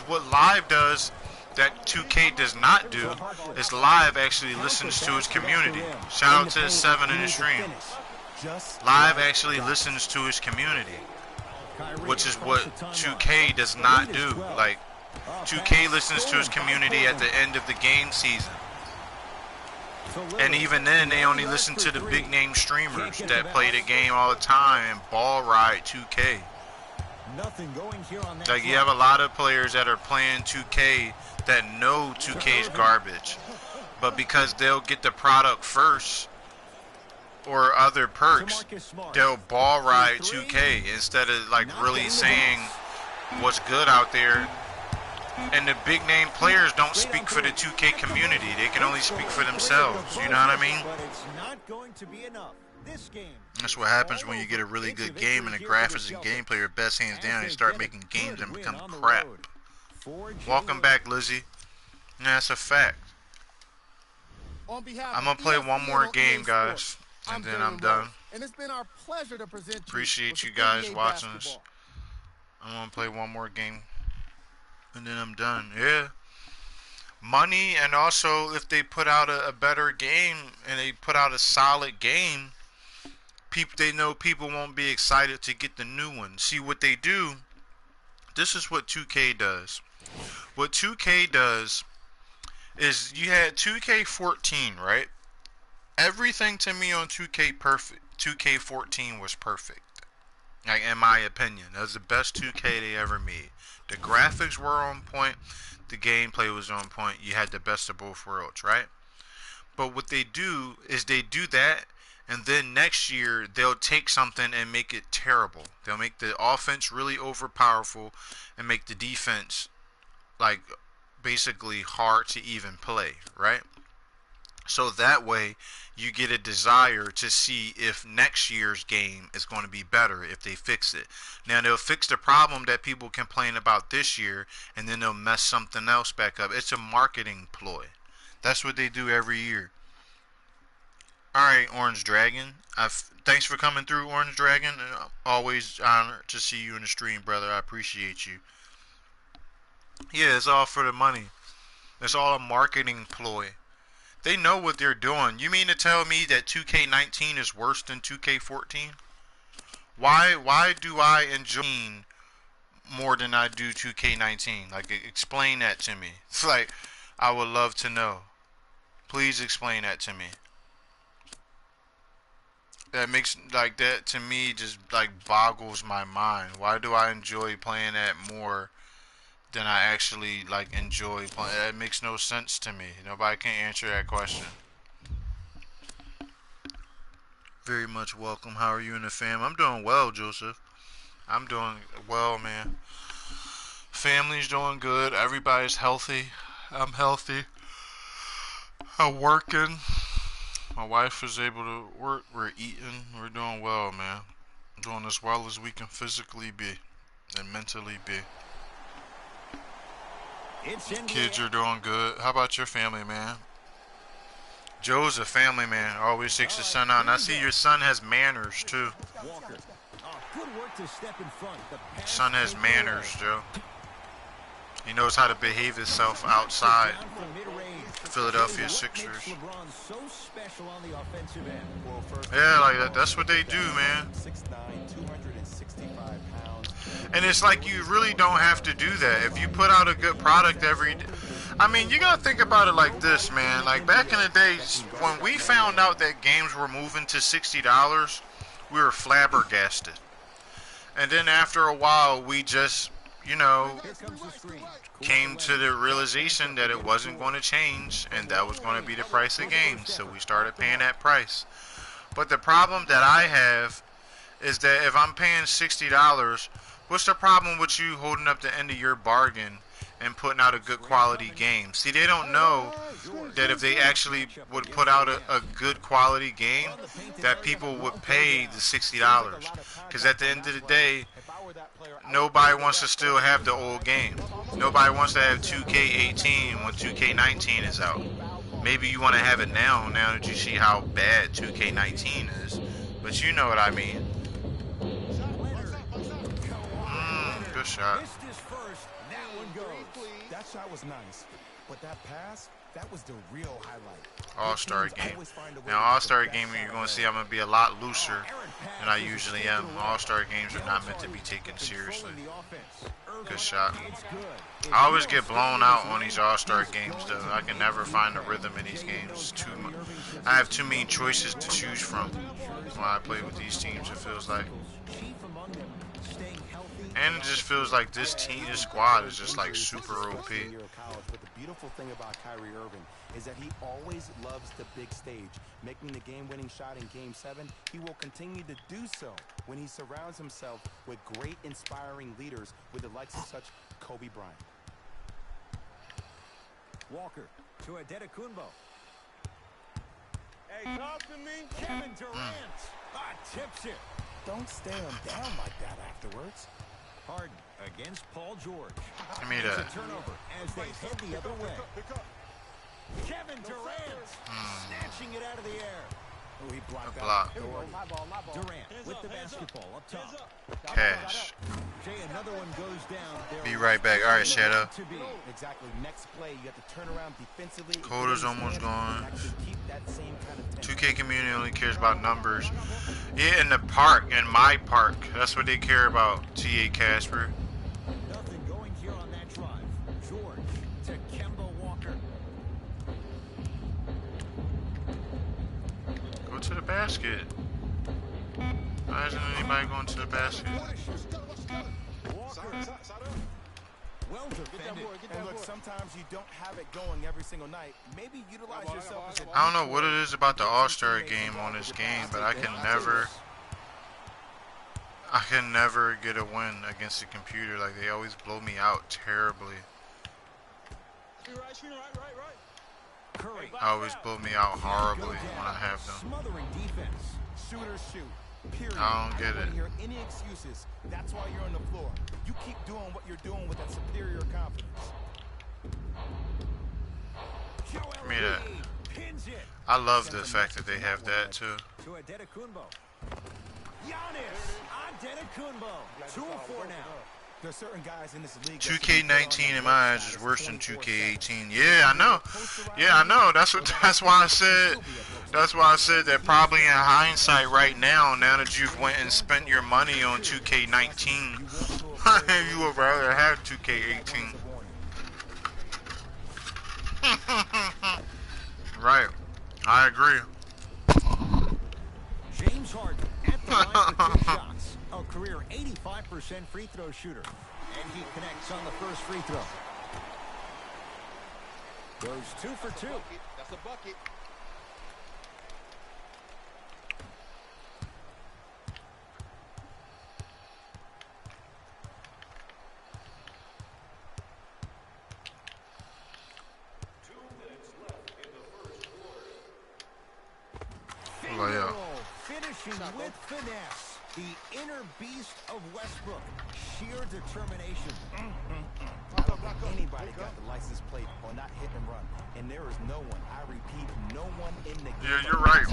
what Live does that 2K does not do is Live actually listens to its community. Shout out to 7 in the stream. Live actually listens to its community. which is what 2K does not do. Like, 2K listens to its community at the end of the game season. And even then, they only listen to the big name streamers that play the game all the time and ball ride 2K. Like, you have a lot of players that are playing 2K that know 2K is garbage, but because they'll get the product first or other perks, they'll ball ride 2K instead of like really saying what's good out there. And the big name players don't speak for the 2K community. They can only speak for themselves. You know what I mean? That's what happens when you get a really good game and the graphics and gameplay are best hands down. They start making games and become crap. Welcome back, Lizzie. Yeah, that's a fact. I'm gonna play one more game, guys, and then I'm done. And it's been our pleasure to present. Appreciate you guys watching this. I'm gonna play one more game, and then I'm done. Yeah. Money, and also if they put out a better game and they put out a solid game, they know people won't be excited to get the new one. See what they do. This is what 2K does. What 2K does is you had 2K14, right? Everything to me on 2K14 was perfect. Like, in my opinion, that was the best 2K they ever made. The graphics were on point. The gameplay was on point. You had the best of both worlds, right? But what they do is they do that, and then next year they'll take something and make it terrible. They'll make the offense really overpowerful and make the defense like basically hard to even play, right? So that way you get a desire to see if next year's game is going to be better if they fix it. Now they'll fix the problem that people complain about this year, and then they'll mess something else back up. It's a marketing ploy. That's what they do every year. Alright, Orange Dragon. Thanks for coming through, Orange Dragon. Always honored to see you in the stream, brother. I appreciate you. Yeah, it's all for the money. It's all a marketing ploy. They know what they're doing. You mean to tell me that 2K19 is worse than 2K14? Why do I enjoy more than I do 2K19? Like, explain that to me. It's like, I would love to know. Please explain that to me. That makes, like, that to me just like boggles my mind. Why do I enjoy playing that more than I actually like enjoy playing? That makes no sense to me. Nobody can answer that question. Very much welcome. How are you and the fam? I'm doing well, Joseph. I'm doing well, man. Family's doing good. Everybody's healthy. I'm healthy. I'm working. My wife is able to work. We're eating. We're doing well, man. Doing as well as we can physically be and mentally be. Kids are doing good. How about your family, man? Joe's a family man. Always takes his son out. And I see your son has manners, too. Son has manners, Joe. He knows how to behave himself outside. Philadelphia Sixers. Yeah, like that's what they do, man. And it's like you really don't have to do that. If you put out a good product every day. I mean, you gotta think about it like this, man. Like back in the days, when we found out that games were moving to $60, we were flabbergasted. And then after a while, we just, you know, came to the realization that it wasn't going to change, and that was going to be the price of games. So we started paying that price. But the problem that I have is that if I'm paying $60, what's the problem with you holding up the end of your bargain and putting out a good quality game? See, they don't know that if they actually would put out a good quality game, that people would pay the $60. Because at the end of the day, nobody wants to still have the old game. Nobody wants to have 2K18 when 2K19 is out. Maybe you want to have it now that you see how bad 2K19 is. But you know what I mean. Good shot. That shot was nice, but that pass, That was the real highlight. All-Star game. Now, All-Star game, you're going to see I'm going to be a lot looser than I usually am. All-Star games are not meant to be taken seriously. Good shot. I always get blown out on these All-Star games, though. I can never find a rhythm in these games. I have too many choices to choose from when I play with these teams, it feels like. And it just feels like this squad is just like super OP. But the beautiful thing about Kyrie Irving is that he always loves the big stage. Making the game-winning shot in Game 7, he will continue to do so when he surrounds himself with great, inspiring leaders with the likes of such Kobe Bryant. Walker to Adetokunbo. Hey, talk to me. Kevin Durant. Tips it. Don't stare him down like that afterwards. Harden against Paul George. Give me that. A turnover as they head the other way. Kevin Durant snatching it out of the air. Oh, he blocked that. Block. My ball. Durant with the basketball up top. Cash. Jay, another one goes down. Be right back. All right, Shadow. Exactly. Next play, you have to turn around defensively. Quarter's almost gone. Keep that same kind of 2K community only cares about numbers. Yeah, in the park, in my park. That's what they care about, TA Casper. Nothing going here on that drive. George to Kemba Walker. Go to the basket. Why isn't anybody going to the basket? Well defended. And look, sometimes you don't have it going every single night. Maybe utilize yourself as a I don't know what it is about the All-Star game on this game, but I can never get a win against the computer. Like, they always blow me out terribly. Curry. Always blow me out horribly when I have them. Smothering defense. Shooters shoot. Period. I don't get don't it. wanna hear any excuses. That's why you're on the floor. You keep doing what you're doing with that superior confidence. Give me that. Pins it. I love the fact that they have that too. To Adetokunbo. Giannis Adetokunbo. 2-4 now. There's certain guys in this league. 2K19 in my eyes is worse than 2K18. Yeah, I know. Yeah, I know. That's why I said. That's why I said that probably in hindsight, right now that you've went and spent your money on 2K19, you would rather have 2K18. Right. I agree. James Harden at the line for 2 shots. A career 85% free throw shooter. And he connects on the first free throw. Goes 2 for 2. That's a bucket. Layup. Finishing with finesse. The inner beast of Westbrook. Sheer determination. Anybody got the license plate or not hit and run, and there is no one. I repeat, no one in the game. Yeah, you're right.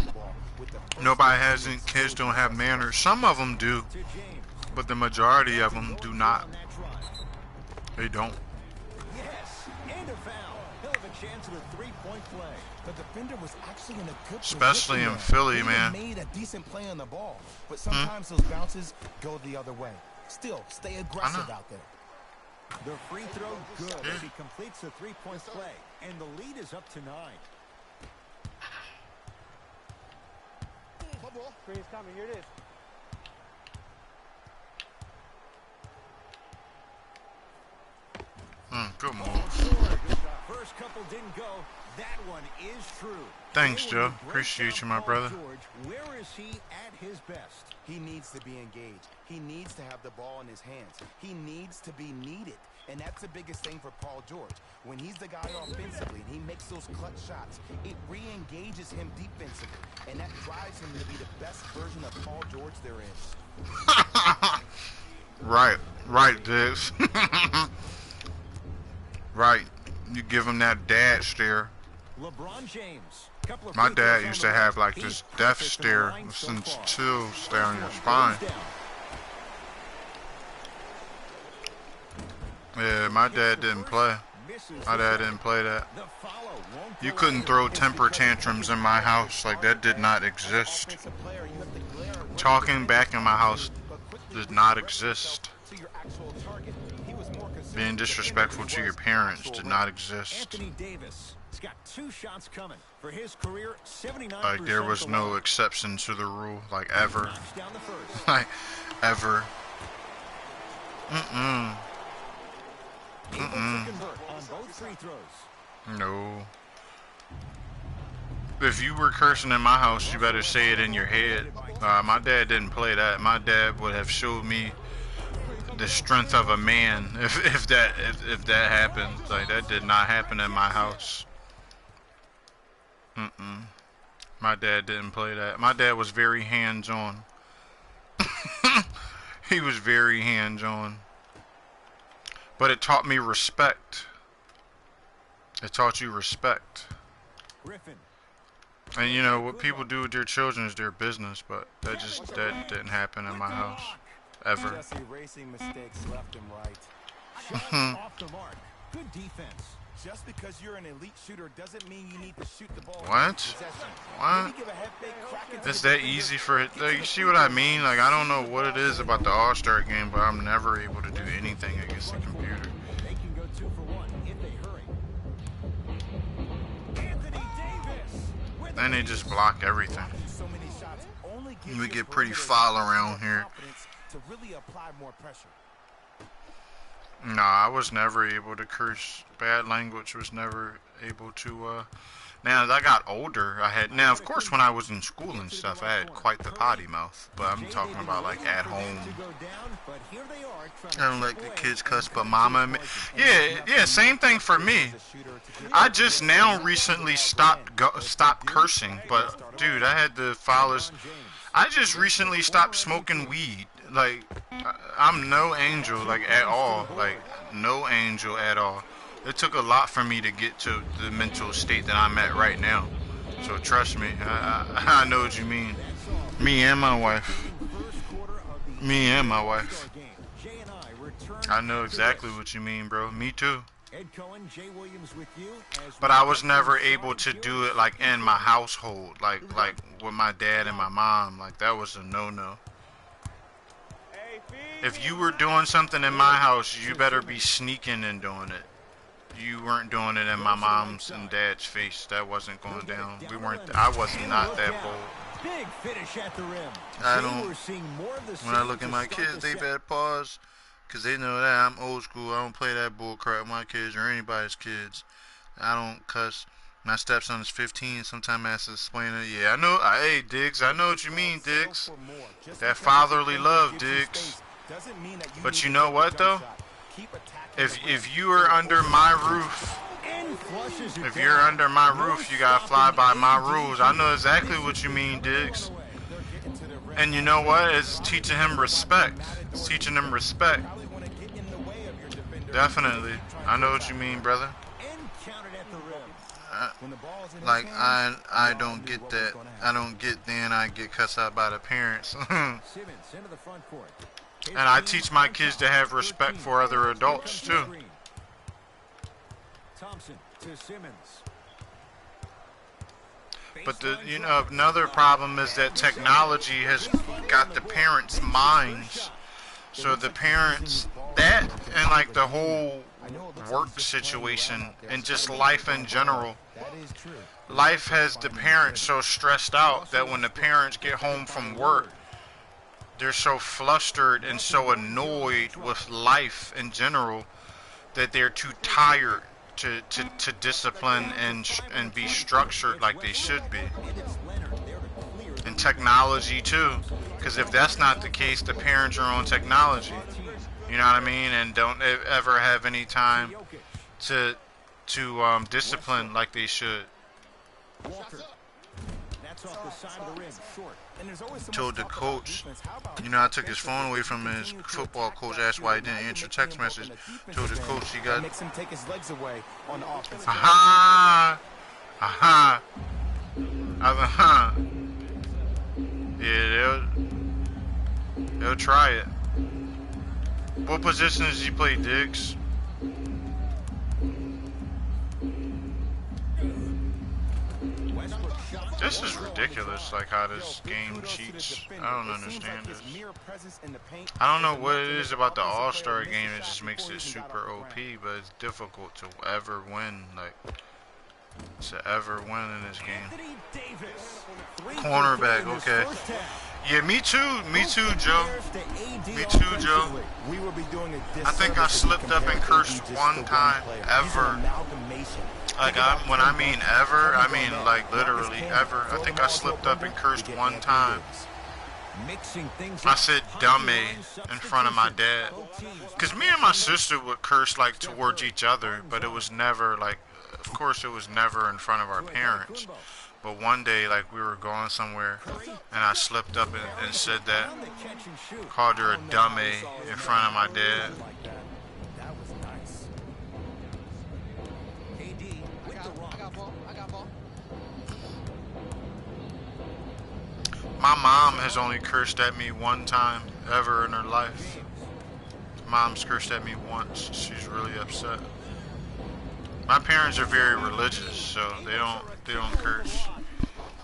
With the first Nobody has any kids don't have manners. Some of them do, To James. but the majority of them do not. On that drive. They don't. Yes, and a foul. He'll have a chance at a three-point play. The defender was actually in a good Especially position in there. Philly, He man. made a decent play on the ball, but sometimes those bounces go the other way. Still, stay aggressive out there. The free throw good as he completes the three-point play, and the lead is up to 9. Screen's coming. Here it is. Good move. First couple didn't go. That one is true. Thanks, They Joe. will break Appreciate down you, my Paul brother. George. Where is he at his best? He needs to be engaged. He needs to have the ball in his hands. He needs to be needed. And that's the biggest thing for Paul George. When he's the guy offensively and he makes those clutch shots, it re-engages him defensively. And that drives him to be the best version of Paul George there is. Right, Diggs. Right. You give him that dad stare. LeBron James. Couple of My free throws dad on used the to way. have like He's this death perfect from the stare, line so since far. chill stare on your First spine. one goes down. Yeah, my dad didn't play. misses My the dad shot. didn't play that. The follow won't You go couldn't under. throw temper tantrums in my house. Like, that did not exist. Talking back in my house did not exist. Being disrespectful to your parents did not exist. Anthony Davis has got 2 shots coming for his career. 79%. Like, there was to no one. exception to the rule. Like, ever. Knocks down the first. Like, ever. Able to convert on both free throws. No. If you were cursing in my house, you better say it in your head. My dad didn't play that. My dad would have showed me the strength of a man if that happened. Like, that did not happen in my house. My dad didn't play that. My dad was very hands-on. He was very hands-on. But it taught me respect. It taught you respect. Griffin. And you know, what people do with their children is their business, but that didn't happen in my house. Ever. Just erasing mistakes left and right. Shot off the mark. Good defense. Just because you're an elite shooter doesn't mean you need to shoot the ball. What? What? Maybe give a head fake, crack into It's the that defender. easy for it. Like, you see what I mean? Like, I don't know what it is about the All-Star game, but I'm never able to do anything against the computer. They can go 2 for 1 if they hurry. Anthony Davis. with Then they the just block everything. So many shots only gives We your get pretty perimeter foul more around here. confidence to really apply more pressure. Nah, I was never able to curse. Bad language was never able to, Now, as I got older, now, of course, when I was in school and stuff, I had quite the potty mouth. But I'm talking about, like, at home. I don't like the kids cuss, but mama and me. Yeah, same thing for me. I just now recently stopped cursing, but, dude, I had the foulest. I just recently stopped smoking weed. Like, I'm no angel, like, at all. Like, no angel at all. It took a lot for me to get to the mental state that I'm at right now. So trust me, I know what you mean. Me and my wife. Me and my wife. I know exactly what you mean, bro. Me too. But I was never able to do it, like, in my household. Like with my dad and my mom. Like, that was a no-no. If you were doing something in my house, you better be sneaking and doing it. You weren't doing it in my mom's and dad's face. That wasn't going down. I was not that bold. Big finish at the rim. I don't. When I look at my kids, they better pause, because they know that I'm old school. I don't play that bull crap with my kids or anybody's kids. I don't cuss. My stepson is 15. Sometimes I have to explain it. Yeah, I know. Hey, Diggs, I know what you mean, Diggs. That fatherly love, Diggs. But you know what, though? If you are under my roof, if you're under my roof, you gotta fly by my rules. I know exactly what you mean, Diggs. And you know what? It's teaching him respect. It's teaching him respect. Definitely. I know what you mean, brother. Like, I don't get that. I don't get then I get cussed out by the parents. And I teach my kids to have respect for other adults too. Thompson to Simmons. But another problem is that technology has got the parents' minds. So the parents, that and like the whole work situation and just life in general. Life has the parents so stressed out that when the parents get home from work, they're so flustered and so annoyed with life in general that they're too tired to discipline and be structured like they should be. And technology too, because if that's not the case, the parents are on technology. You know what I mean? And don't ever have any time to discipline like they should. Told the coach, I took his phone away from his football coach, asked why he didn't answer text message. Told the coach he got. Makes him take his legs away on the offense. Aha! Aha! Aha! Yeah, they'll try it. What position does he play, Diggs? Westbrook shot. This is ridiculous, like how this game cheats. I don't understand this. I don't know what it is about the All-Star game that just makes it super OP, but it's difficult to ever win, like, to ever win in this game. Anthony Davis. Cornerback, okay. Yeah, me too, Joe. Me too, Joe. I think I slipped up and cursed one time ever. Like, when I mean ever, I mean like literally ever. I think I slipped up and cursed one time. I said dummy in front of my dad. Because me and my sister would curse like towards each other, but it was never like, of course it was never in front of our parents. But one day, like, we were going somewhere, and I slipped up and said that, called her a dummy in front of my dad. That was nice. AD with the run. I got ball. My mom has only cursed at me one time ever in her life. Mom's cursed at me once. She's really upset. My parents are very religious, so they don't curse.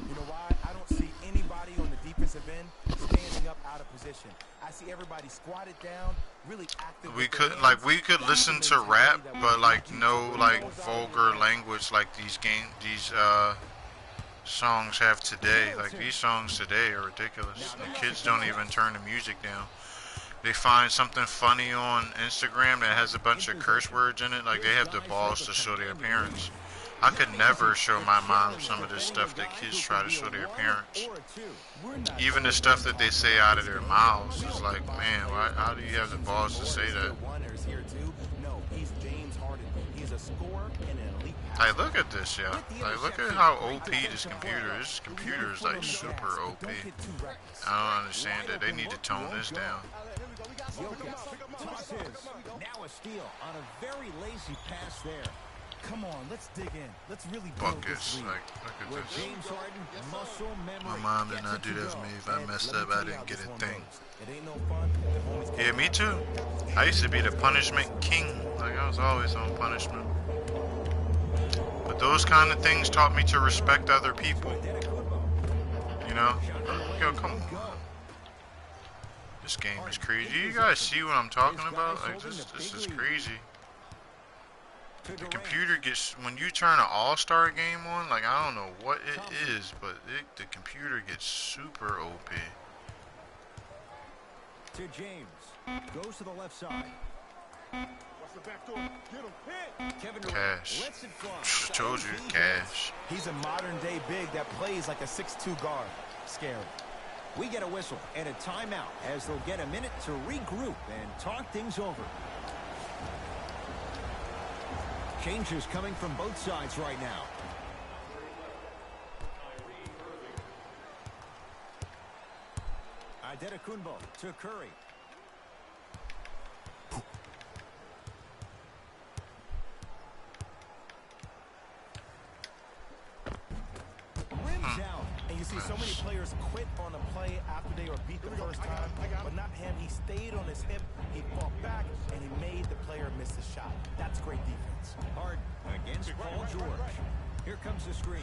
You know why? I don't see anybody on the defensive end standing up out of position. I see everybody squatted down, really active. We could listen to rap, but like no like vulgar language like these songs have today. Like these songs today are ridiculous. The kids don't even turn the music down. They find something funny on Instagram that has a bunch of curse words in it, like they have the balls to show their parents. I could never show my mom some of this stuff that kids try to show their parents. Even the stuff that they say out of their mouths is like, man, how do you have the balls to say that? Like, look at this, yeah. Like, look at how OP this computer is. This computer is like super OP. I don't understand it. They need to tone this down. Now a steal on a very lazy pass there. Come on, let's dig in. Let's really build Buckets, this lead. like, look at this. James Harden, muscle My memory. mom did not do that for me. If I messed up, I didn't get a thing. It ain't no fun. The homies Yeah, me too. I used to be the punishment king. Like, I was always on punishment. But those kind of things taught me to respect other people. You know? Yo, come on. This game is crazy. You guys see what I'm talking about? Like, this is crazy. The computer gets, when you turn an all-star game on, like, I don't know what it is, but the computer gets super OP. To James. Goes to the left side. Kevin Durant Cash. lets it fly. Told you, cash. He's a modern-day big that plays like a 6'2" guard. Scary. We get a whistle and a timeout as they'll get a minute to regroup and talk things over. Changes coming from both sides right now. Adetokunbo to Curry. Rims out. And you see so many players quit on a play after they were beat the first time, but not him. He stayed on his hip, he fought back, and he made the player miss the shot. That's great defense. Harden against Paul George. Here comes the screen.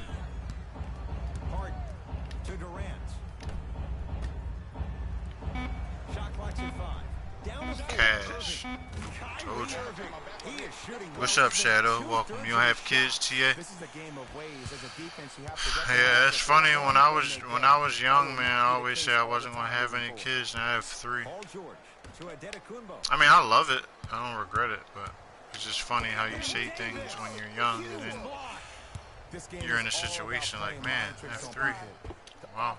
Harden to Durant. Shot clock's at 5. Down to 4. Cash. Told you. He is shooting. What's up, Shadow? Welcome. You don't have kids, TA? This is a game of ways. As a defense, you have to Yeah, it's funny. When I was young, man, I always say I wasn't gonna have any kids, and I have 3. Paul George to Adetokunbo. I mean, I love it. I don't regret it, but it's just funny how you say things when you're young, and then you're in a situation like, man, I have 3. Wow,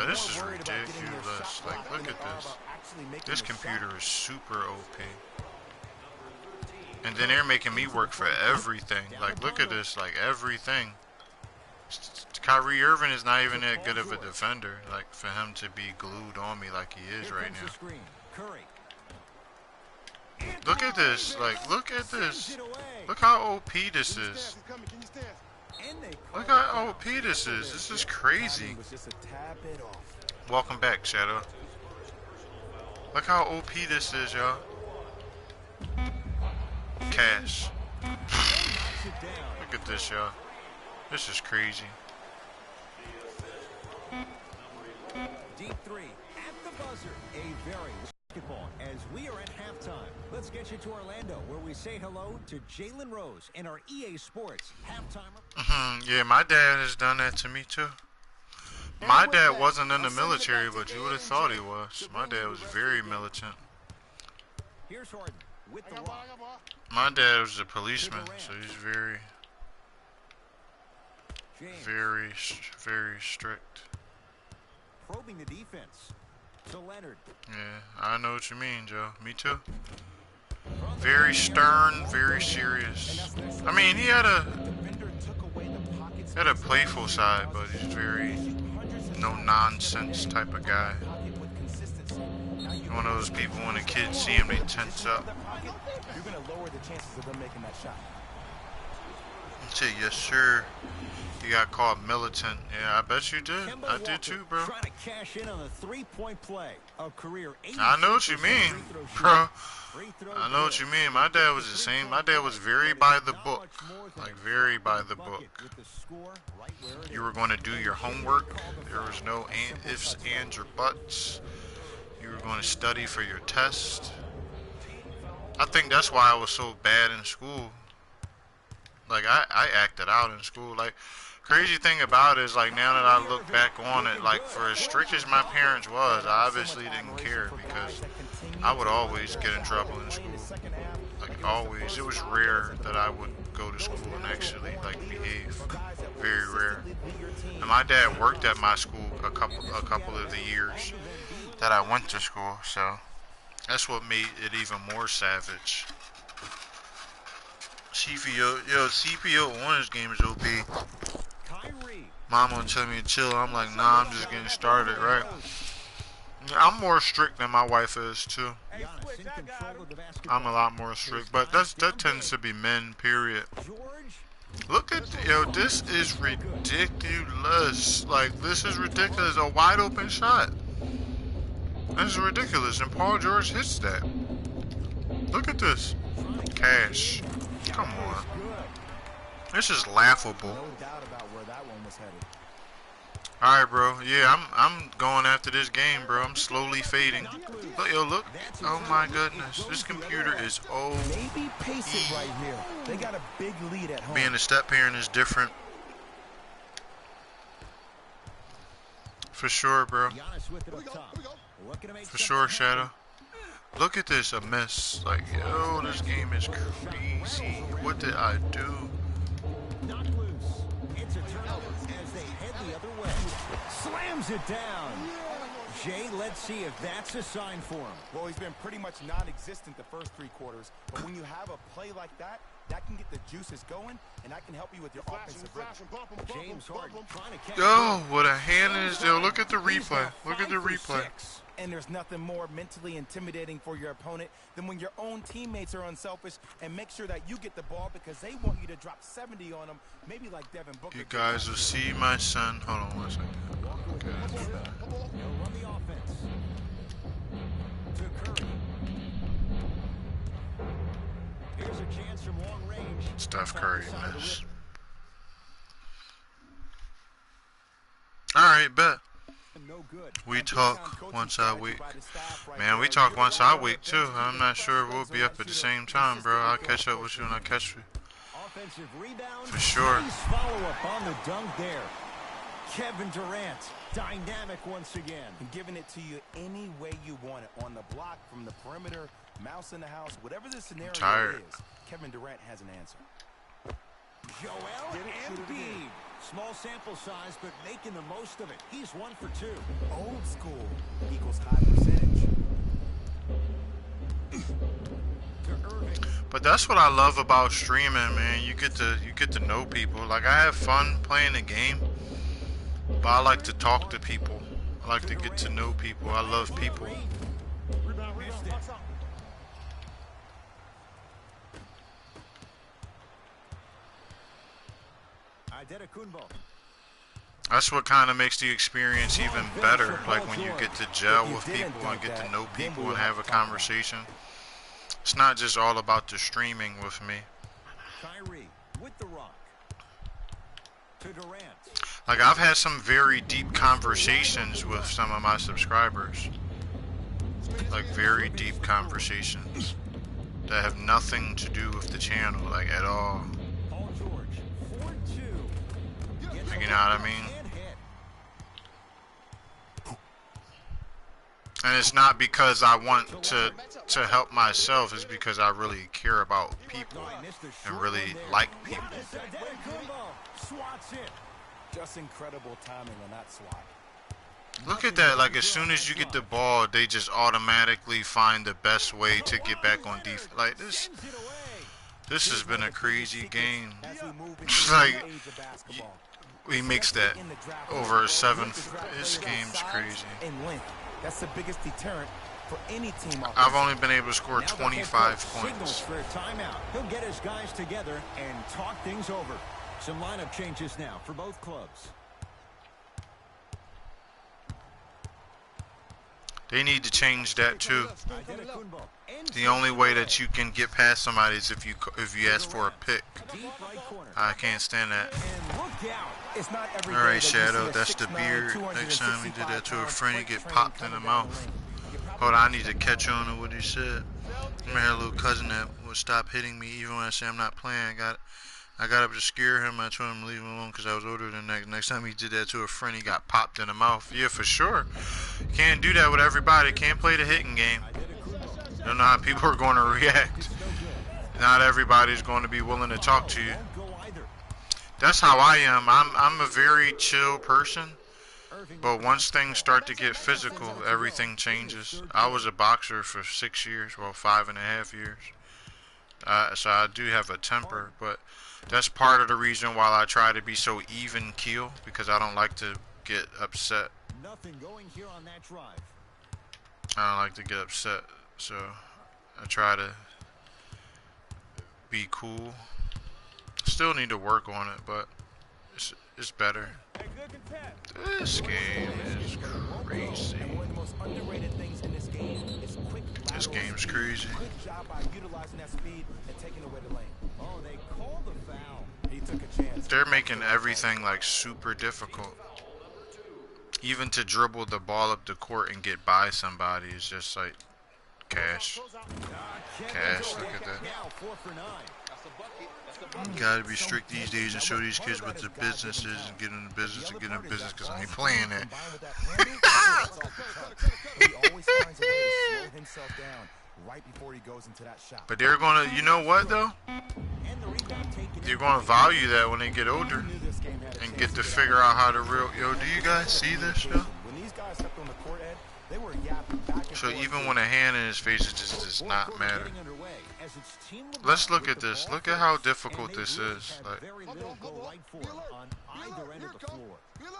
this is ridiculous. Like, look at this. This computer is super OP. And then they're making me work for everything. Like, look at this, like, everything. Kyrie Irving is not even that good of a defender, like, for him to be glued on me like he is right now. Look at this, like, look at this. Look how OP this is. Look how OP this is. This is crazy. Welcome back, Shadow. Look how OP this is, y'all. Cash. Look at this, y'all. This is crazy. Deep three at the buzzer. A very basketball as we are at halftime. Let's get you to Orlando, where we say hello to Jalen Rose and our EA Sports halftime. Yeah, my dad has done that to me too. My dad wasn't in the military, but you would have thought he was. My dad was very militant. Here's Harden with the rock. My dad was a policeman, so he's very strict. Probing the defense. To Leonard. Yeah, I know what you mean, Joe. Me too. Very stern, very serious. I mean, he had a playful side, but he's very no nonsense type of guy. One of those people when the kids see him, they tense up. You're going to lower the chances of them making that shot. Say, yes, sir. You got called militant. Yeah, I bet you did. I did too, bro. Trying to cash in on a three-point play. A career I know what you mean, bro. I know what you mean. My dad was the same. My dad was very by the book. Like, very by the book. You were going to do your homework. There was no ifs, ands, or buts. You were going to study for your test. I think that's why I was so bad in school. Like, I acted out in school. Like, crazy thing about it is, like, now that I look back on it, like, for as strict as my parents was, I obviously didn't care because I would always get in trouble in school. Like, always. It was rare that I would go to school and actually, like, behave. Very rare. And my dad worked at my school a couple of the years that I went to school, so that's what made it even more savage. CPO on this game is OP. Mom won't tell me to chill. I'm like, nah, I'm just getting started, right? I'm more strict than my wife is too. I'm a lot more strict, but that tends to be men, period. Look at, this is ridiculous. Like, this is ridiculous. A wide open shot. This is ridiculous, and Paul George hits that. Look at this. Cash. Come on. This is laughable. No doubt about where that one was headed. Alright, bro. Yeah, I'm going after this game, bro. I'm slowly fading. Look, look. Oh my goodness. This computer is Maybe pace it right here. They got a big lead at home. Being a step parent is different. For sure, bro. For sure, Shadow. Look at this, a miss. Like, yo, this game is crazy. What did I do? Not loose. It's a turnover as they head the other way. Slams it down. Jay, let's see if that's a sign for him. Well, he's been pretty much non-existent the first 3 quarters, but when you have a play like that, that can get the juices going, and that can help you with your offensive rhythm. James Harden trying to catch. Oh, what a hand is there. Look at the replay. Look at the replay. And there's nothing more mentally intimidating for your opponent than when your own teammates are unselfish and make sure that you get the ball because they want you to drop 70 on them, maybe like Devin Booker. You guys will see my son. Hold on 1 second. Okay. He'll run the offense. To Curry. Here's a chance from long range. Steph Curry miss. Alright, bet. No good. We talk once a week. Man, we talk once a week too. I'm not sure we'll be up at the same time, bro. I'll catch up with you when I catch you. Offensive rebound. For sure. Nice follow-up on the dunk there. Kevin Durant, dynamic once again. And giving it to you any way you want it. On the block, from the perimeter, mouse in the house, whatever the scenario is, Kevin Durant has an answer. Joel Embiid. Small sample size, but making the most of it. He's 1 for 2. Old school equals high percentage. But that's what I love about streaming, man. You get to know people. Like, I have fun playing the game, but I like to talk to people. I like to get to know people. I love people. That's what kind of makes the experience even better. Like when you get to gel with people and get to know people and have a conversation. It's not just all about the streaming with me. Kyrie with the rock. To Durant. Like, I've had some very deep conversations with some of my subscribers. Like, very deep conversations that have nothing to do with the channel, like, at all. Paul George, 4-2. Like, you know what I mean? And it's not because I want to help myself, it's because I really care about people and really like people. Just incredible timing on that swat. Look at that, like as soon as you get the ball, they just automatically find the best way to get back on defense. Like this has been a crazy game. Like, he makes that over 7. This game's crazy. That's the biggest deterrent for any team. I've only been able to score 25 points. For a timeout. He'll get his guys together and talk things over. Some lineup changes now for both clubs. They need to change that too. The only way that you can get past somebody is if you ask for a pick. I can't stand that. Alright, Shadow, that's the beard. Next time he did that to a friend, he get popped in the mouth. Hold on, I need to catch on to what he said. I had a little cousin that would stop hitting me even when I say I'm not playing. I got up to scare him. I told him to leave him alone because I was older than that. Next time he did that to a friend, he got popped in the mouth. Yeah, for sure. Can't do that with everybody. Can't play the hitting game. Don't know how people are going to react. Not everybody's going to be willing to talk to you. That's how I am. I'm a very chill person. But once things start to get physical, everything changes. I was a boxer for 6 years. Well, 5.5 years. So I do have a temper, but that's part of the reason why I try to be so even keel, because I don't like to get upset. Nothing going here on that drive. I don't like to get upset, so I try to be cool. Still need to work on it, but it's better. This game is crazy. One of the most underrated things in this game is quick. This game's crazy. Good job by utilizing that speed and taking away the lane. Oh, they called the foul. He took a chance. They're making everything like super difficult. Even to dribble the ball up the court and get by somebody is just like cash. Cash, look at that. You gotta be strict these days and show these kids what the business is and get in the business and get in the business, because I ain't playing it. He always finds a way to slow himself down right before he goes into that shot. But they're gonna, you know what though? They're gonna value that when they get older and get to figure out how to real. Yo, do you guys see this, yo? When these guys stepped on the court, Ed, they were yapping back and So forth. even when a hand in his face, it just does not matter. Let's look at this. Look at how difficult this is. Like,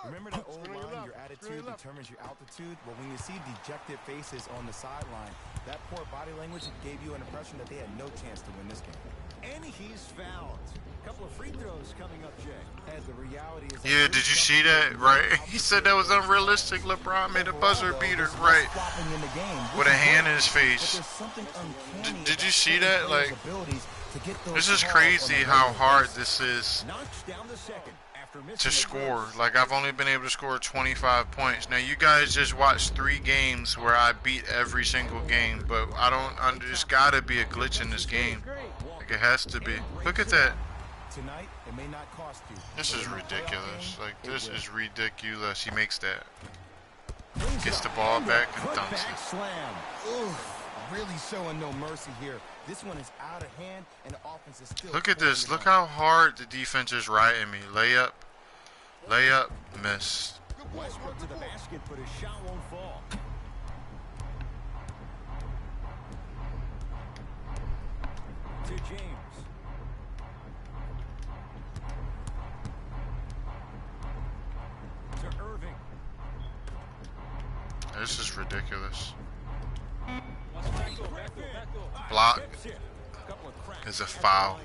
Remember that old line, your attitude determines your altitude? Well, when you see dejected faces on the sideline, that poor body language gave you an impression that they had no chance to win this game. And he's fouled. A couple of free throws coming up, Jay. As the reality is, yeah, did you see that? Right? He said that was unrealistic. LeBron made a buzzer beater, right? With a hand in his face. Did you see that? Like, this is crazy how hard this is to score. Like, I've only been able to score 25 points. Now, you guys just watched 3 games where I beat every single game, but there's gotta be a glitch in this game. Like, it has to be. Look at that. Tonight, it may not cost you. This is ridiculous. Like, this is ridiculous. He makes that. Gets the ball back and dunks it. Really showing no mercy here. This one is out of hand, and the offense is still. Look at this. Look how hard the defense is riding me. Layup, miss. Westbrook to the basket, but his shot won't fall. To James. To Irving. This is ridiculous. Block is a foul.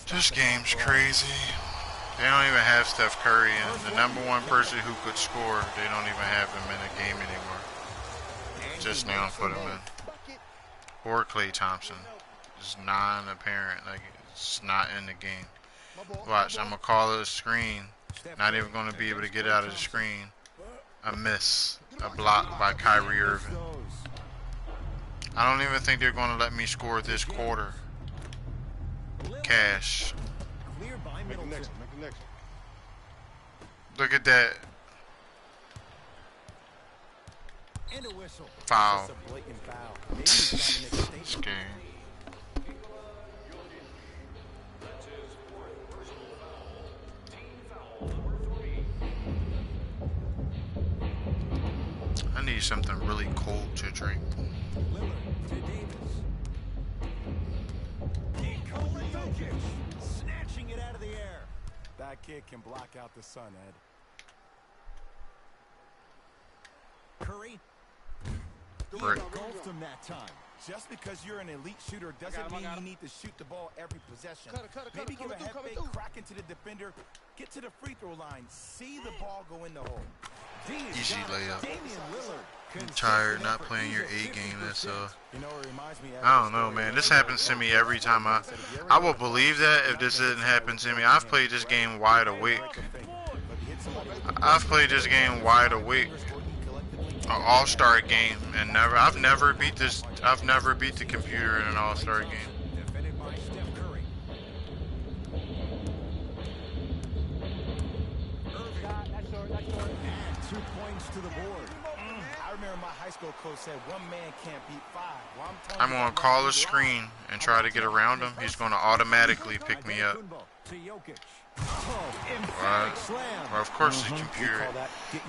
This game's crazy. They don't even have Steph Curry, and the #1 person who could score, they don't even have him in the game anymore. Just now put him in. Or Klay Thompson. It's non-apparent, like it's not in the game. Watch, I'm gonna call it a screen. Not even gonna be able to get out of the screen. A miss. A block by Kyrie Irving. I don't even think they're gonna let me score this quarter. Cash. Clear by Make the Middleton. next one. Make the next one. Look at that. And a whistle. Foul. That's a blatant foul. Maybe he's trying to make a statement. This game. That's his fourth personal foul. Team foul number 3. I need something really cold to drink. Lillard to Davis. Nikola Jokic. Snatching it out of the air. That kid can block out the sun, Ed. Curry. Brick. Golfed him that time. Just because you're an elite shooter doesn't mean you need to shoot the ball every possession. Maybe give a head fake, crack into the defender, get to the free throw line, see the ball go in the hole. Easy layup. Damian Lillard. I'm tired not playing your A game. That's You know, it reminds me. I don't know, man. This happens to me every time. I will believe that if this didn't happen to me. I've played this game wide awake. I've played this game wide awake. An all-star game, and I've never beat the computer in an all-star game. Defended by Steph Curry. And 2 points to the board. I remember my high school coach said one man can't beat five. Well, telling I'm you gonna that call man a is screen and try to get around him. He's gonna automatically pick me up. To Jokic. Oh, emphatic Alright. slam. Well, of course the computer.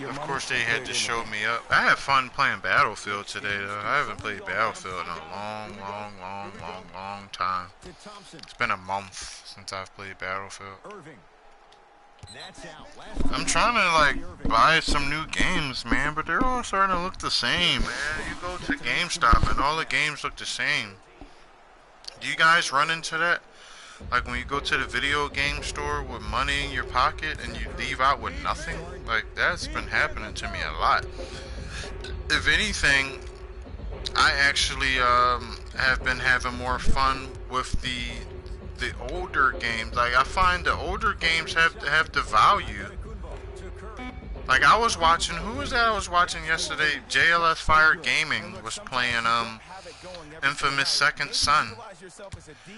Of course they had to show me up. I had fun playing Battlefield today, though. I haven't played Battlefield in a long time. To Thompson. It's been a month since I've played Battlefield. Irving. That's out. Last I'm trying to like buy some new games, man, but they're all starting to look the same, man. You go to GameStop and all the games look the same. Do you guys run into that? Like when you go to the video game store with money in your pocket and you leave out with nothing? Like that's been happening to me a lot. If anything, I actually have been having more fun with the older games. Like I find the older games have the value. Like I was watching, who was that I was watching yesterday? JLS Fire Gaming was playing Infamous Second Son.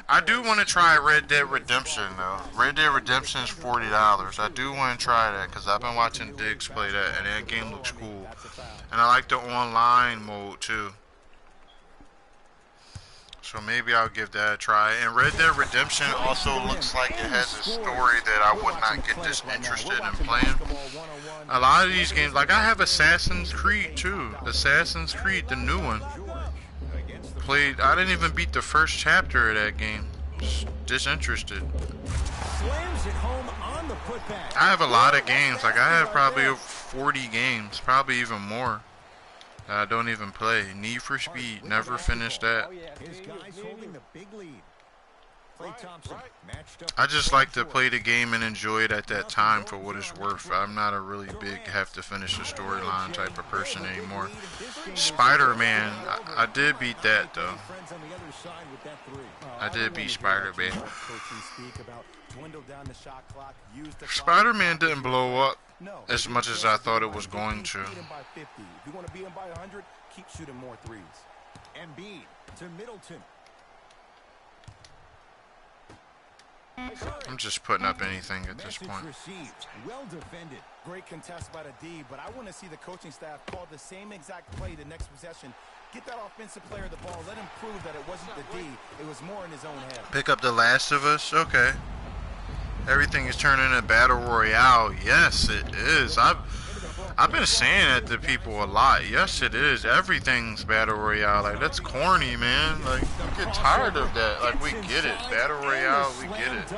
I do want to try Red Dead Redemption though. Red Dead Redemption is $40. I do want to try that because I've been watching Diggs play that and that game looks cool. And I like the online mode too. So maybe I'll give that a try. And Red Dead Redemption also looks like it has a story that I would not get this interested in playing. A lot of these games, like I have Assassin's Creed too. Assassin's Creed, the new one. I didn't even beat the first chapter of that game. Just disinterested. slams it home on the putback. I have a lot of games. Like I have probably over 40 games, probably even more. That I don't even play. Need for Speed, never finished that. His guys holding the big lead. Klay Thompson matched up. I just like to play the game and enjoy it at that time for what it's worth. I'm not a really big have to finish the storyline type of person anymore. Spider-Man, I did beat that though. Friends on the other side with that three. I did beat Spider-Man. Coaching speak about dwindle down the shot clock, use the Spider-Man didn't blow up No. as much as I thought it was going to. Beat him by 50. If you want to beat him by 100, keep shooting more threes. Embiid to Middleton. I'm just putting up anything at this Message point. received. Well defended. Great contest by the D, but I want to see the coaching staff call the same exact play the next possession. Get that offensive player the ball. Let him prove that it wasn't the D. It was more in his own head. Pick up The Last of Us? Okay. Everything is turning into Battle Royale. Yes, it is. I've been saying that to people a lot. Yes, it is. Everything's Battle Royale. Like, that's corny, man. Like, we get tired of that. Like, we get it. Battle Royale, we get it.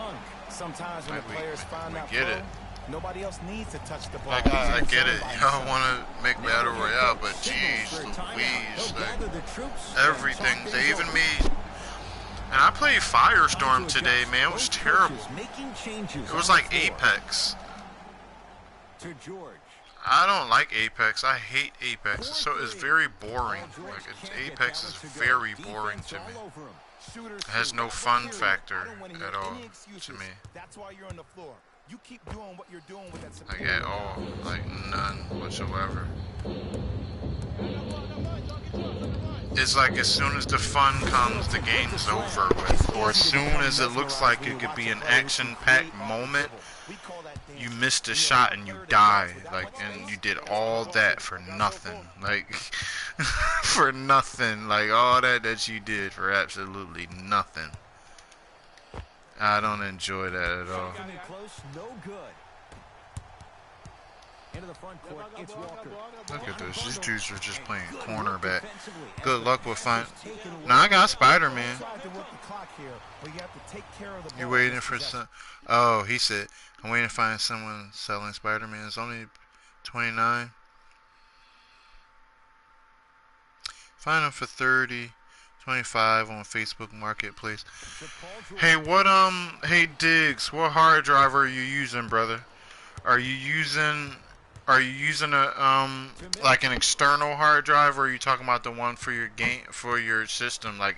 Sometimes when Like, the players find that get flow, it. nobody else needs to touch the ball. Like, I get it. Y'all want to make Battle Royale, but geez Louise. Like, everything. They even made... And I played Firestorm today, man. It was terrible. It was like Apex. To George. I don't like Apex. I hate Apex. So it's very boring. Like Apex is very boring to me. Shooters It has shoot. no fun Period. factor I don't want to hear at all any to excuses. me. That's why you're on the floor. You keep doing what you're doing with that Like superior at all. confidence. Like none whatsoever. It's like as soon as the fun comes, the game's over with. Or as soon as it looks like it could be an action-packed moment, you missed a shot and you die. Like, and you did all that for nothing. Like, for nothing. Like, all that you did for absolutely nothing. I don't enjoy that at all. Coming close, no good. Into the front court, it's Walker. Look at this. These dudes are just playing cornerback. Good luck with finding. Now I got Spider-Man. You waiting for some? Oh, he said, I'm waiting to find someone selling Spider-Man. It's only 29. Find them for 30, 25 on Facebook Marketplace. Hey, hey Diggs, what hard drive are you using, brother? Are you using a like an external hard drive, or are you talking about the one for your game, for your system, like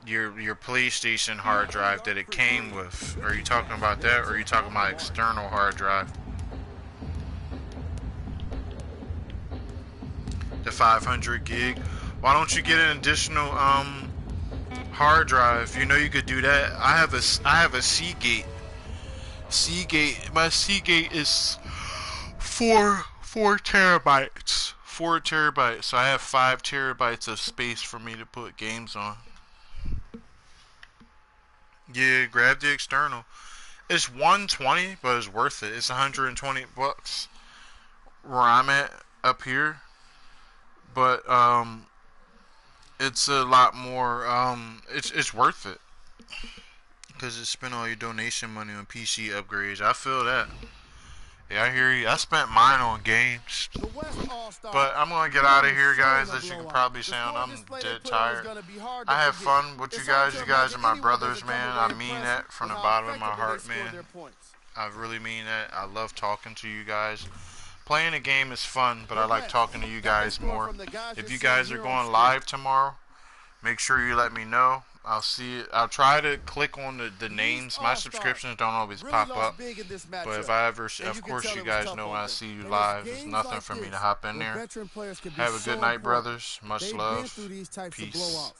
your PlayStation hard drive that it came with? Are you talking about that, or are you talking about external hard drive? The 500 gig. Why don't you get an additional hard drive? You know you could do that. I have a Seagate. My Seagate is 4 terabytes. 4 terabytes. So I have 5 terabytes of space for me to put games on. Yeah, grab the external. It's 120, but it's worth it. It's 120 bucks where I'm at up here. But it's a lot more. It's worth it because you spent all your donation money on PC upgrades. I feel that. Yeah, I hear you. I spent mine on games. But I'm going to get out of here, guys. As you can probably sound, I'm dead tired. I have fun with you guys. You guys are my brothers, man. I mean that from the bottom of my heart, man. I really mean that. I love talking to you guys. Playing a game is fun, but I like talking to you guys more. If you guys are going live tomorrow, make sure you let me know. I'll see it. I'll try to click on the names. My subscriptions don't always pop up. But if I ever, of course, you guys know when I see you live, there's nothing for me to hop in there. Have a good night, brothers. Much love. Peace.